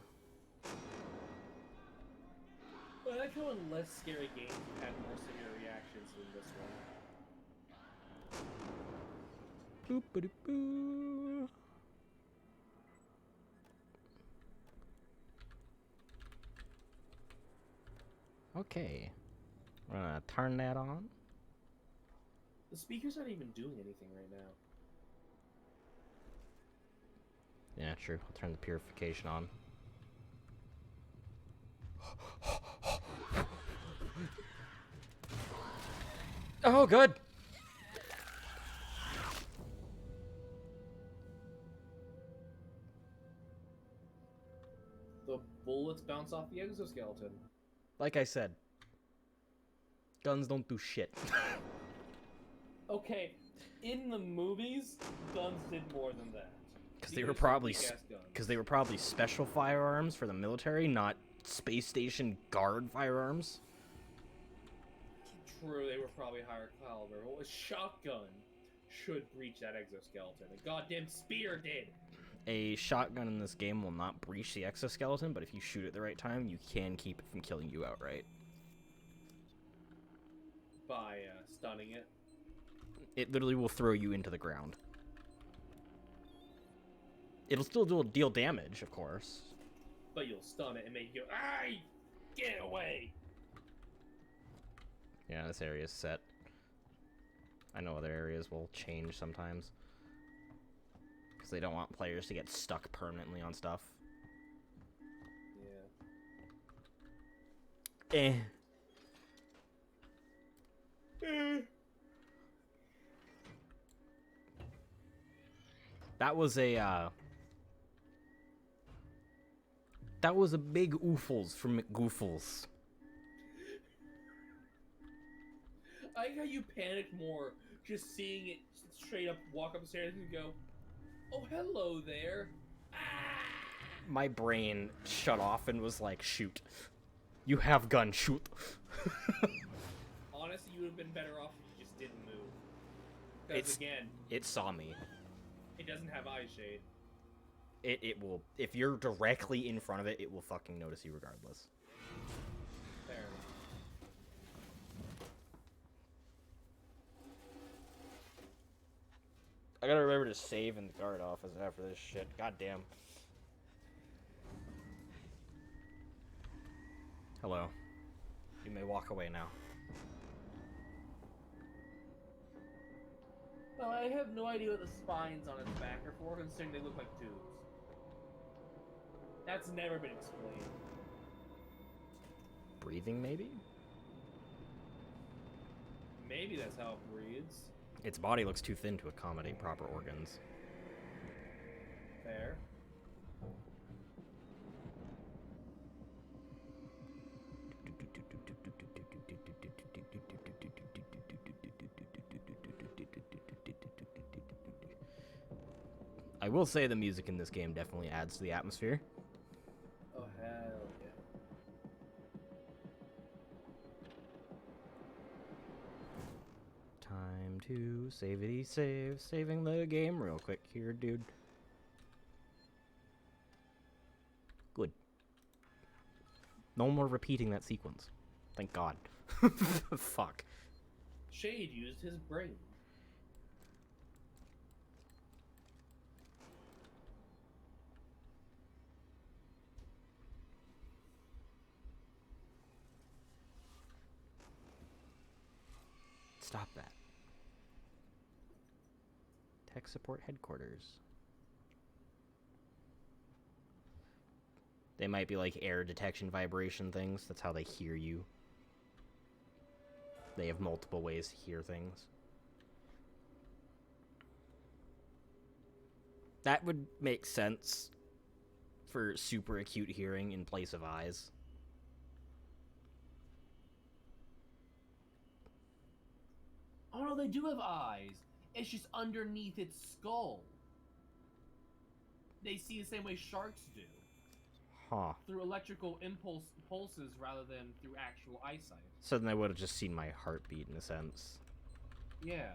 But I like how in less scary games you had more severe reactions than this one.
Boop-a-doop-boo. Okay. We're gonna turn that on.
The speaker's not even doing anything right now.
Yeah, true. I'll turn the purification on. Oh, good.
The bullets bounce off the exoskeleton.
Like I said, guns don't do shit.
Okay, in the movies, guns did more than that.
Because they were probably special firearms for the military, not space station guard firearms.
True, they were probably higher caliber. Well, a shotgun should breach that exoskeleton. A goddamn spear did.
A shotgun in this game will not breach the exoskeleton, but if you shoot at the right time, you can keep it from killing you outright.
By stunning it.
It literally will throw you into the ground. It'll still deal damage, of course.
But you'll stun it and make you go, "Ay! Get away!"
Yeah, this area's set. I know other areas will change sometimes. Because they don't want players to get stuck permanently on stuff.
Yeah.
That was a big oofles from McGoofles.
I like how you panicked more just seeing it straight up walk up the stairs and go, "Oh, hello there."
My brain shut off and was like, shoot. You have gun, shoot.
Honestly, you would have been better off if you just didn't move. Because again,
it saw me.
it doesn't have eye shade.
It will, if you're directly in front of it, it will fucking notice you regardless.
Fair enough.
I gotta remember to save in the guard office after this shit. God damn. Hello. You may walk away now.
Well, I have no idea what the spines on its back are for, considering they look like tubes. That's never been explained.
Breathing, maybe?
Maybe that's how it breathes.
Its body looks too thin to accommodate proper organs.
Fair.
I will say the music in this game definitely adds to the atmosphere.
Oh, hell yeah.
Time to savity save, saving the game real quick here, dude. Good. No more repeating that sequence. Thank God. Fuck.
Shade used his brain.
Stop that. Tech support headquarters. They might be like air detection vibration things. That's how they hear you. They have multiple ways to hear things. That would make sense for super acute hearing in place of eyes.
Oh no, they do have eyes. It's just underneath its skull. They see the same way sharks do.
Huh.
Through electrical pulses rather than through actual eyesight.
So then I would have just seen my heartbeat in a sense.
Yeah.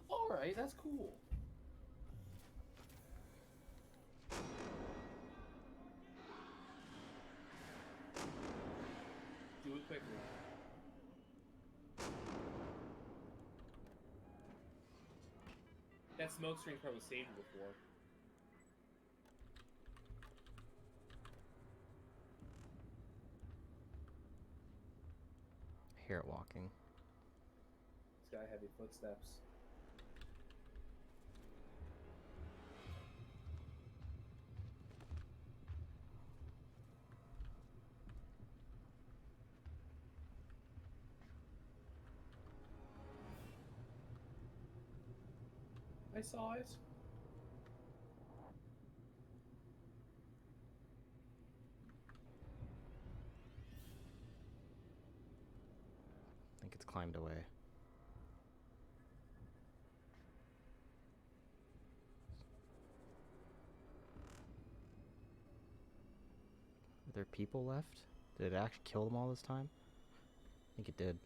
Alright, that's cool. Do it quickly. That smoke screen probably saved before.
I hear it walking.
It's got heavy footsteps. I saw it.
I think it's climbed away. Are there people left? Did it actually kill them all this time? I think it did.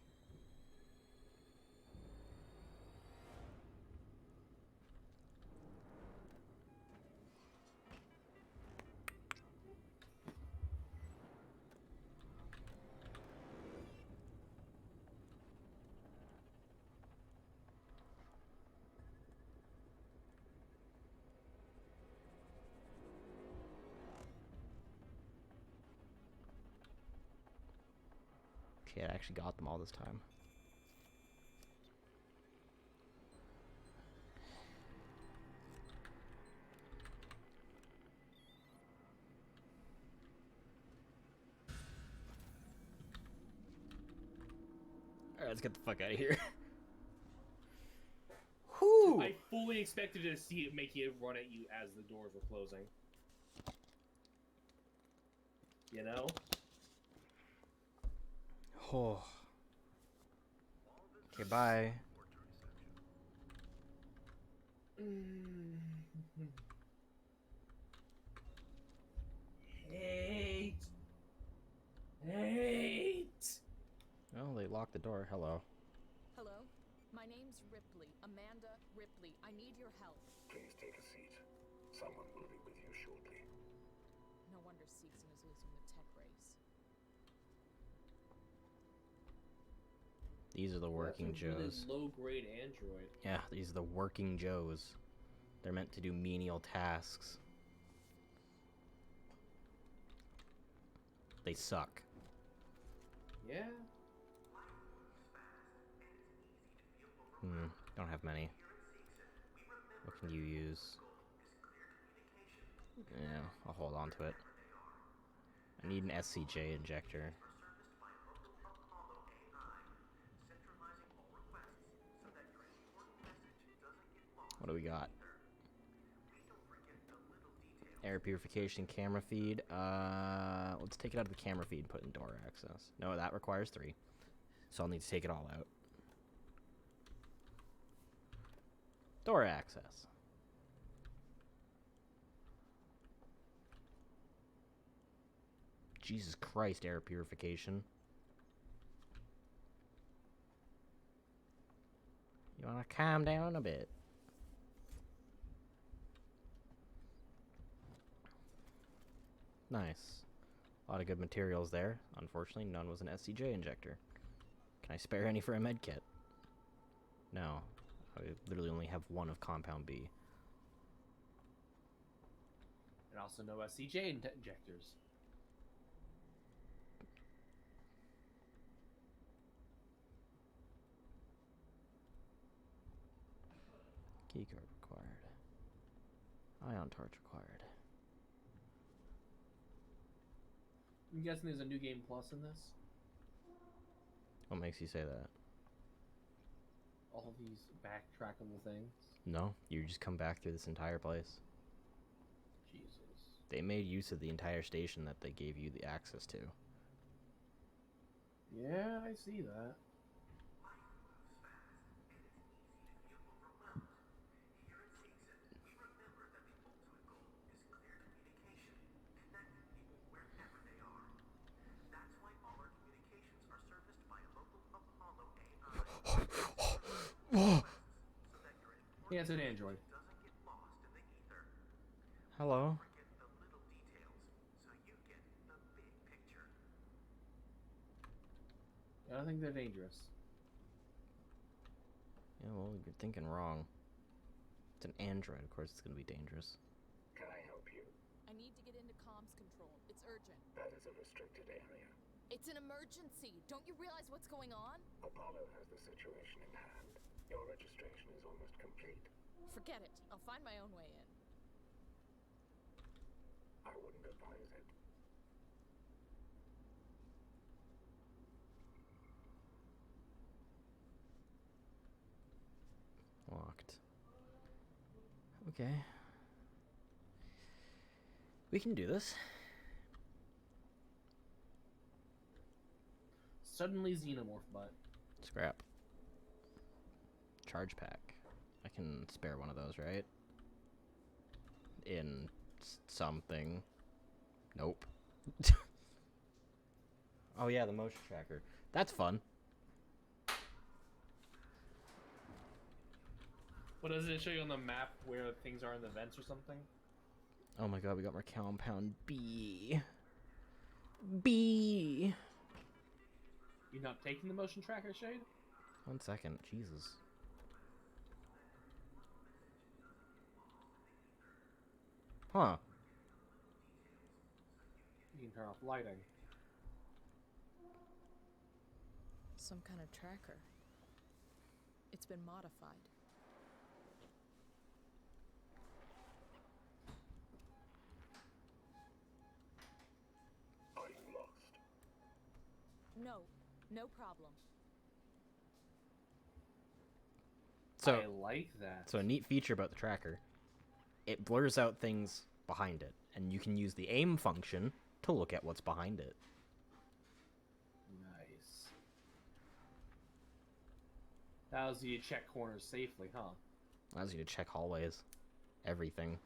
Okay, I actually got them all this time. Alright, let's get the fuck out of here. Whew!
I fully expected to see it make it run at you as the doors were closing. You know?
Oh. Okay, bye.
Hate. Hate.
Oh, they locked the door. Hello.
Hello? My name's Ripley. Amanda Ripley. I need your help.
Please take a seat. Someone will be with you shortly.
No wonder Seegson is losing the tech race.
These are the working
That's a really
Joes.
low-grade android.
Yeah, these are the working Joes. They're meant to do menial tasks. They suck.
Yeah.
Don't have many. What can you use? Yeah, I'll hold on to it. I need an SCJ injector. What do we got? Air purification, camera feed. Let's take it out of the camera feed and put it in door access. No, that requires 3. So I'll need to take it all out. Door access. Jesus Christ, air purification. You wanna calm down a bit? Nice. A lot of good materials there. Unfortunately, none was an SCJ injector. Can I spare any for a med kit? No. I literally only have 1 of compound B.
And also no SCJ injectors.
Keycard required. Ion torch required.
I'm guessing there's a new game plus in this.
What makes you say that?
All these backtrackable things.
No, you just come back through this entire place.
Jesus.
They made use of the entire station that they gave you the access to.
Yeah, I see that. Yeah, it's an Android.
Hello?
I don't think they're dangerous.
Yeah, well, you're thinking wrong. It's an android, of course it's gonna be dangerous.
Can I help you?
I need to get into comms control. It's urgent.
That is a restricted area.
It's an emergency. Don't you realize what's going on?
Apollo has the situation in hand. Your registration is almost complete.
Forget it. I'll find my own way in.
I wouldn't advise it.
Locked. Okay. We can do this.
Suddenly xenomorph butt.
Scrap. Charge pack. I can spare one of those, right? In something. Nope. Oh yeah, the motion tracker. That's fun.
What does it show you on the map where things are in the vents or something?
Oh my god, we got more compound B. B.
You not taking the motion tracker, Shade?
1 second, Jesus. Huh.
You can turn off lighting.
Some kind of tracker. It's been modified.
Are you lost?
No, no problem.
So
I like that.
So a neat feature about the tracker, it blurs out things behind it, and you can use the aim function to look at what's behind it.
Nice. Allows you to check corners safely, huh?
Allows you to check hallways. Everything.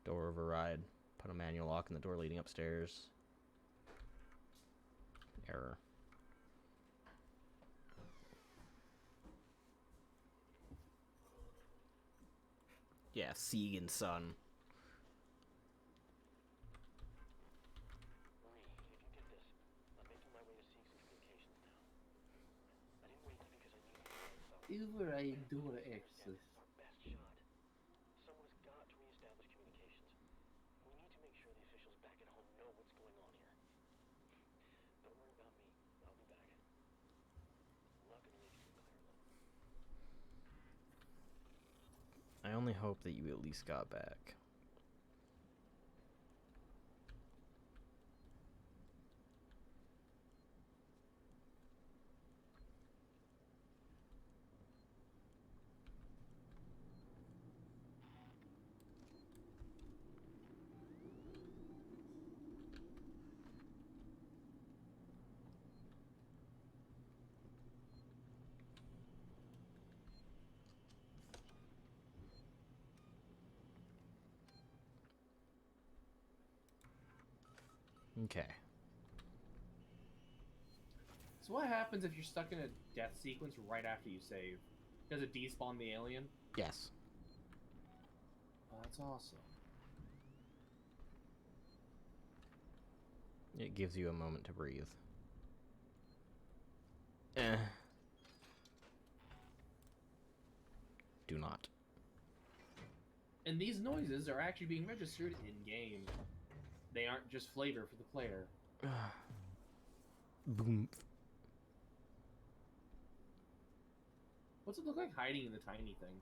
Door override. Put a manual lock in the door leading upstairs. Error. Yeah, Sieg and Son.
Marie, if you get this, I'm making my way to Seegson Communications now. I didn't wait because I needed to find something.
Over a door access.
Our best shot. Someone has got to reestablish communications. We need to make sure the officials back at home know what's going on here. Don't worry about me. I'll be back. I'm not gonna leave you in Claire alone.
I only hope that you at least got back. Okay.
So what happens if you're stuck in a death sequence right after you save? Does it despawn the alien?
Yes.
Oh, that's awesome.
It gives you a moment to breathe. Do not.
And these noises are actually being registered in-game. They aren't just flavor for the player.
Boom.
What's it look like hiding in the tiny thing?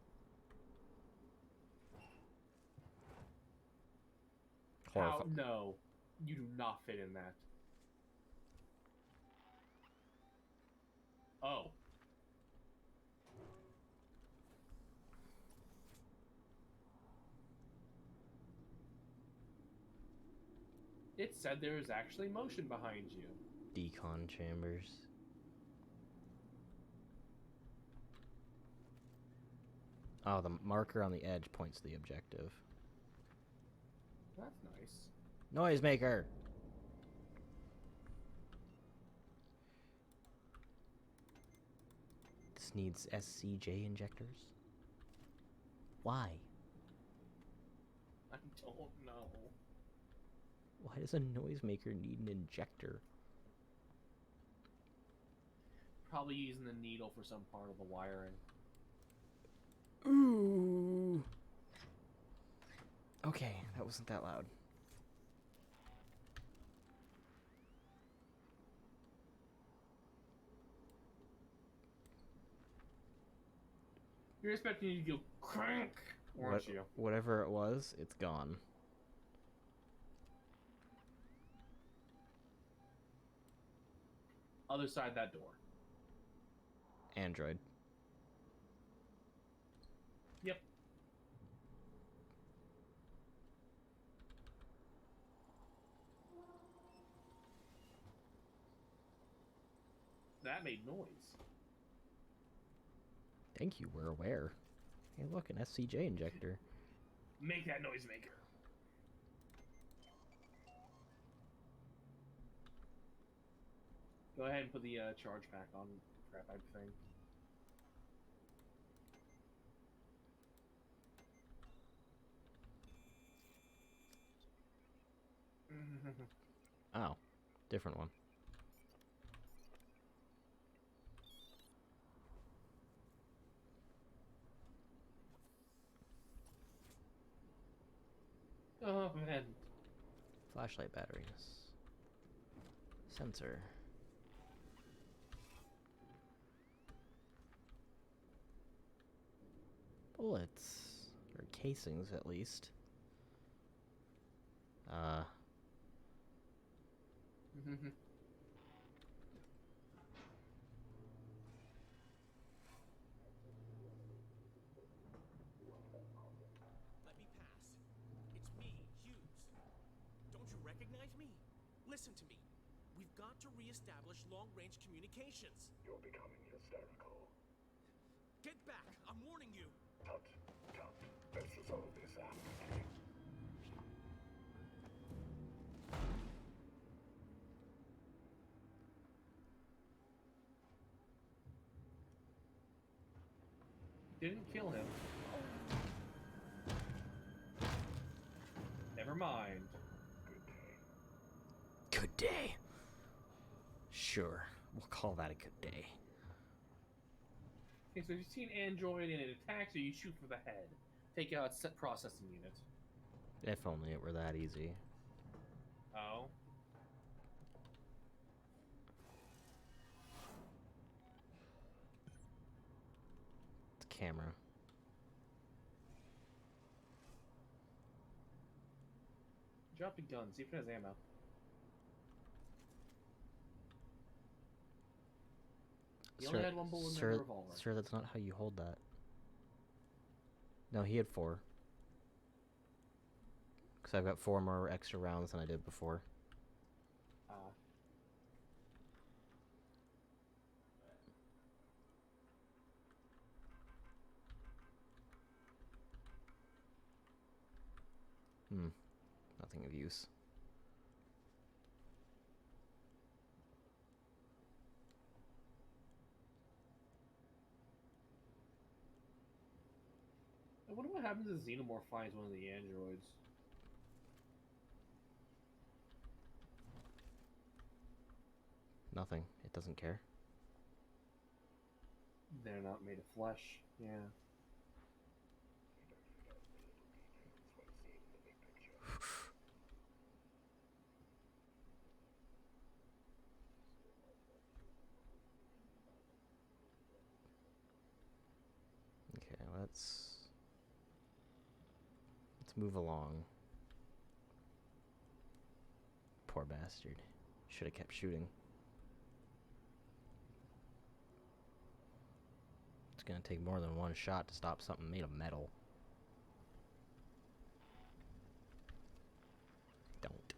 How? No. You do not fit in that. Oh. It said there was actually motion behind you.
Decon chambers. Oh, the marker on the edge points to the objective.
That's nice.
Noisemaker! This needs SCJ injectors? Why?
I don't know.
Why does a noisemaker need an injector?
Probably using the needle for some part of the wiring.
Ooh. Okay, that wasn't that loud.
You're expecting you to go crank, aren't you?
Whatever it was, it's gone.
Other side that door.
Android.
Yep. That made noise.
Thank you, we're aware. Hey, look, an SCJ injector.
Make that noisemaker. Go ahead and put the charge pack on crap type thing.
Oh, different one.
Oh, man.
Flashlight batteries. Sensor. Bullets. Or casings, at least.
Let me pass. It's me, Hughes. Don't you recognize me? Listen to me. We've got to re-establish long-range communications.
You're becoming hysterical.
Get back! I'm warning you!
Tut, tut. Let's resolve this amicably.
Didn't kill him. Never mind.
Good day. Sure, we'll call that a good day.
Okay, so you've seen Android and it attacks you, you shoot for the head. Take out its processing unit.
If only it were that easy.
Oh.
It's a camera.
Drop the gun, see if it has ammo. He only had one bullet in the revolver.
Sir, that's not how you hold that. No, he had 4. Because I've got 4 more extra rounds than I did before. Nothing of use.
I wonder what happens if Xenomorph finds one of the androids.
Nothing. It doesn't care.
They're not made of flesh. Yeah.
Okay, let's move along. Poor bastard. Should have kept shooting. It's gonna take more than one shot to stop something made of metal. Don't.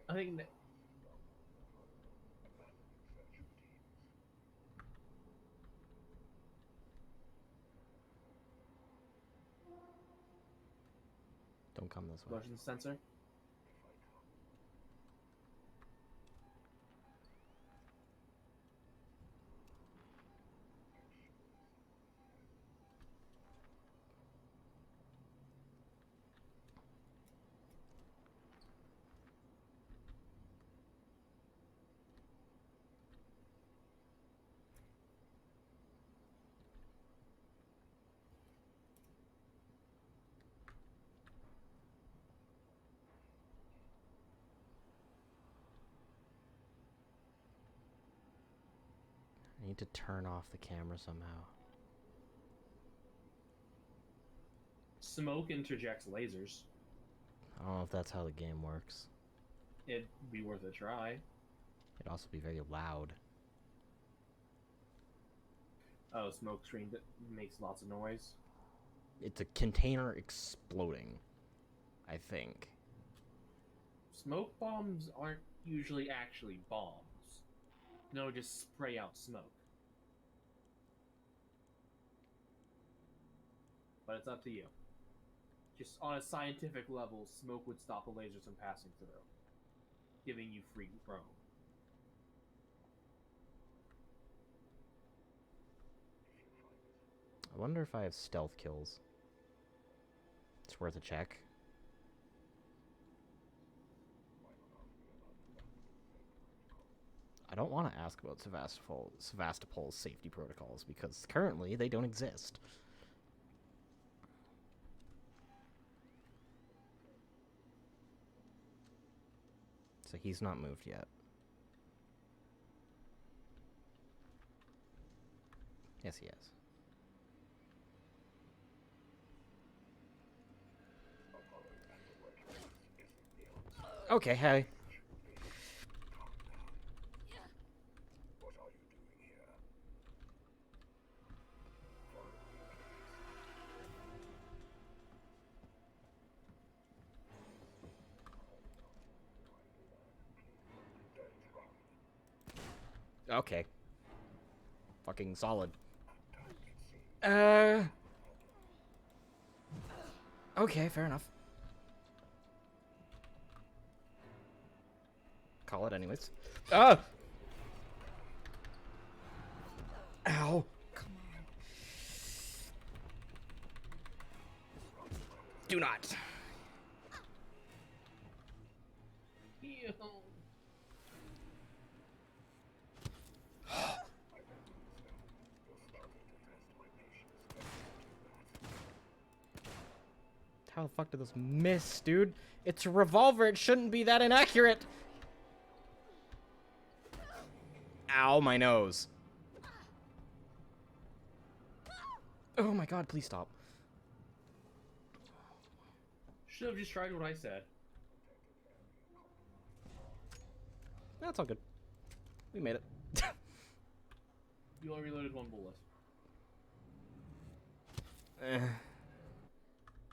I think that
Don't come this way.
motion sensor.
I need to turn off the camera somehow.
Smoke interjects lasers.
I don't know if that's how the game works.
It'd be worth a try.
It'd also be very loud.
Oh, smoke screen that makes lots of noise.
It's a container exploding, I think.
Smoke bombs aren't usually actually bombs. No, just spray out smoke. But it's up to you. Just on a scientific level, smoke would stop the lasers from passing through, giving you free roam.
I wonder if I have stealth kills. It's worth a check. I don't want to ask about Sevastopol's safety protocols because currently they don't exist. So he's not moved yet. Yes, he has. Okay, hey.
What are you doing here?
Okay. Fucking solid. Okay, fair enough. Call it anyways. Ah! Ow! Come on. Do not.
Ew.
How the fuck did this miss, dude? It's a revolver. It shouldn't be that inaccurate. Ow, my nose. Oh my god, please stop.
Should have just tried what I said.
That's all good. We made it.
You only reloaded one bullet.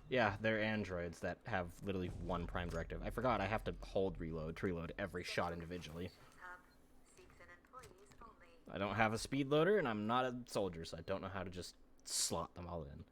Yeah, they're androids that have literally one prime directive. I forgot I have to hold reload to reload every shot individually. I don't have a speed loader, and I'm not a soldier, so I don't know how to just slot them all in.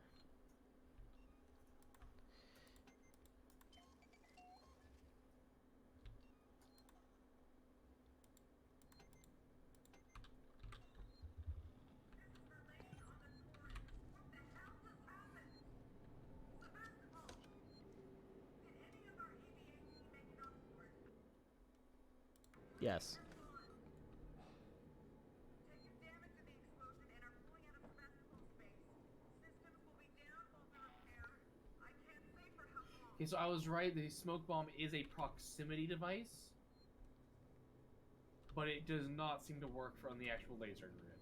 Yes.
Okay, so I was right. The smoke bomb is a proximity device, but it does not seem to work on the actual laser grid.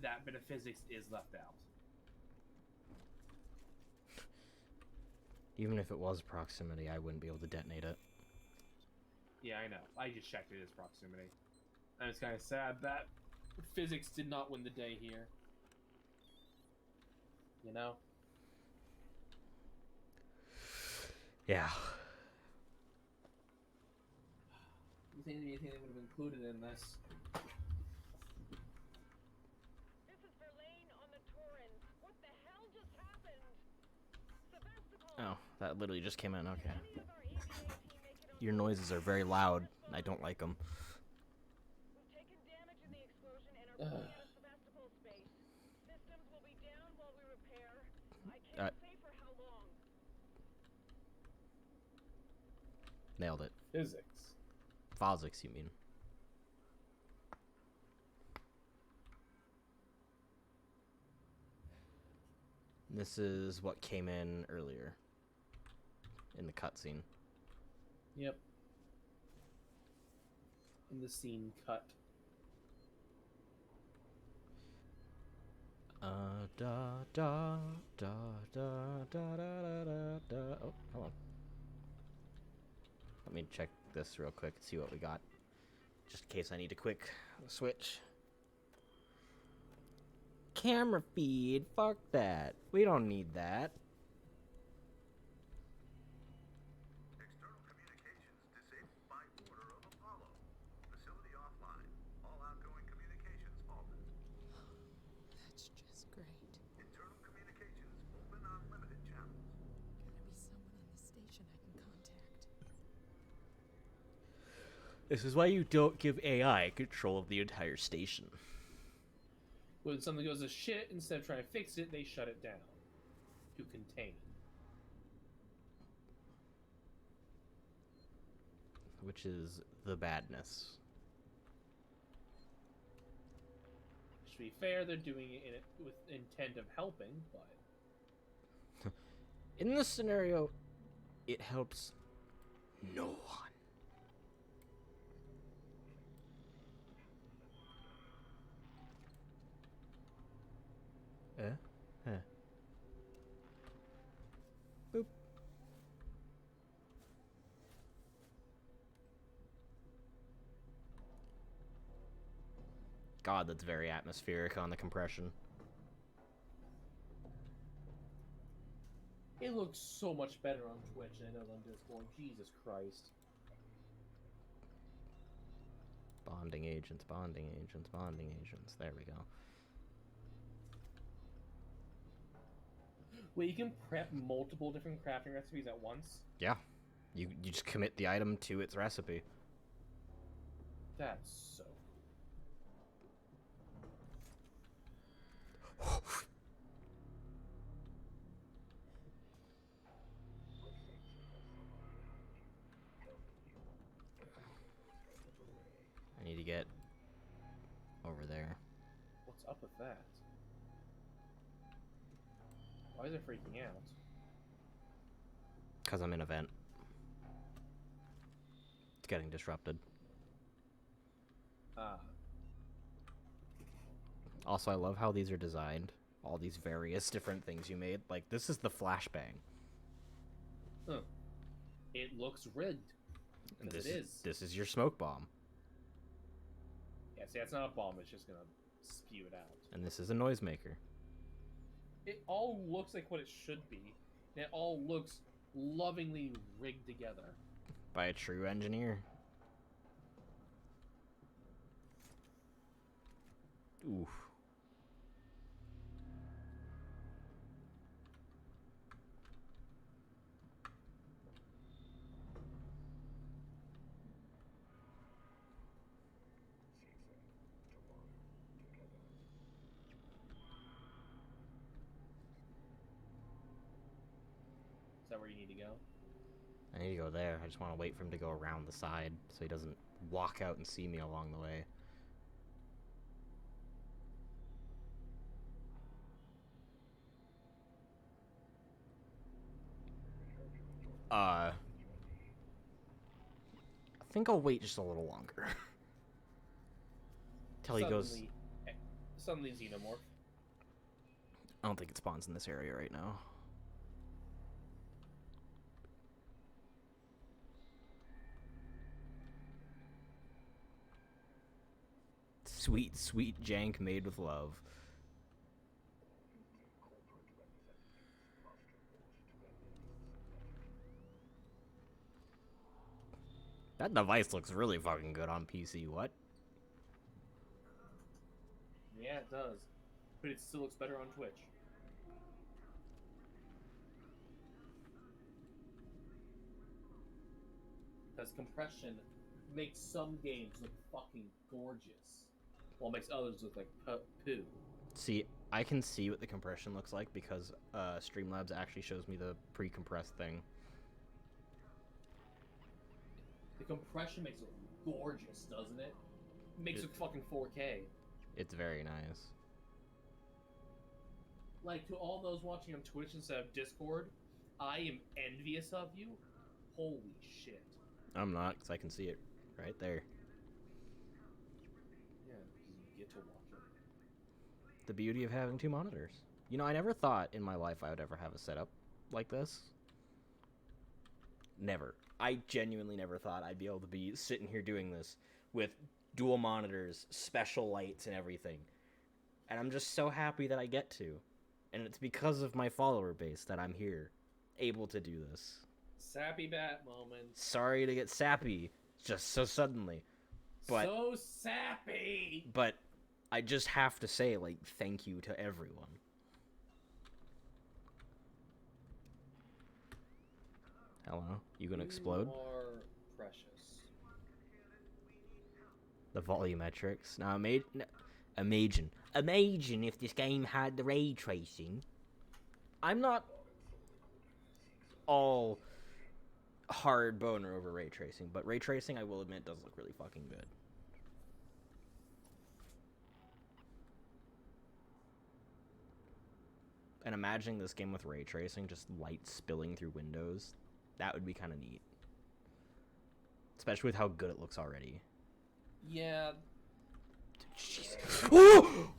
That bit of physics is left out.
Even if it was proximity, I wouldn't be able to detonate it.
Yeah, I know. I just checked it as proximity. And it's kind of sad that physics did not win the day here. You know?
Yeah.
You think anything they would have included in this?
This is Verlaine on the Torrens. What the hell just happened? Sebastopol.
Oh, that literally just came in. Okay. Your noises are very loud. I don't like them.
We've taken damage in the explosion and are pulling out of Sebastopol space. Systems will be down while we repair. I can't say for how long.
Nailed it.
Physics.
Physics, you mean? This is what came in earlier in the cutscene.
Yep. In the scene cut.
Da da da da da da da da. Oh, hold on. Let me check this real quick and see what we got, just in case I need a quick switch. Camera feed, fuck that. We don't need that.
External communications disabled by order of Apollo. Facility offline. All outgoing communications halted.
That's just great.
Internal communications open on limited channels.
Gotta be someone on the station I can contact.
This is why you don't give AI control of the entire station.
When something goes to shit, instead of trying to fix it, they shut it down. To contain.
Which is the badness.
To be fair, they're doing it with intent of helping, but...
In this scenario, it helps no one. Boop. God, that's very atmospheric on the compression.
It looks so much better on Twitch than it does on Discord. Jesus Christ.
Bonding agents, bonding agents, bonding agents. There we go.
Wait, you can prep multiple different crafting recipes at once?
Yeah. You just commit the item to its recipe.
That's so
I need to get over there.
What's up with that? Why is it freaking out?
Because I'm in a vent. It's getting disrupted. Also, I love how these are designed. All these various different things you made. Like, this is the flashbang.
Huh. It looks rigged.
And
It is.
this is your smoke bomb.
Yeah, see, that's not a bomb. It's just gonna spew it out.
And this is a noisemaker.
It all looks like what it should be. And it all looks lovingly rigged together.
By a true engineer. Oof.
Is that where you need to go?
I need to go there. I just want to wait for him to go around the side so he doesn't walk out and see me along the way. I think I'll wait just a little longer. Till he goes...
Suddenly xenomorph.
I don't think it spawns in this area right now. Sweet, sweet jank made with love. That device looks really fucking good on PC, what?
Yeah, it does. But it still looks better on Twitch. Because compression makes some games look fucking gorgeous, while it makes others look like poo.
See, I can see what the compression looks like because Streamlabs actually shows me the pre-compressed thing.
The compression makes it look gorgeous, doesn't it? It makes it fucking 4K.
It's very nice.
Like, to all those watching on Twitch instead of Discord, I am envious of you. Holy shit.
I'm not, because I can see it right there.
Yeah, you get to watch it.
The beauty of having two monitors. You know, I never thought in my life I would ever have a setup like this. Never. I genuinely never thought I'd be able to be sitting here doing this with dual monitors, special lights, and everything. And I'm just so happy that I get to. And it's because of my follower base that I'm here, able to do this.
Sappy bat moment.
Sorry to get sappy just so suddenly. But,
so sappy!
But I just have to say, like, thank you to everyone. Hello? You gonna explode?
You are precious.
The volumetrics. Now, imagine if this game had the ray tracing. I'm not all hard boner over ray tracing, but ray tracing, I will admit, does look really fucking good. And imagining this game with ray tracing, just light spilling through windows, that would be kind of neat. Especially with how good it looks already.
Yeah.
Jesus. Oh!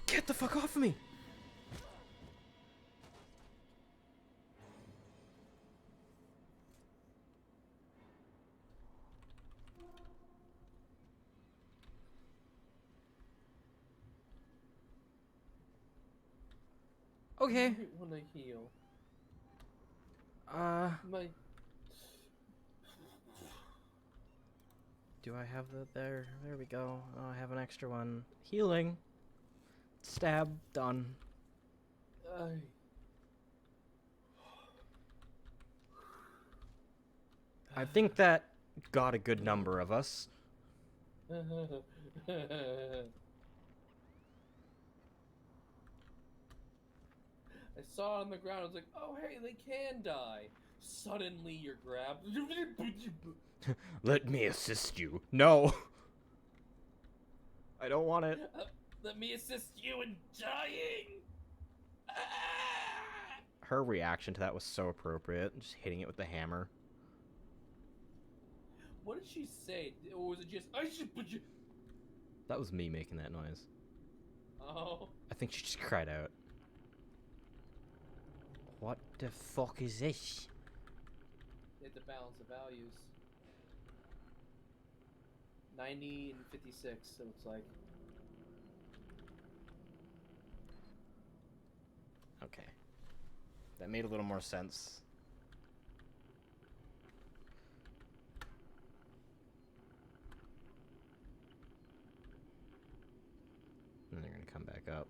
Get the fuck off of me! Okay.
I want to heal. My...
Do I have the... There we go. Oh, I have an extra one. Healing. Stab. Done. I think that got a good number of us.
I saw it on the ground. I was like, oh, hey, they can die. Suddenly, you're grabbed.
Let me assist you. No. I don't want it.
Let me assist you in dying.
Her reaction to that was so appropriate. Just hitting it with the hammer.
What did she say? Or was it just... I should put you...
That was me making that noise.
Oh.
I think she just cried out. What the fuck is this?
You have to balance the values. 90 and 56, it looks like.
Okay. That made a little more sense. And they're gonna come back up.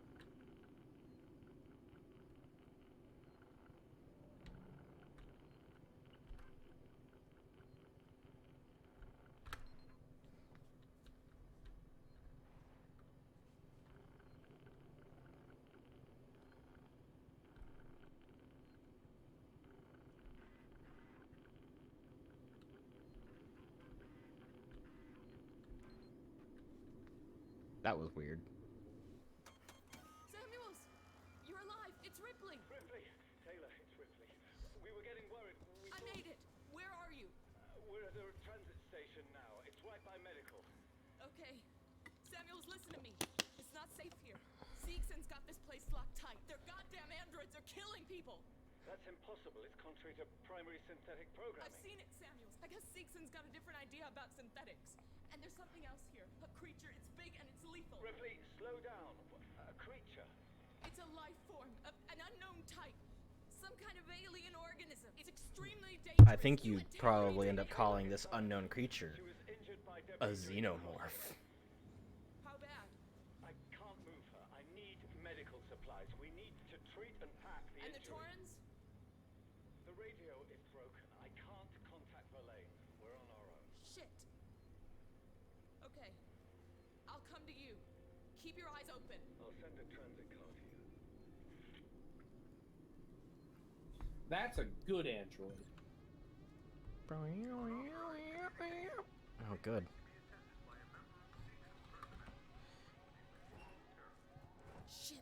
That was weird.
Samuels! You're alive! It's Ripley!
Ripley! Taylor, it's Ripley. We were getting worried.
I made it! Where are you?
We're at the transit station now. It's right by medical.
Okay. Samuels, listen to me. It's not safe here. Seegson's got this place locked tight. Their goddamn androids are killing people!
That's impossible. It's contrary to primary synthetic programming.
I've seen it, Samuels. I guess Seegson's got a different idea about synthetics. And there's something else here. A creature. It's big and it's lethal.
Ripley, slow down. A creature.
It's a life form. An unknown type. Some kind of alien organism. It's extremely dangerous.
I think you'd probably end up calling this unknown creature a xenomorph.
How bad?
I can't move her. I need medical supplies. We need to treat and pack the
And the
injury.
Torrens?
The radio is broken. I can't contact Verlaine. We're on our own.
Shit. Okay. I'll come to you. Keep your eyes open.
I'll send a transit car to you.
That's a good android.
Oh, good.
Shit.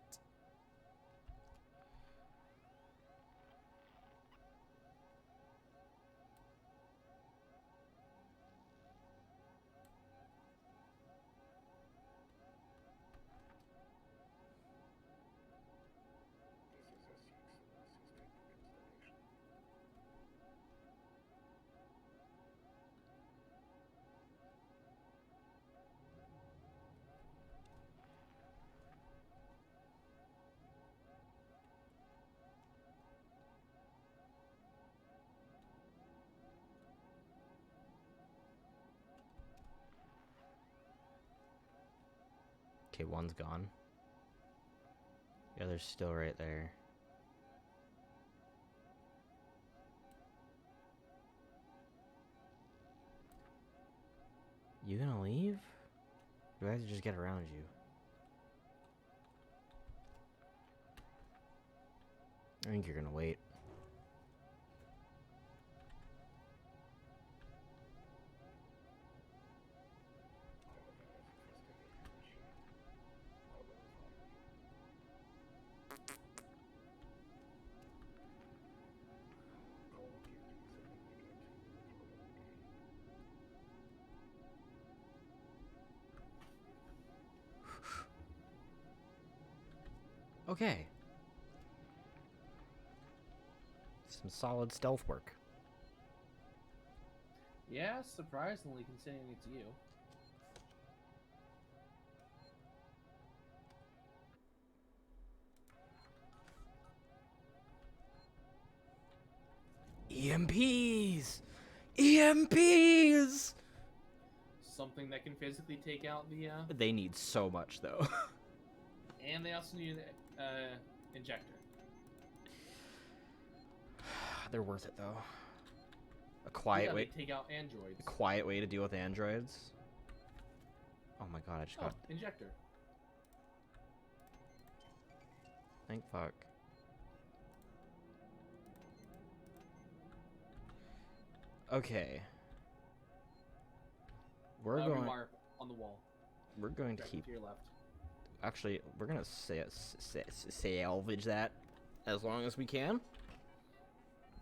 Okay, one's gone. The other's still right there. You gonna leave? Do I have to just get around you? I think you're gonna wait. Okay. Some solid stealth work.
Yeah, surprisingly, considering it's you.
EMPs! EMPs!
Something that can physically take out the,
They need so much, though.
And they also need an injector.
They're worth it, though. A quiet way.
Take out androids.
A quiet way to deal with androids. Oh my god, I just got.
Injector.
Thank fuck. Okay. We're going.
Rewire on the wall.
We're going to
Directly
keep.
to your left.
Actually, we're gonna salvage that as long as we can.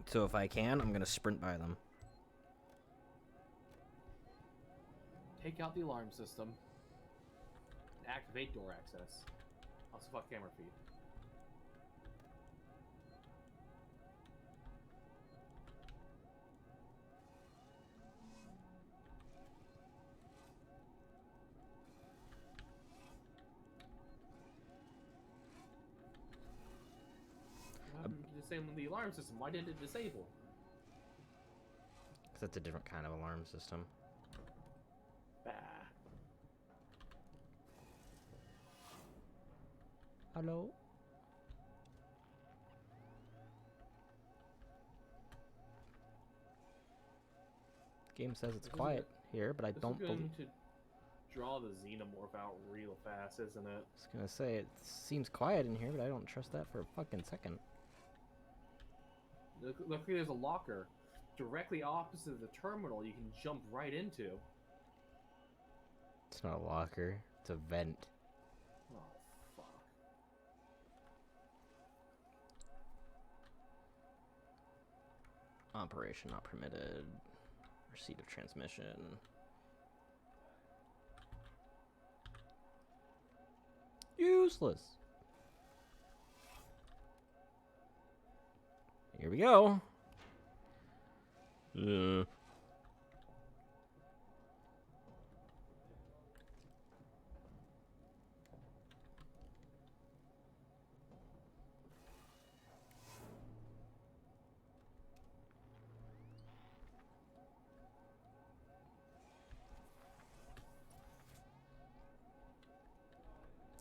So if I can, I'm gonna sprint by them.
Take out the alarm system. And activate door access. Also fuck camera feed. same with the alarm system. Why did it disable?
Because that's a different kind of alarm system.
Bah.
Hello? Game says it's quiet here, but I don't believe...
to draw the xenomorph out real fast, isn't it?
I was gonna say, it seems quiet in here, but I don't trust that for a fucking second.
Look, there's a locker directly opposite the terminal you can jump right into.
It's not a locker, it's a vent.
Oh, fuck.
Operation not permitted. Receipt of transmission. Useless. Here we go.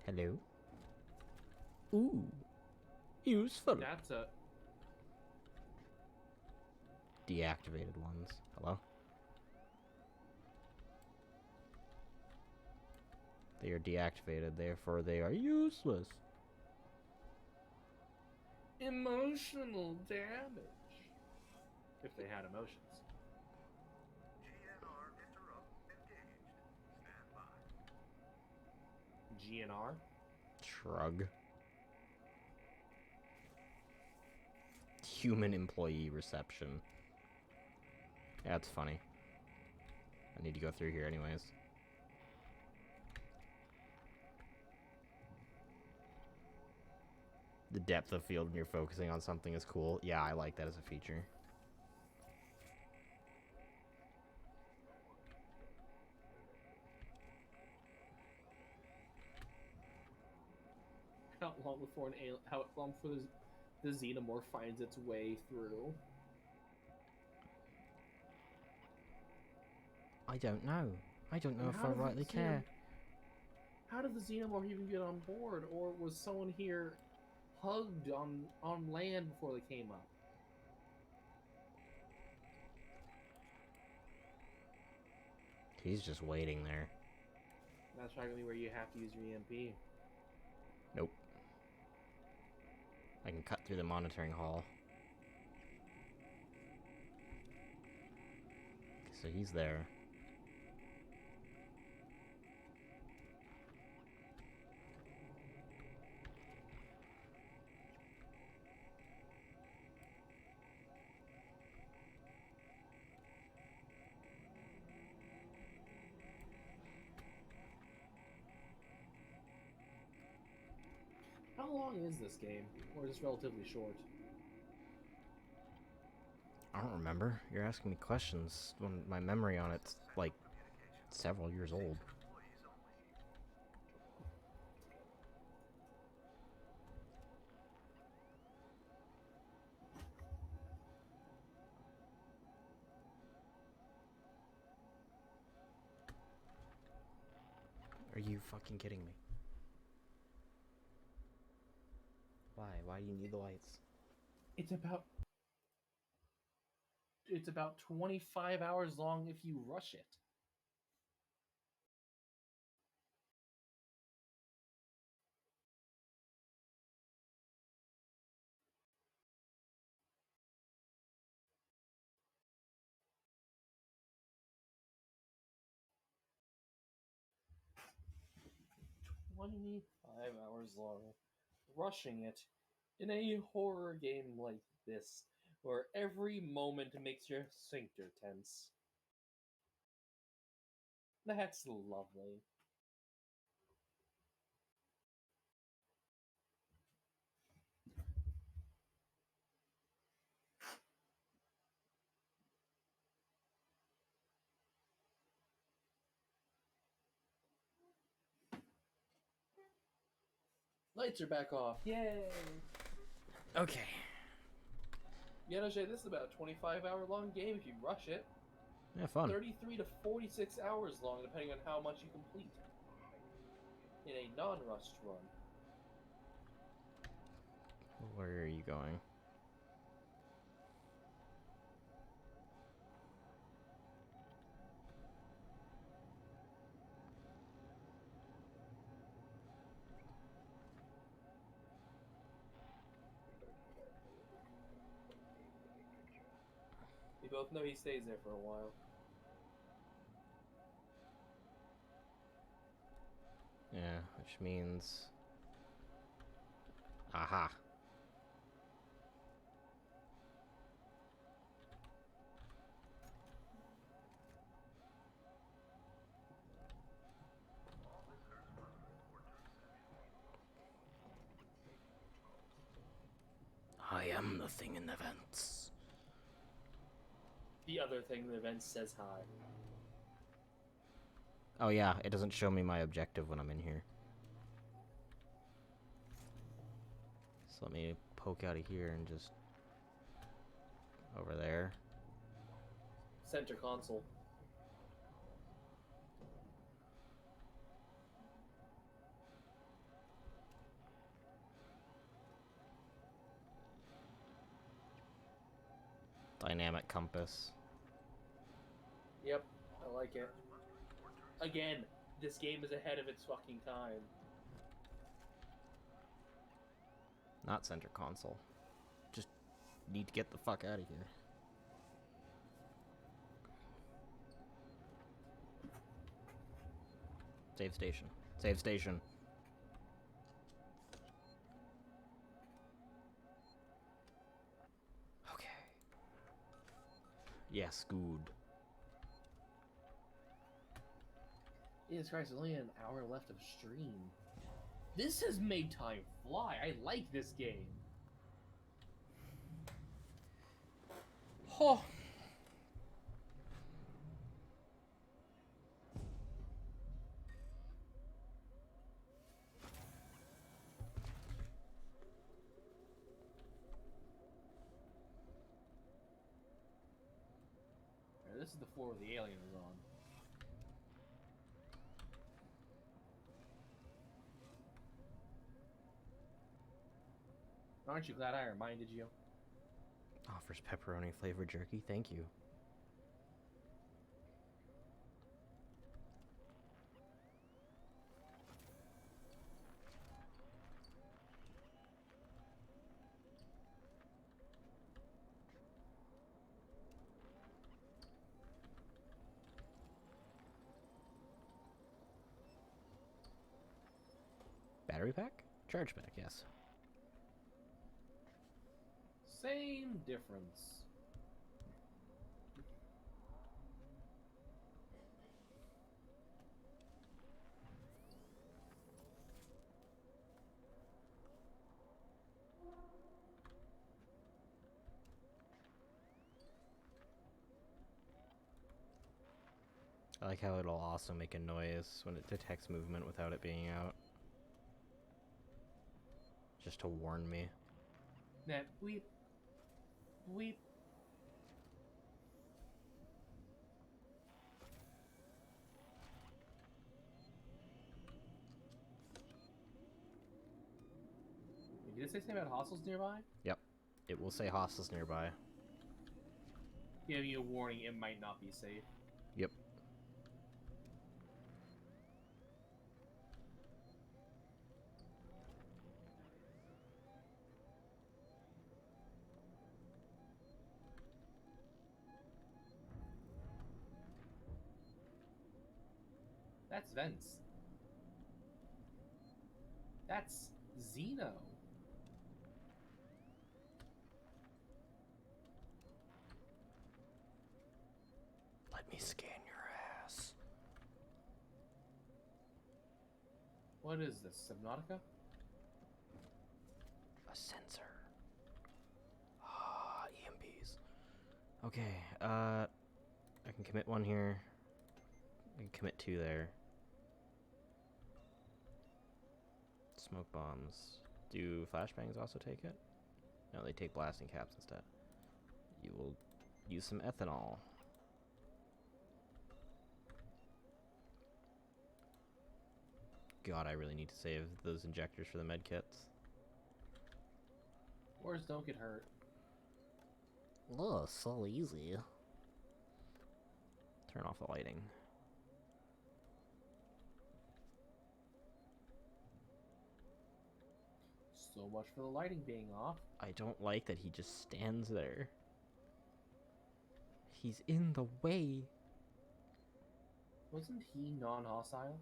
Hello. Ooh. Useful.
That's a...
Deactivated ones. Hello? They are deactivated, therefore they are useless.
Emotional damage. If they had emotions.
GNR interrupt engaged. Stand by.
GNR?
Shrug. Human employee reception. That's funny. I need to go through here anyways. The depth of field when you're focusing on something is cool. Yeah, I like that as a feature.
How long before how long before the xenomorph finds its way through?
I don't know. I don't know if I rightly care.
How did the xenomorph even get on board? Or was someone here hugged on land before they came up?
He's just waiting there.
That's probably where you have to use your EMP.
Nope. I can cut through the monitoring hall. So he's there.
How long is this game? Or is this relatively short?
I don't remember. You're asking me questions when my memory on it's like several years old. Are you fucking kidding me? Why? Why do you need the lights?
It's about 25 hours long if you rush it. $25 hours long. Rushing it in a horror game like this, where every moment makes your sphincter tense. That's lovely. Lights are back off. Yay!
Okay.
Yeah, no shade, this is about a 25-hour long game if you rush it.
Yeah, fun.
33 to 46 hours long, depending on how much you complete. In a non-rushed run.
Where are you going?
We both know he stays there for a while.
Yeah, which means... Aha. I am the thing in the vents.
The other thing, the event says hi.
Oh yeah, it doesn't show me my objective when I'm in here. So let me poke out of here and just... over there.
Center console.
Dynamic compass.
Yep, I like it. Again, this game is ahead of its fucking time.
Not center console. Just need to get the fuck out of here. Save station. Save station. Okay. Yes, good.
Jesus Christ, there's only an hour left of stream. This has made time fly. I like this game.
Oh.
Alright, this is the floor where the alien is on. Aren't you glad I reminded you?
Offers pepperoni flavored jerky. Thank you. Battery pack? Charge pack, yes.
Same difference.
I like how it'll also make a noise when it detects movement without it being out. Just to warn me.
That weep. Weep. Did it say something about hostiles nearby?
Yep. It will say hostiles nearby.
Giving you a warning, it might not be safe.
Yep.
That's vents. That's Xeno.
Let me scan your ass.
What is this, Subnautica?
A sensor. Ah, EMPs. Okay, I can commit one here. I can commit two there. Smoke bombs. Do flashbangs also take it? No, they take blasting caps instead. You will use some ethanol. God, I really need to save those injectors for the med kits.
Wars don't get hurt.
Oh, so easy. Turn off the lighting.
So much for the lighting being off.
I don't like that he just stands there. He's in the way.
Wasn't he non-hostile?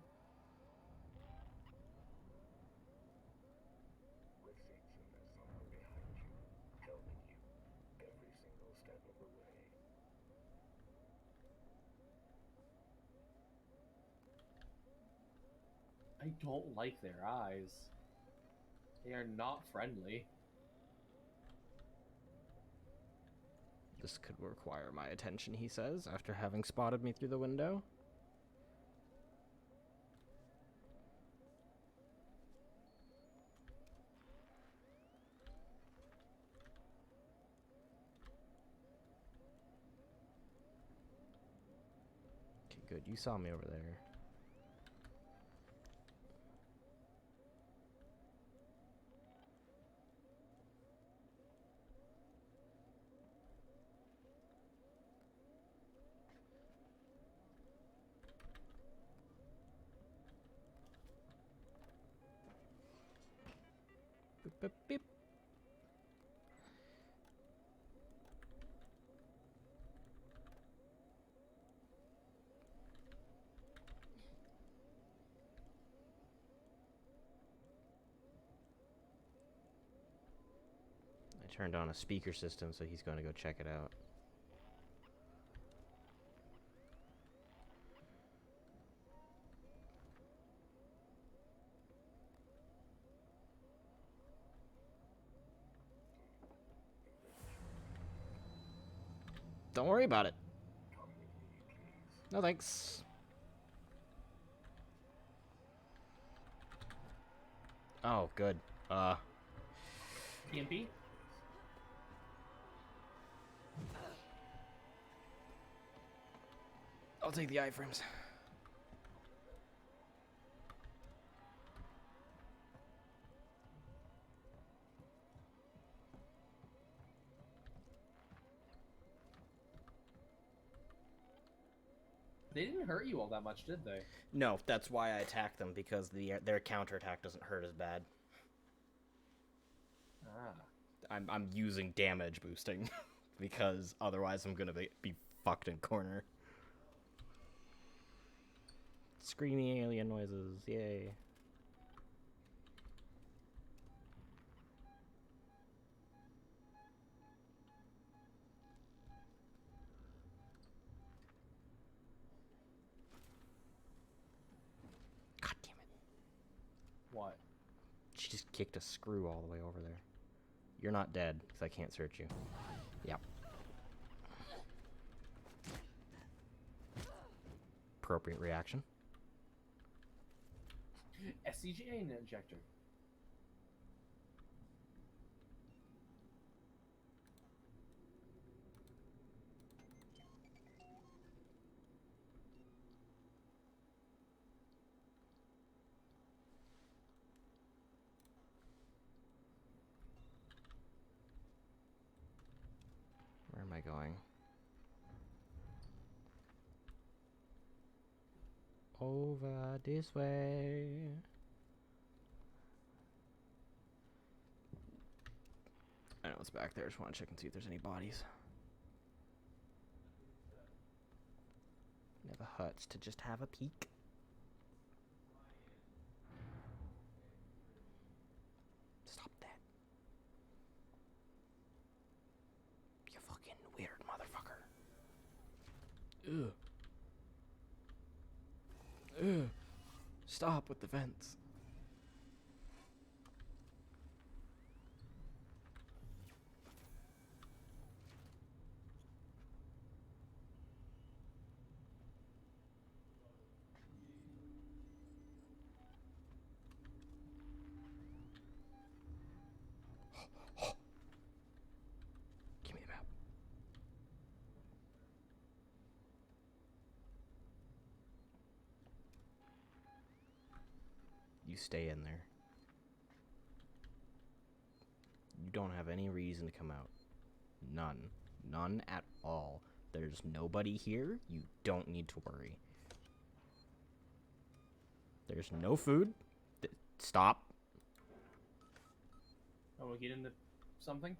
With Seegson as someone behind you, helping you every single step of the way.
I don't like their eyes. They are not friendly.
This could require my attention, he says, after having spotted me through the window. Okay, good. You saw me over there. Beep, beep, beep. I turned on a speaker system, so he's going to go check it out. Don't worry about it. No thanks. Oh, good.
TMP?
I'll take the iframes.
They didn't hurt you all that much, did they?
No, that's why I attacked them, because their counterattack doesn't hurt as bad.
Ah.
I'm using damage boosting, because otherwise I'm gonna be fucked in corner. Screaming alien noises, yay. God damn it.
What?
She just kicked a screw all the way over there. You're not dead, because I can't search you. Yep. Appropriate reaction.
SCGA injector.
Where am I going? Over this way. I know it's back there. Just want to check and see if there's any bodies. Never hurts to just have a peek. Stop that. You fucking weird motherfucker. Ugh. Ugh. Stop with the vents. Give me the map. You stay in there. You don't have any reason to come out. None. None at all. There's nobody here. You don't need to worry. There's no food. Stop.
Oh, we'll get into something?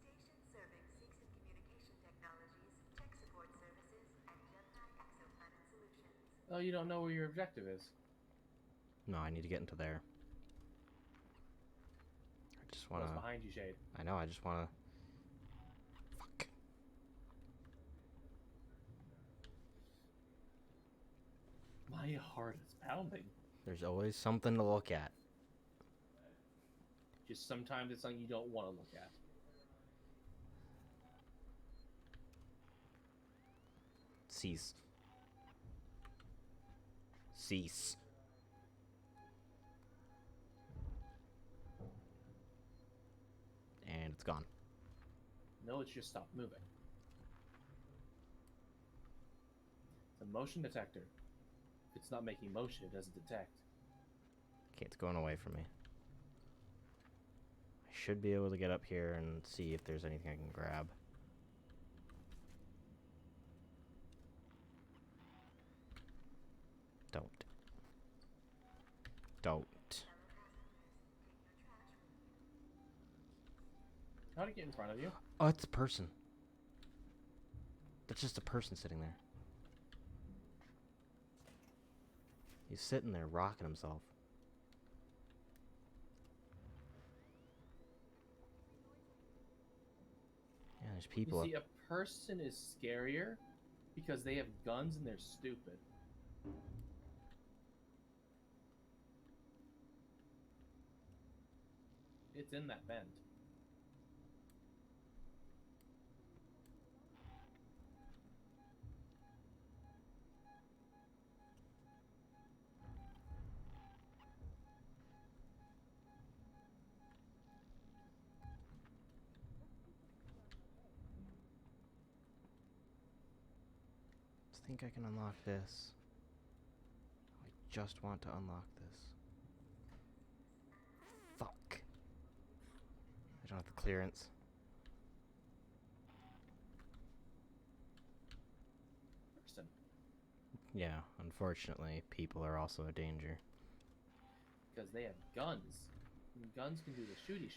Station serving Seegson Communication Technologies, tech support services, and Gemini exoplanet solutions.
Oh, you don't know where your objective is.
No, I need to get into there. I just wanna...
What's behind you, Shade?
I know, I just wanna... Fuck.
My heart is pounding.
There's always something to look at.
Just sometimes it's something you don't want to look at.
Cease. Cease. And it's gone.
No, it's just stopped moving. It's a motion detector. If it's not making motion, it doesn't detect.
Okay, it's going away from me. I should be able to get up here and see if there's anything I can grab. Don't. Don't.
How to get in front of you?
Oh, it's a person. That's just a person sitting there. He's sitting there rocking himself. Yeah, there's people
You see,
up.
a person is scarier because they have guns and they're stupid. It's in that vent.
I think I can unlock this. I just want to unlock this. Fuck. I don't have the clearance.
Person.
Yeah, unfortunately, people are also a danger.
Because they have guns. And guns can do the shooty.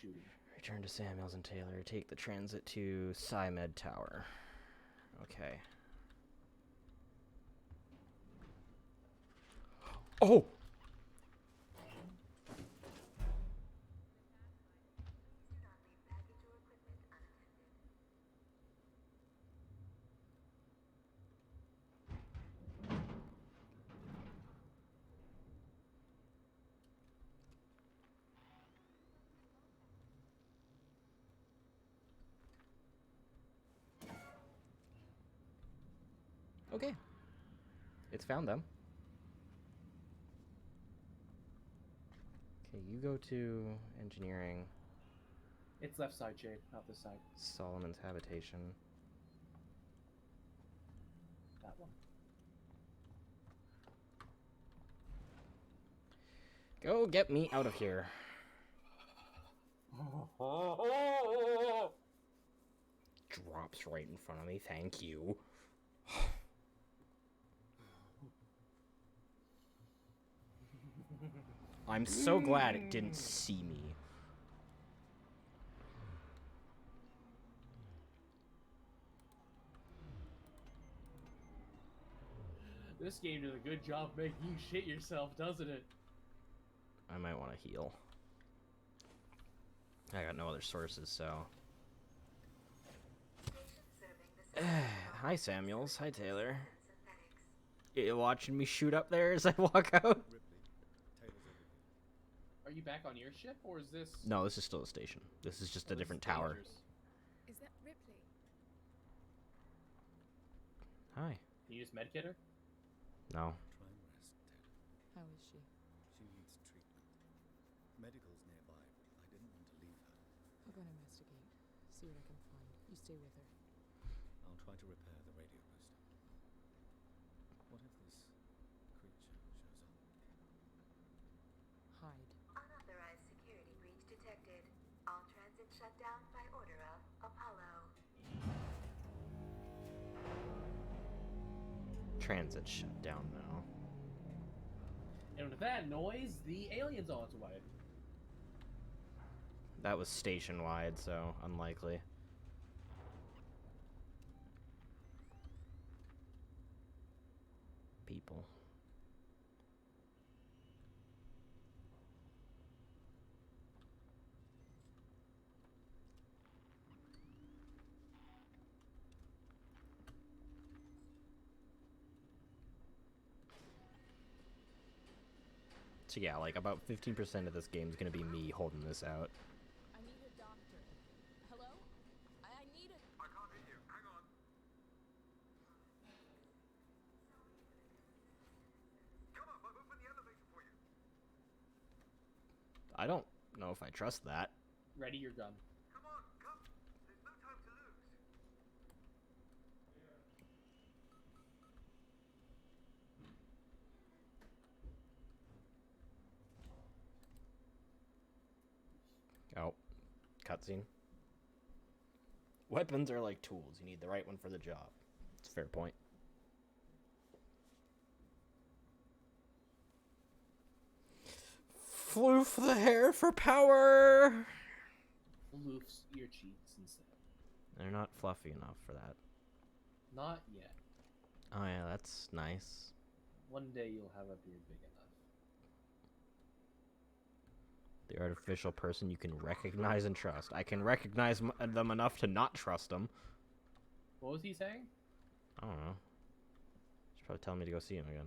Return to Samuels and Taylor. Take the transit to SciMed Tower. Okay. Oh! Okay. It's found them. Okay, you go to engineering.
It's left side, Shade, not this side.
Solomon's habitation.
That one.
Go get me out of here. Drops right in front of me. Thank you. I'm so glad it didn't see me.
This game does a good job making you shit yourself, doesn't it?
I might want to heal. I got no other sources, so... Hi, Samuels. Hi, Taylor. You watching me shoot up there as I walk out?
Are you back on your ship, or is this...
No, this is still a station. This is just a different tower.
Is that Ripley?
Hi.
Can you just medkit her?
No.
Try and rest, Ted.
How is she?
She needs treatment. Medical's nearby, but I didn't want to leave her.
I'll go and investigate. See what I can find. You stay with her.
I'll try to repair the radio booster. What if this creature shows up?
shut down by order of Apollo.
Transit shut down now.
And with that noise, the alien's on its way.
That was station-wide, so unlikely. People. So yeah, like about 15% of this game is gonna be me holding this out.
I need a doctor. Hello? I need a...
I can't hear you. Hang on. Come on, I've opened the elevator for you.
I don't know if I trust that.
Ready your gun.
Come on, come. There's no time to lose.
Oh, cutscene. Weapons are like tools. You need the right one for the job. It's a fair point. Floof the hair for power!
Floof's ear cheeks instead.
They're not fluffy enough for that.
Not yet.
Oh yeah, that's nice.
One day you'll have a beard big enough.
The artificial person you can recognize and trust. I can recognize them enough to not trust them.
What was he saying?
I don't know. He's probably telling me to go see him again.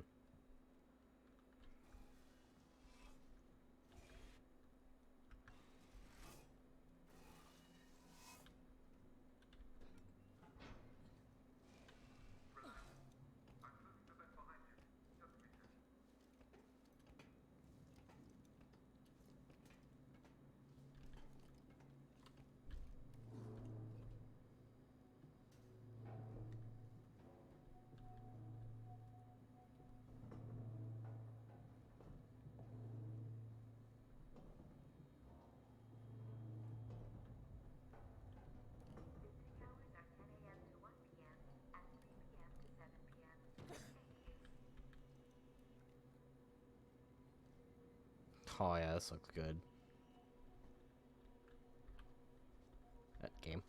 Oh yeah, this looks good. That game.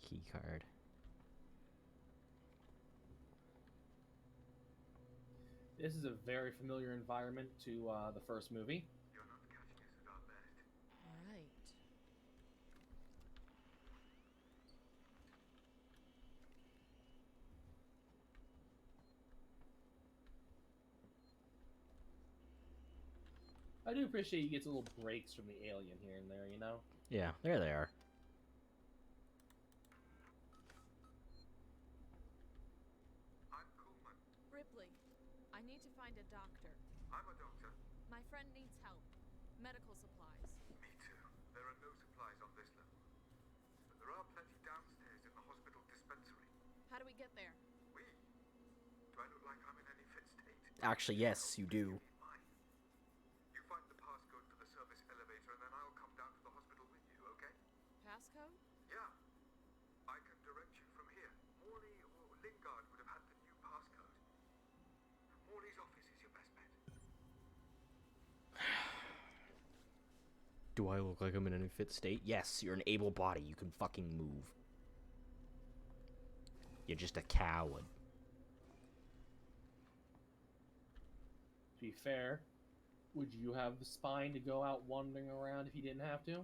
Key card.
This is a very familiar environment to the first movie.
You're not catching us at our best.
Right.
I do appreciate he gets little breaks from the alien here and there, you know?
Yeah, there they are.
I'm Coleman.
Ripley, I need to find a doctor.
I'm a doctor.
My friend needs help. Medical supplies.
Me too. There are no supplies on this level. But there are plenty downstairs in the hospital dispensary.
How do we get there?
We? Do I look like I'm in any fit state?
Actually, yes, you do.
You find the passcode for the service elevator and then I'll come down to the hospital with you, okay?
Passcode?
Yeah. I can direct you from here. Morley or Lingard would have had the new passcode. Morley's office is your best bet.
Do I look like I'm in any fit state? Yes, you're an able body. You can fucking move. You're just a coward.
To be fair, would you have the spine to go out wandering around if you didn't have to?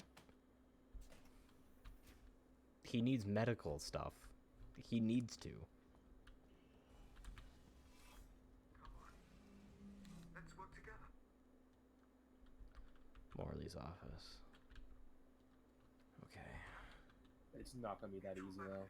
He needs medical stuff. He needs to.
Come on. Let's work together.
Morley's office. Okay.
It's not gonna be that easy though.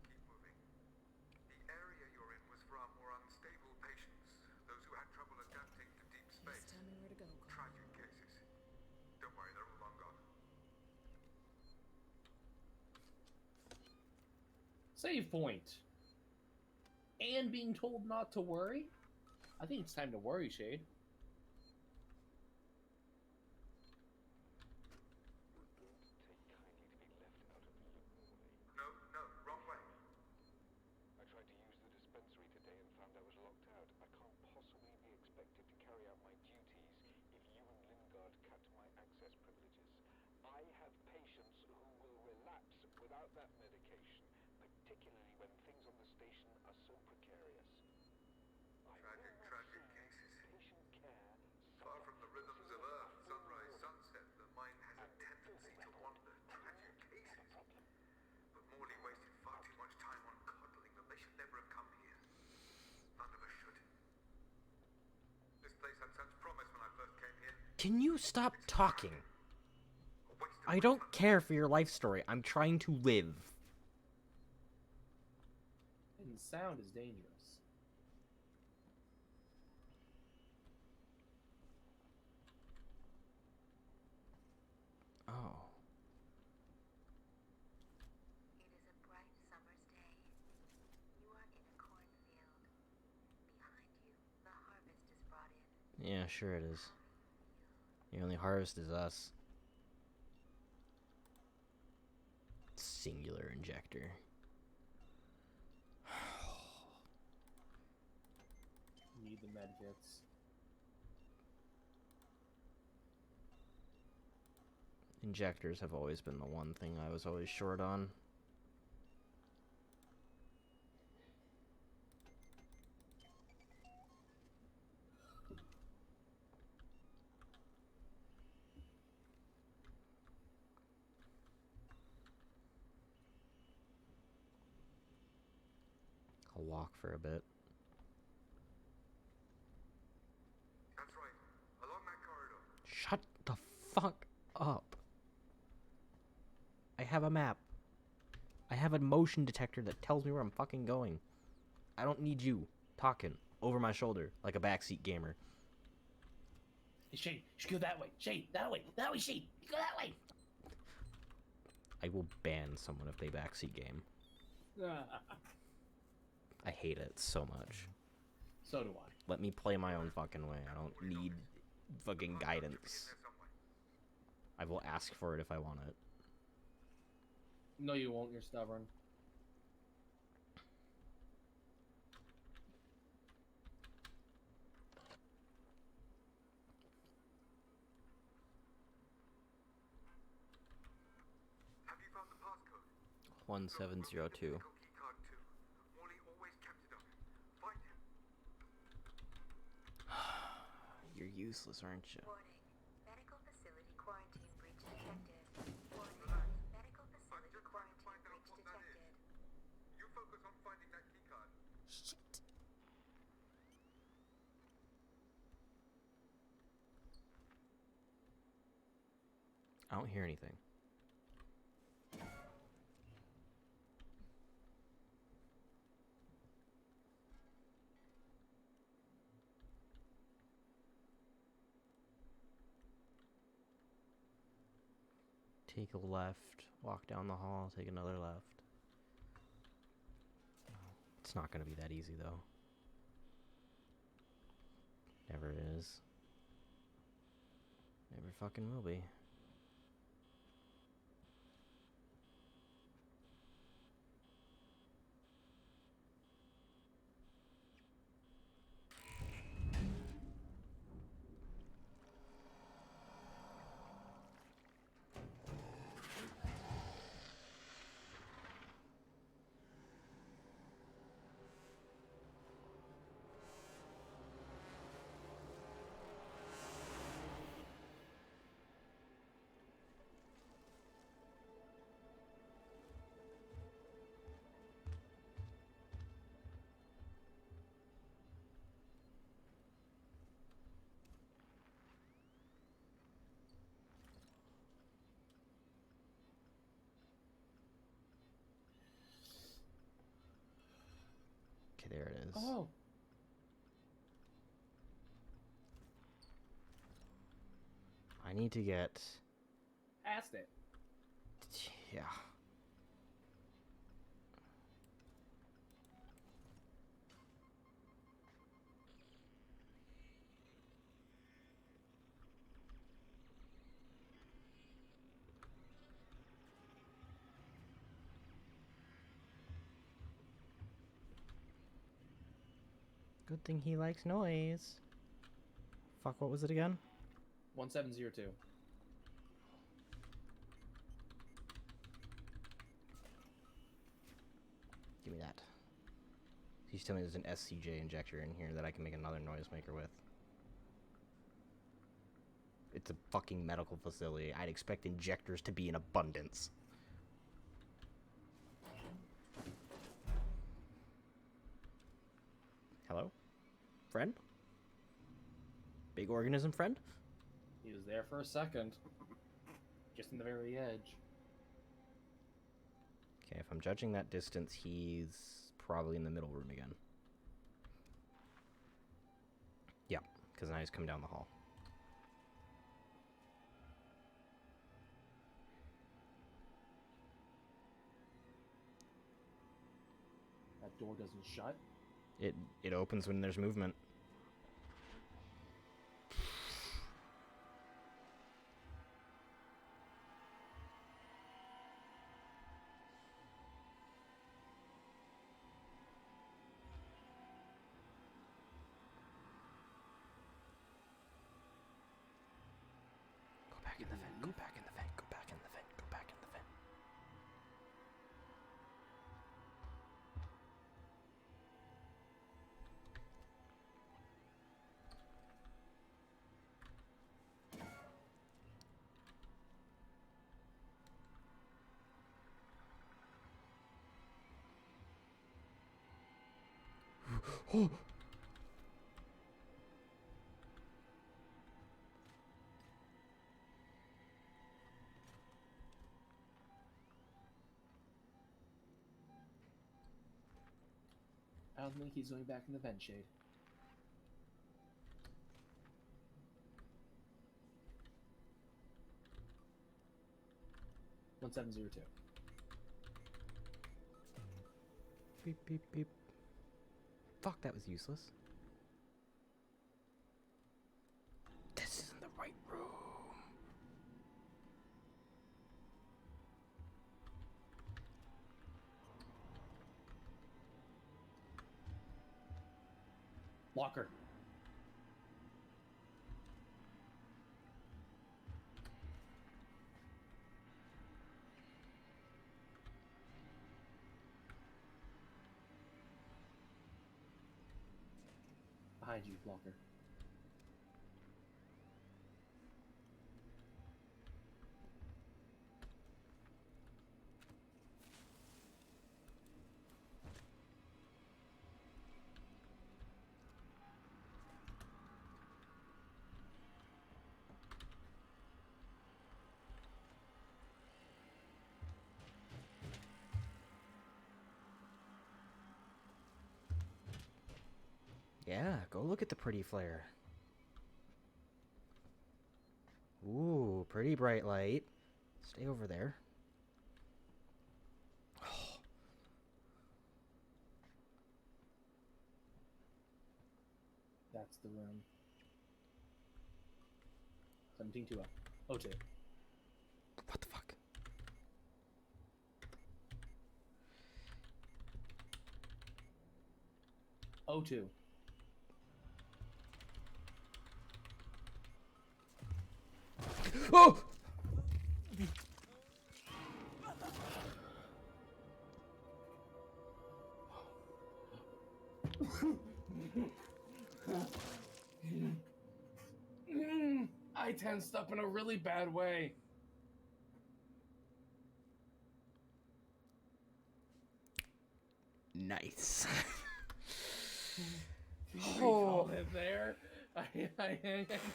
Keep moving. The area you're in was for our more unstable patients, those who had trouble adapting to deep
Please
space.
tell me where to go.
Save point. And being told not to worry? I think it's time to worry, Shade.
No, no, wrong way.
I tried to use the dispensary today and found I was locked out. I can't possibly be expected to carry out my duties if you and Lingard cut my access privileges. I have patients who will relapse without that medication, particularly when things on the station are so precarious.
Tragic cases.
Patient care.
Far from the rhythms of Earth, sunrise, sunset, the mind has a tendency to wander. Tragic cases. But Morley wasted far too much time on coddling them. They should never have come here. None of us should. This place had such promise when I first came here.
Can you stop talking? I don't care for your life story. I'm trying to live.
And sound is dangerous.
Oh.
It is a bright summer's day. You are in a cornfield. Behind you, the harvest is brought in.
Yeah, sure it is. The only harvest is us. Singular injector.
Need the medkits.
Injectors have always been the one thing I was always short on. I'll walk for a bit.
That's right. Along that corridor.
Shut the fuck up. I have a map. I have a motion detector that tells me where I'm fucking going. I don't need you talking over my shoulder like a backseat gamer.
Hey, Shade, you should go that way. Shade, that way. That way, Shade. You go that way.
I will ban someone if they backseat game. I hate it so much.
So do I.
Let me play my own fucking way. I don't need fucking guidance. I will ask for it if I want it.
No, you won't. You're stubborn.
Have you found the passcode?
1702.
Keycard 2. Morley always kept it on him. Find him.
You're useless, aren't you?
Warning. Medical facility quarantine breach detected. Warning. Medical facility quarantine breach detected.
You focus on finding that keycard.
Shit. I don't hear anything. Take a left, walk down the hall, take another left. It's not gonna be that easy though. Never is. Never fucking will be. Okay, there it is.
Oh.
I need to get...
Past it.
Yeah. Good thing he likes noise. Fuck, what was it again?
1702.
Give me that. He's telling me there's an SCJ injector in here that I can make another noisemaker with. It's a fucking medical facility. I'd expect injectors to be in abundance. Hello? Friend? Big organism friend?
He was there for a second. Just in the very edge.
Okay, if I'm judging that distance, he's probably in the middle room again. Yeah, because now he's come down the hall.
That door doesn't shut.
It opens when there's movement. Go back in the vent, go back in the vent, go back in the vent, go back in the vent. Oh!
I don't think he's going back in the vent shade. One 1702.
Beep, beep, beep. Fuck, that was useless. This isn't the right room.
Locker. Behind you, blocker.
Yeah, go look at the pretty flare. Ooh, pretty bright light. Stay over there.
That's the room. 1720. Oh, two.
What the fuck?
Oh, two.
Oh!
I tensed up in a really bad way.
Nice.
Did you recall it there? I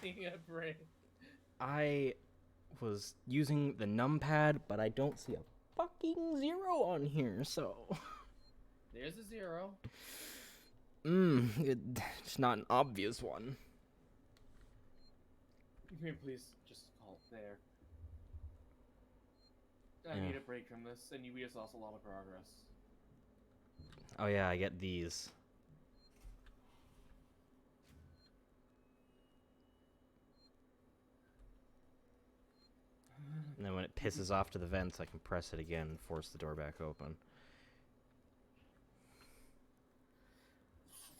need a break.
I was using the numpad, but I don't see a fucking 0 on here, so...
There's a 0.
It's not an obvious one.
Can you please just call it there? I need a break from this, and we just lost a lot of progress.
Oh yeah, I get these. And then when it pisses off to the vents, I can press it again and force the door back open.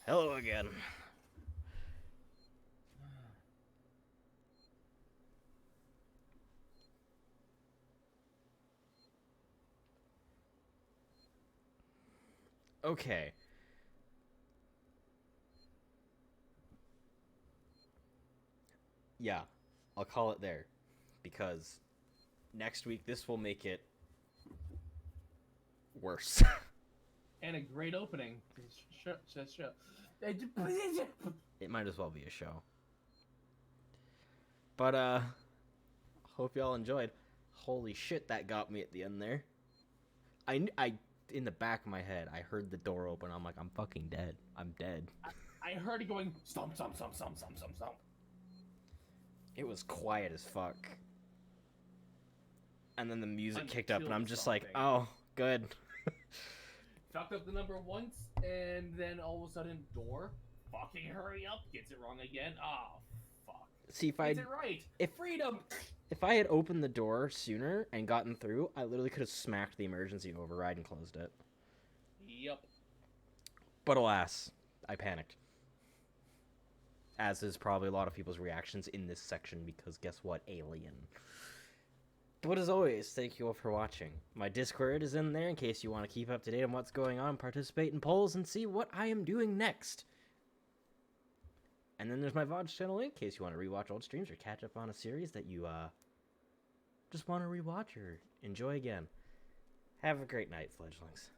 Hello again. Okay. Yeah, I'll call it there. Because next week, this will make it worse.
And a great opening. Show.
It might as well be a show. But, hope y'all enjoyed. Holy shit, that got me at the end there. I in the back of my head, I heard the door open. I'm like, I'm fucking dead. I'm dead.
I heard it going, stomp, stomp, stomp, stomp, stomp, stomp, stomp.
It was quiet as fuck. And then the music kicked up, and
Until
I'm just
stomping.
like, oh, good.
Fucked up the number once, and then all of a sudden, door, fucking hurry up, gets it wrong again. Oh, fuck.
See, if
Gets
I
it right.
Freedom. If I had opened the door sooner and gotten through, I literally could have smacked the emergency override and closed it.
Yep.
But alas, I panicked. As is probably a lot of people's reactions in this section, because guess what? Alien. But as always, thank you all for watching. My Discord is in there in case you want to keep up to date on what's going on, participate in polls, and see what I am doing next. And then there's my VOD channel in case you want to rewatch old streams or catch up on a series that you just want to rewatch or enjoy again. Have a great night, fledglings.